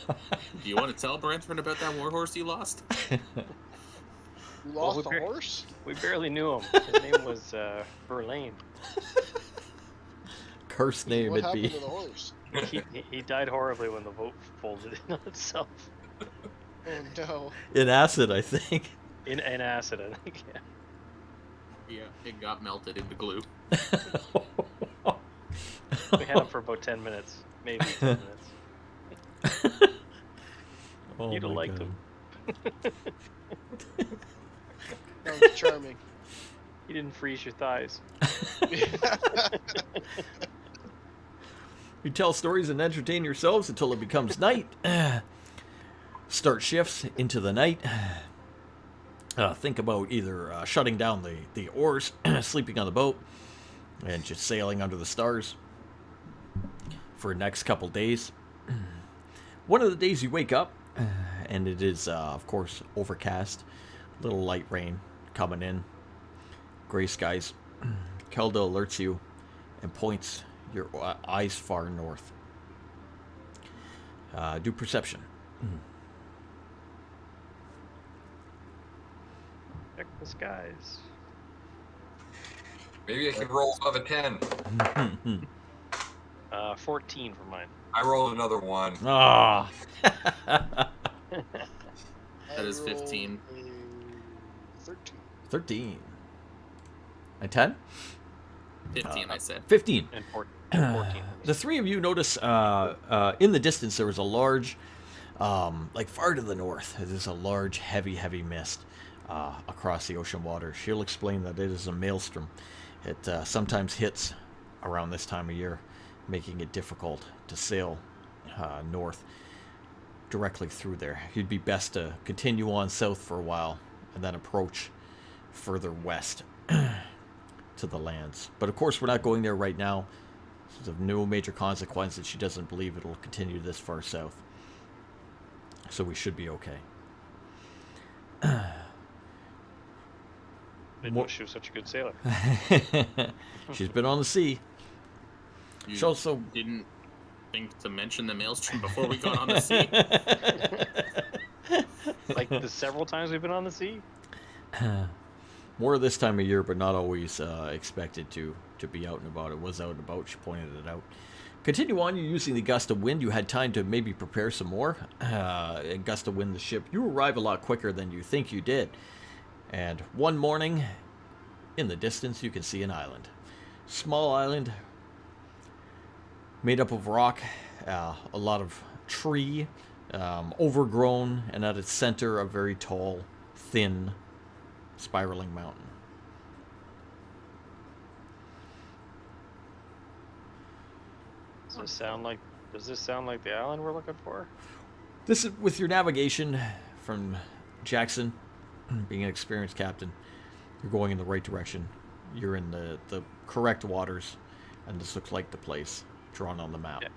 Do you want to tell Brentford about that warhorse you lost? You lost we a horse? We barely knew him. His name was Verlaine. Cursed name What it happened be. to the horse? He died horribly when the boat folded in on itself. Oh no. In acid, I think. In acid, I think, yeah. Yeah, it got melted into glue. We had him for about 10 minutes. Maybe 10 minutes. Oh You'd have my liked God. him. That was charming. He didn't freeze your thighs. You tell stories and entertain yourselves until it becomes night. Start shifts into the night. Think about either shutting down the oars, sleeping on the boat, and just sailing under the stars for the next couple days. One of the days you wake up, and it is, of course, overcast. Little light rain coming in. Gray skies. Kelda alerts you and points your eyes far north. Do perception. Check the skies. Maybe I can roll above a 10. 14 for mine. I rolled another 1. Ah. That is I rolled 15. a 13. 13. And 10? 15, I said. 15. And 14. The three of you notice in the distance there was a large, like far to the north, there's a large, heavy mist across the ocean water. She'll explain that it is a maelstrom. It sometimes hits around this time of year, making it difficult to sail north directly through there. It'd be best to continue on south for a while and then approach further west to the lands. But of course, we're not going there right now. It's of no major consequence that she doesn't believe it'll continue this far south. So we should be okay. Didn't know she was such a good sailor. She's been on the sea. You She also didn't think to mention the maelstrom before we got on the sea? Like the several times we've been on the sea. more this time of year, but not always expected to be out and about. It was out and about. She pointed it out. Continue on. You're using the gust of wind. You had time to maybe prepare some more. Gust of wind the ship. You arrive a lot quicker than you think you did. And one morning, in the distance, you can see an island. Small island, made up of rock, a lot of tree, overgrown, and at its center, a very tall, thin, spiraling mountain. Does this sound like the island we're looking for? This is with your navigation from Jackson, being an experienced captain. You're going in the right direction. You're in the correct waters, and this looks like the place drawn on the map. Yeah.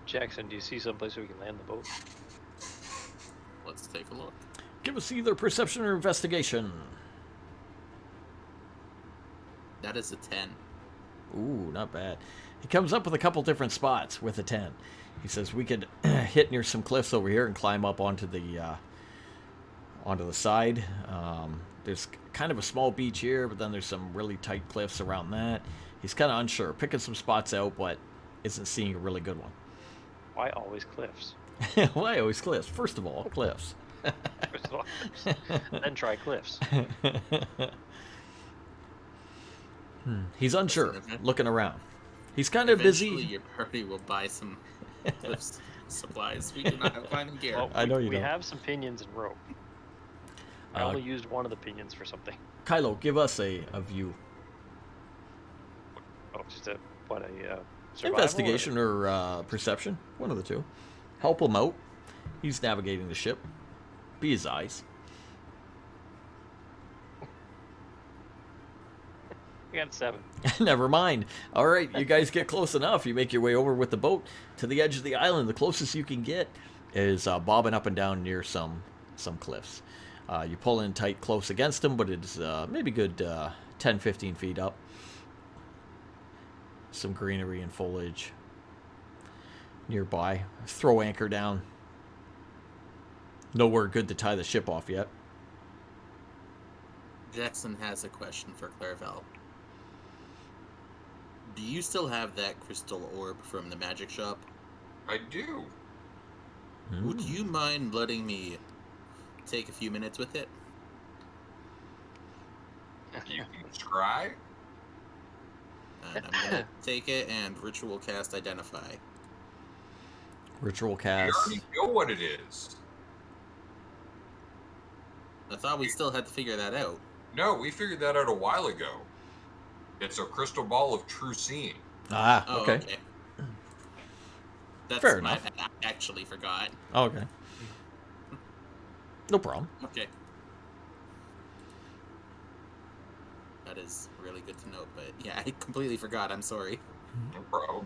Jackson, do you see someplace we can land the boat? Let's take a look. Give us either perception or investigation. That is a 10. Ooh, not bad. He comes up with a couple different spots with a 10. He says we could hit near some cliffs over here and climb up onto the side. There's kind of a small beach here, but then there's some really tight cliffs around that. He's kind of unsure, picking some spots out, but isn't seeing a really good one. Why always cliffs? Why always cliffs? First of all, cliffs. First of all, cliffs. Then try cliffs. He's unsure, looking around. He's kind of busy. Eventually, your party will buy some supplies. We do not have climbing gear. Well, I know you we don't. have some pinions and rope. I only used one of the pinions for something. Kylo, give us a view. Oh, just a survival Investigation or perception, one of the two. Help him out. He's navigating the ship. Be his eyes. I got 7. Never mind. All right, you guys get close enough. You make your way over with the boat to the edge of the island. The closest you can get is bobbing up and down near some cliffs. You pull in tight close against them, but it's maybe good 10, 15 feet up. Some greenery and foliage nearby. Throw anchor down. Nowhere good to tie the ship off yet. Jackson has a question for Clairval. Do you still have that crystal orb from the magic shop? I do. Would you mind letting me take a few minutes with it? You can scry. And I'm gonna take it and ritual cast Identify. Ritual You cast. already know what it is. I thought we still had to figure that out. No, we figured that out a while ago. It's a crystal ball of true seeing. Ah, Oh, okay. That's Fair my enough. I actually forgot. Okay. No problem. Okay. That is really good to note, but yeah, I completely forgot. I'm sorry. No problem.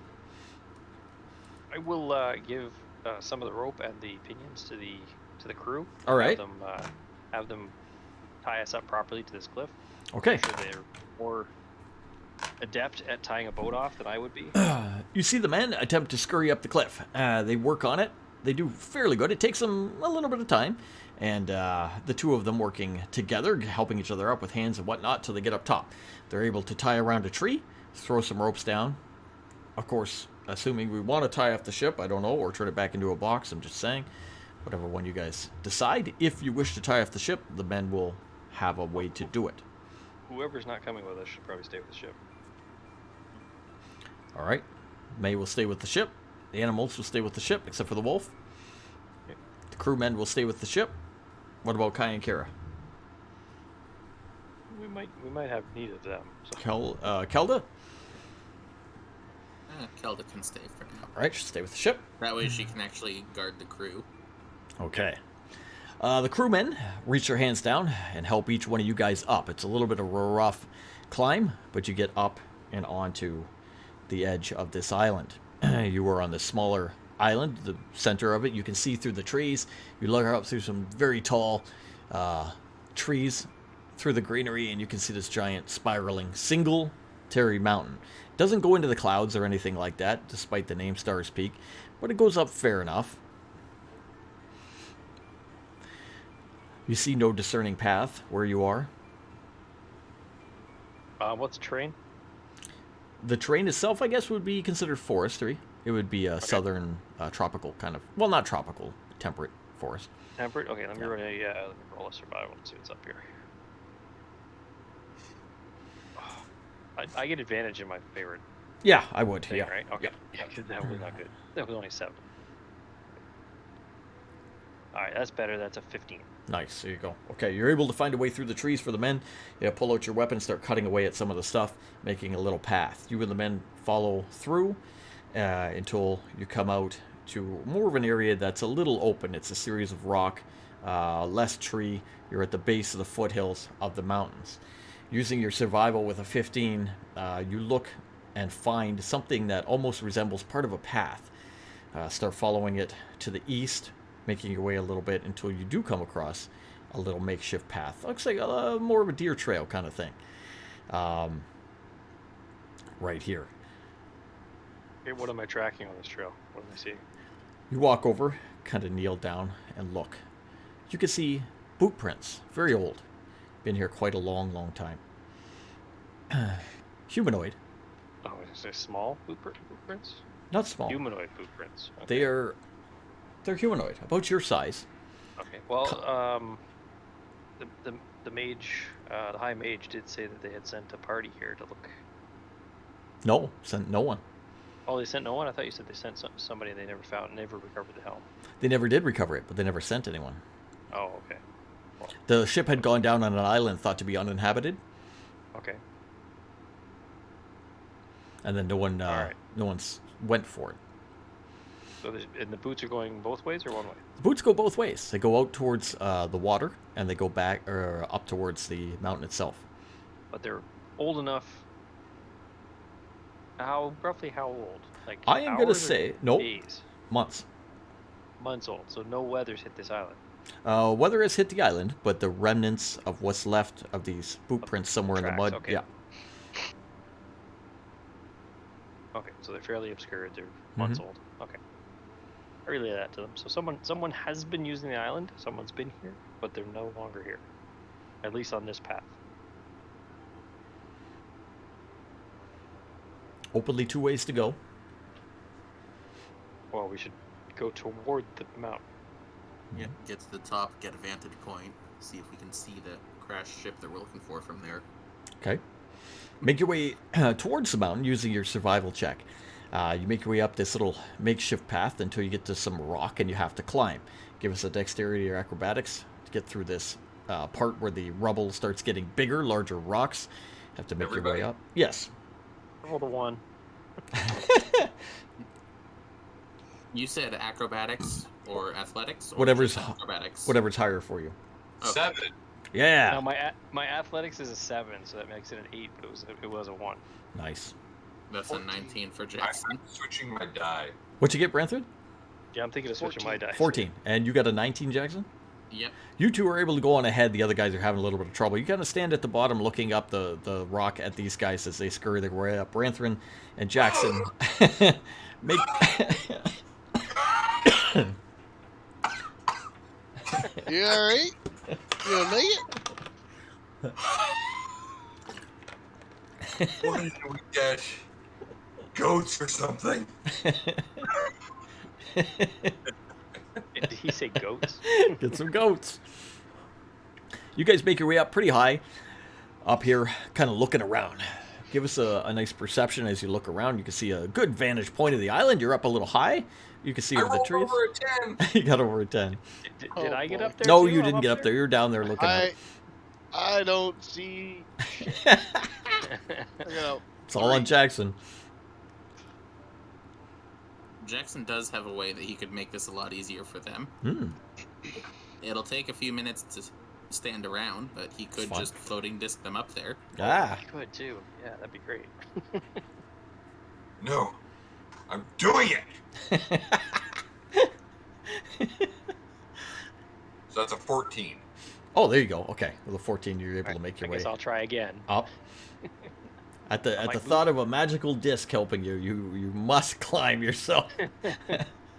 I will give some of the rope and the pinions to the crew. All right. Have them tie us up properly to this cliff. Okay. I'm sure they're more adept at tying a boat off than I would be. You see the men attempt to scurry up the cliff. They work on it. They do fairly good. It takes them a little bit of time. And the two of them working together, helping each other up with hands and whatnot till they get up top. They're able to tie around a tree, throw some ropes down. Of course, assuming we want to tie off the ship, I don't know, or turn it back into a box, I'm just saying. Whatever one you guys decide. If you wish to tie off the ship, the men will have a way to do it. Whoever's not coming with us should probably stay with the ship. All right. May will stay with the ship. The animals will stay with the ship, except for the wolf. Okay. The crewmen will stay with the ship. What about Kai and Kira? We might have need of them. So. Kelda? Kelda can stay for now. All right, she'll stay with the ship. That way she can actually guard the crew. Okay. The crewmen reach their hands down and help each one of you guys up. It's a little bit of a rough climb, but you get up and onto the edge of this island. You are on the smaller island, the center of it. You can see through the trees. You look up through some very tall trees through the greenery, and you can see this giant spiraling single-terry mountain. It doesn't go into the clouds or anything like that, despite the name Stars Peak, but it goes up fair enough. You see no discerning path where you are. What's terrain? The terrain itself, I guess, would be considered forestry. It would be a southern tropical kind of, well, not tropical, temperate forest. Temperate? Okay, let me roll a survival and see what's up here. I get advantage in my favorite Yeah, I would. thing, Yeah. right? Okay. Yeah, because that was not good. That was only 7. Alright, that's better. That's a 15. Nice. There you go. Okay, you're able to find a way through the trees for the men. You pull out your weapon, start cutting away at some of the stuff, making a little path. You and the men follow through until you come out to more of an area that's a little open. It's a series of rock, less tree. You're at the base of the foothills of the mountains. Using your survival with a 15, you look and find something that almost resembles part of a path. Start following it to the east, making your way a little bit until you do come across a little makeshift path. Looks like more of a deer trail kind of thing. Right here. Okay, what am I tracking on this trail? What am I seeing? You walk over, kind of kneel down, and look. You can see boot prints. Very old. Been here quite a long, long time. Humanoid. Oh, is there small footprints? Not small. Humanoid footprints. Okay. They're humanoid. About your size. Okay. Well, the mage, the high mage, did say that they had sent a party here to look. No, sent no one. Oh, they sent no one. I thought you said they sent somebody and they never found, never recovered the helm. They never did recover it, but they never sent anyone. Oh, okay. Well, The ship had gone down on an island thought to be uninhabited, okay. and then no one, Alright. no one went for it. So, and the boots are going both ways or one way? The boots go both ways. They go out towards the water, and they go back or up towards the mountain itself. But they're old enough. Roughly how old? Like I am gonna hours or say nope. days? Months. Months old. So no weather's hit this island. Weather has hit the island, but the remnants of what's left of these boot prints somewhere in the Tracks, mud. okay. Yeah. Okay, so they're fairly obscure. They're months old. Okay. I relay that to them. So someone has been using the island. Someone's been here, but they're no longer here. At least on this path. Openly 2 ways to go. Well, we should go toward the mountain. Yeah, get to the top, get a vantage point, see if we can see the crashed ship that we're looking for from there. Okay. Make your way towards the mountain using your survival check. You make your way up this little makeshift path until you get to some rock and you have to climb. Give us a dexterity or acrobatics to get through this part where the rubble starts getting bigger, larger rocks. Have to make your way up. Yes. Roll the 1. You said acrobatics or athletics? Or Whatever's just acrobatics. Whatever's higher for you. Okay. 7. Yeah. Now my athletics is a 7, so that makes it an 8, but it was a 1. Nice. That's a 19 for Jackson. I'm switching my die. What'd you get, Brantford? Yeah, I'm thinking of switching my dice. 14. And you got a 19, Jackson? Yep. You two are able to go on ahead. The other guys are having a little bit of trouble. You kind of stand at the bottom looking up the rock at these guys as they scurry their way up. Branthrin and Jackson make... You alright? You gonna make it? Why don't we get goats or something? Did he say goats? Get some goats. You guys make your way up pretty high. Up here, kind of looking around. Give us a nice perception as you look around. You can see a good vantage point of the island. You're up a little high. You can see over the rolled trees. over a 10. You got over a 10. Did Oh, I get boy. up there? No, too? you I'm didn't get up there. You're down there looking up. I don't see. there? You know, It's all on Jackson. Jackson does have a way that he could make this a lot easier for them. It'll take a few minutes to stand around, but he could Fun. just floating disc them up there. Ah. I could too. Yeah, that'd be great. No, I'm doing it. So that's a 14. Oh, there you go. Okay. With a 14, you're able to make I your guess way I'll try again. up. At the My thought of a magical disc helping you, you must climb yourself.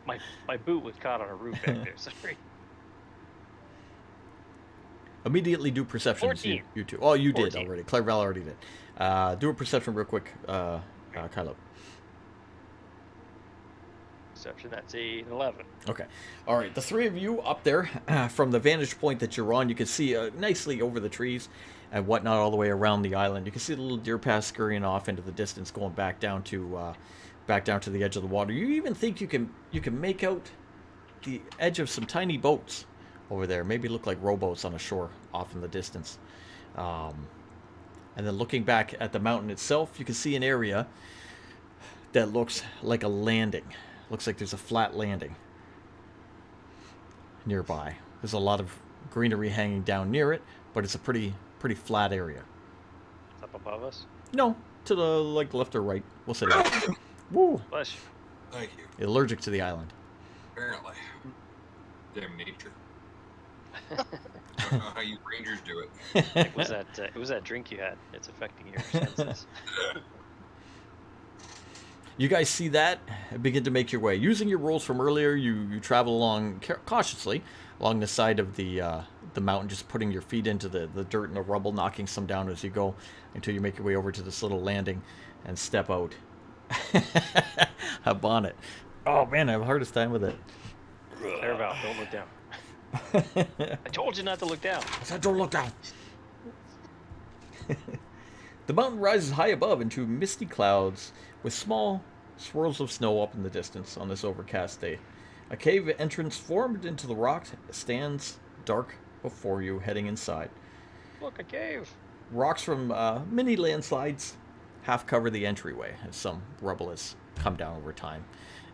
My boot was caught on a roof back there. Sorry. Immediately do perception. 14. You two. Oh, you did 14. already. Clairval already did. Do a perception real quick, Kylo. perception. That's an 11. Okay. All right. The three of you up there, from the vantage point that you're on, you can see nicely over the trees and whatnot all the way around the island. You can see the little deer path scurrying off into the distance, going back down to the edge of the water. You even think you can make out the edge of some tiny boats over there. Maybe look like rowboats on a shore off in the distance. And then looking back at the mountain itself, you can see an area that looks like a landing. Looks like there's a flat landing nearby. There's a lot of greenery hanging down near it, but it's a pretty flat area. It's up above us. No, to the left or right. We'll say that. Woo! Bless you. Thank you. You're allergic to the island. Apparently. Damn nature. I don't know how you rangers do it. It was that drink you had. It's affecting your senses. You guys see that and begin to make your way. Using your rolls from earlier, you travel along cautiously along the side of the mountain, just putting your feet into the dirt and the rubble, knocking some down as you go until you make your way over to this little landing and step out. A bonnet. Oh man, I have the hardest time with it. Ravabella, don't look down. I told you not to look down. I said don't look down. The mountain rises high above into misty clouds with small swirls of snow up in the distance on this overcast day. A cave entrance formed into the rock stands dark before you, heading inside. Look, a cave. Rocks from mini landslides half cover the entryway, as some rubble has come down over time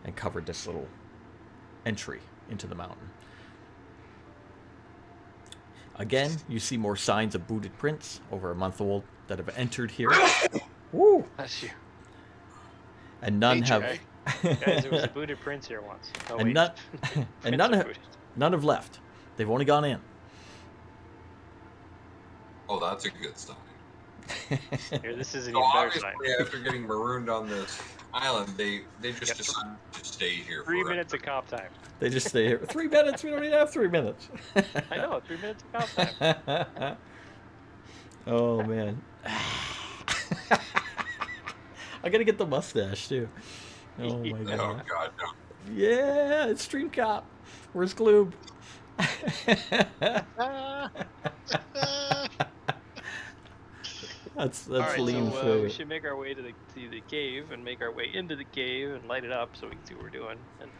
and covered this little entry into the mountain. Again, you see more signs of booted prints over a month old that have entered here. Woo! Bless you. And none have. Guys, there was a booted prince here once. Oh, And wait. none, and none Prince have, are none have left. They've only gone in. Oh, that's a good sign. booted. Here, this is an So even better obviously, sign. after getting marooned on this island, they just decided to stay here. 3 for minutes of comp time. They just stay here. 3 minutes? We don't even have 3 minutes. I know, 3 minutes of comp time. Oh, man. I gotta get the mustache, too. Oh, my Oh God. God, no. Yeah, it's Stream Cop. Where's Gloob? That's All right, lean so food. we should make our way to the cave and make our way into the cave and light it up so we can see what we're doing. And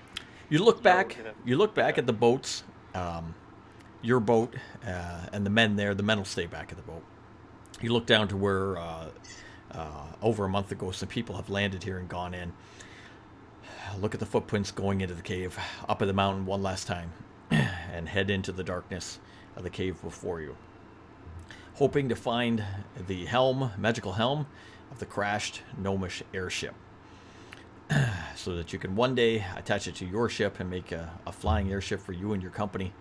You look Yeah, back. we're gonna- You look back at the boats. Your boat and the men there. The men will stay back at the boat. You look down to where over a month ago some people have landed here and gone in. Look at the footprints going into the cave, up at the mountain one last time, and head into the darkness of the cave before you, hoping to find the magical helm of the crashed gnomish airship, so that you can one day attach it to your ship and make a flying airship for you and your company,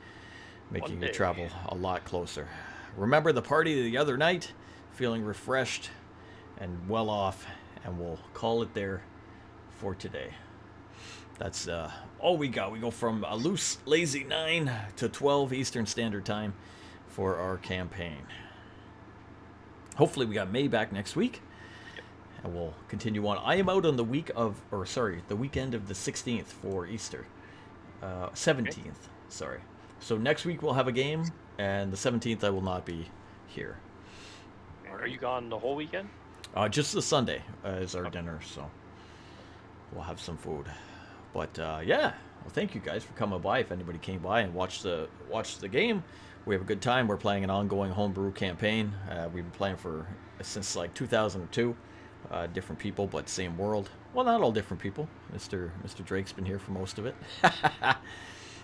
making One your day. travel a lot closer. Remember the party the other night, feeling refreshed and well off, and we'll call it there for today. That's all we got. We go from a loose, lazy 9 to 12 Eastern Standard Time for our campaign. Hopefully we got May back next week, and we'll continue on. I am out on the weekend of the 16th for Easter. 17th, sorry. So next week we'll have a game, and the 17th I will not be here. are you gone the whole weekend? Just the Sunday is our dinner, so we'll have some food. But yeah, well, thank you guys for coming by. If anybody came by and watched the game, we have a good time. We're playing an ongoing homebrew campaign. We've been playing since like 2002. Different people, but same world. Well, not all different people. Mr. Drake's been here for most of it.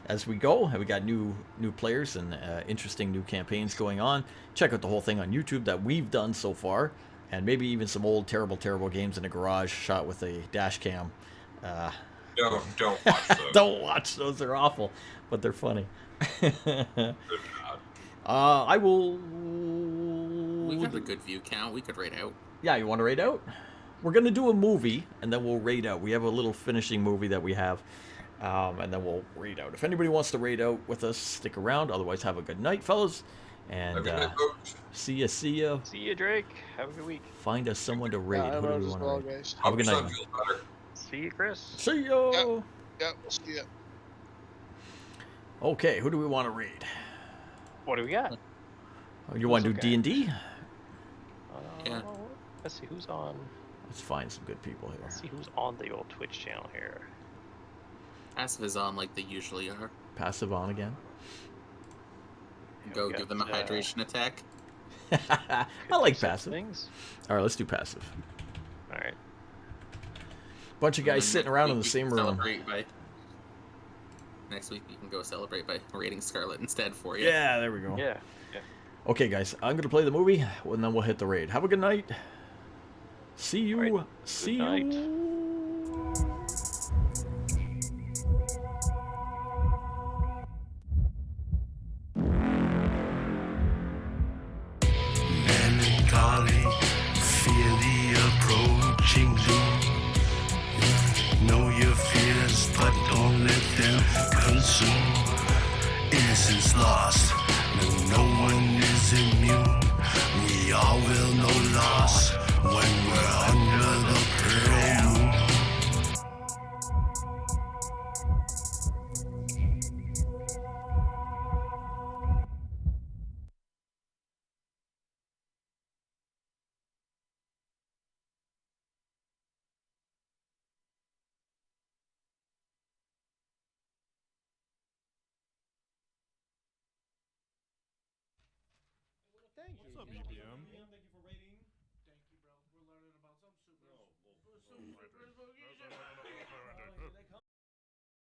As we go, and we got new players and interesting new campaigns going on. Check out the whole thing on YouTube that we've done so far, and maybe even some old terrible games in a garage shot with a dash cam. Don't watch those. Don't watch those; they're awful, but they're funny. Good God. I will. We got a good view count. We could raid out. Yeah, you want to raid out? We're gonna do a movie, and then we'll raid out. We have a little finishing movie that we have, and then we'll raid out. If anybody wants to raid out with us, stick around. Otherwise, have a good night, fellas, and Have a good night, folks. see ya. See you, Drake. Have a good week. Find us someone to raid. Yeah, Who do I'm we out as want to well, raid? guys. Have a good Hope night. your son feels better. See you, Chris. See ya. Yeah, we'll see it. Okay, who do we want to raid? What do we got? You want to do okay? D&D? Yeah. Let's see who's on. Let's find some good people here. Let's see who's on the old Twitch channel here. Passive is on like they usually are. Passive on again. Go we give got, them a hydration attack. I could like do such passive. things. All right, let's do passive. All right. Bunch of guys And sitting next around in week the we same can room. celebrate by- Next week you can go celebrate by raiding Scarlet instead for you. Yeah, there we go. Yeah. Yeah. Okay, guys, I'm gonna play the movie, and then we'll hit the raid. Have a good night. See you. All right, See good night. you. Melancholy, fear the approaching doom. Know your fears, but don't let them consume. Innocence lost, no one is immune. We all will know loss when we're under the pearl moon. What's up, EPM?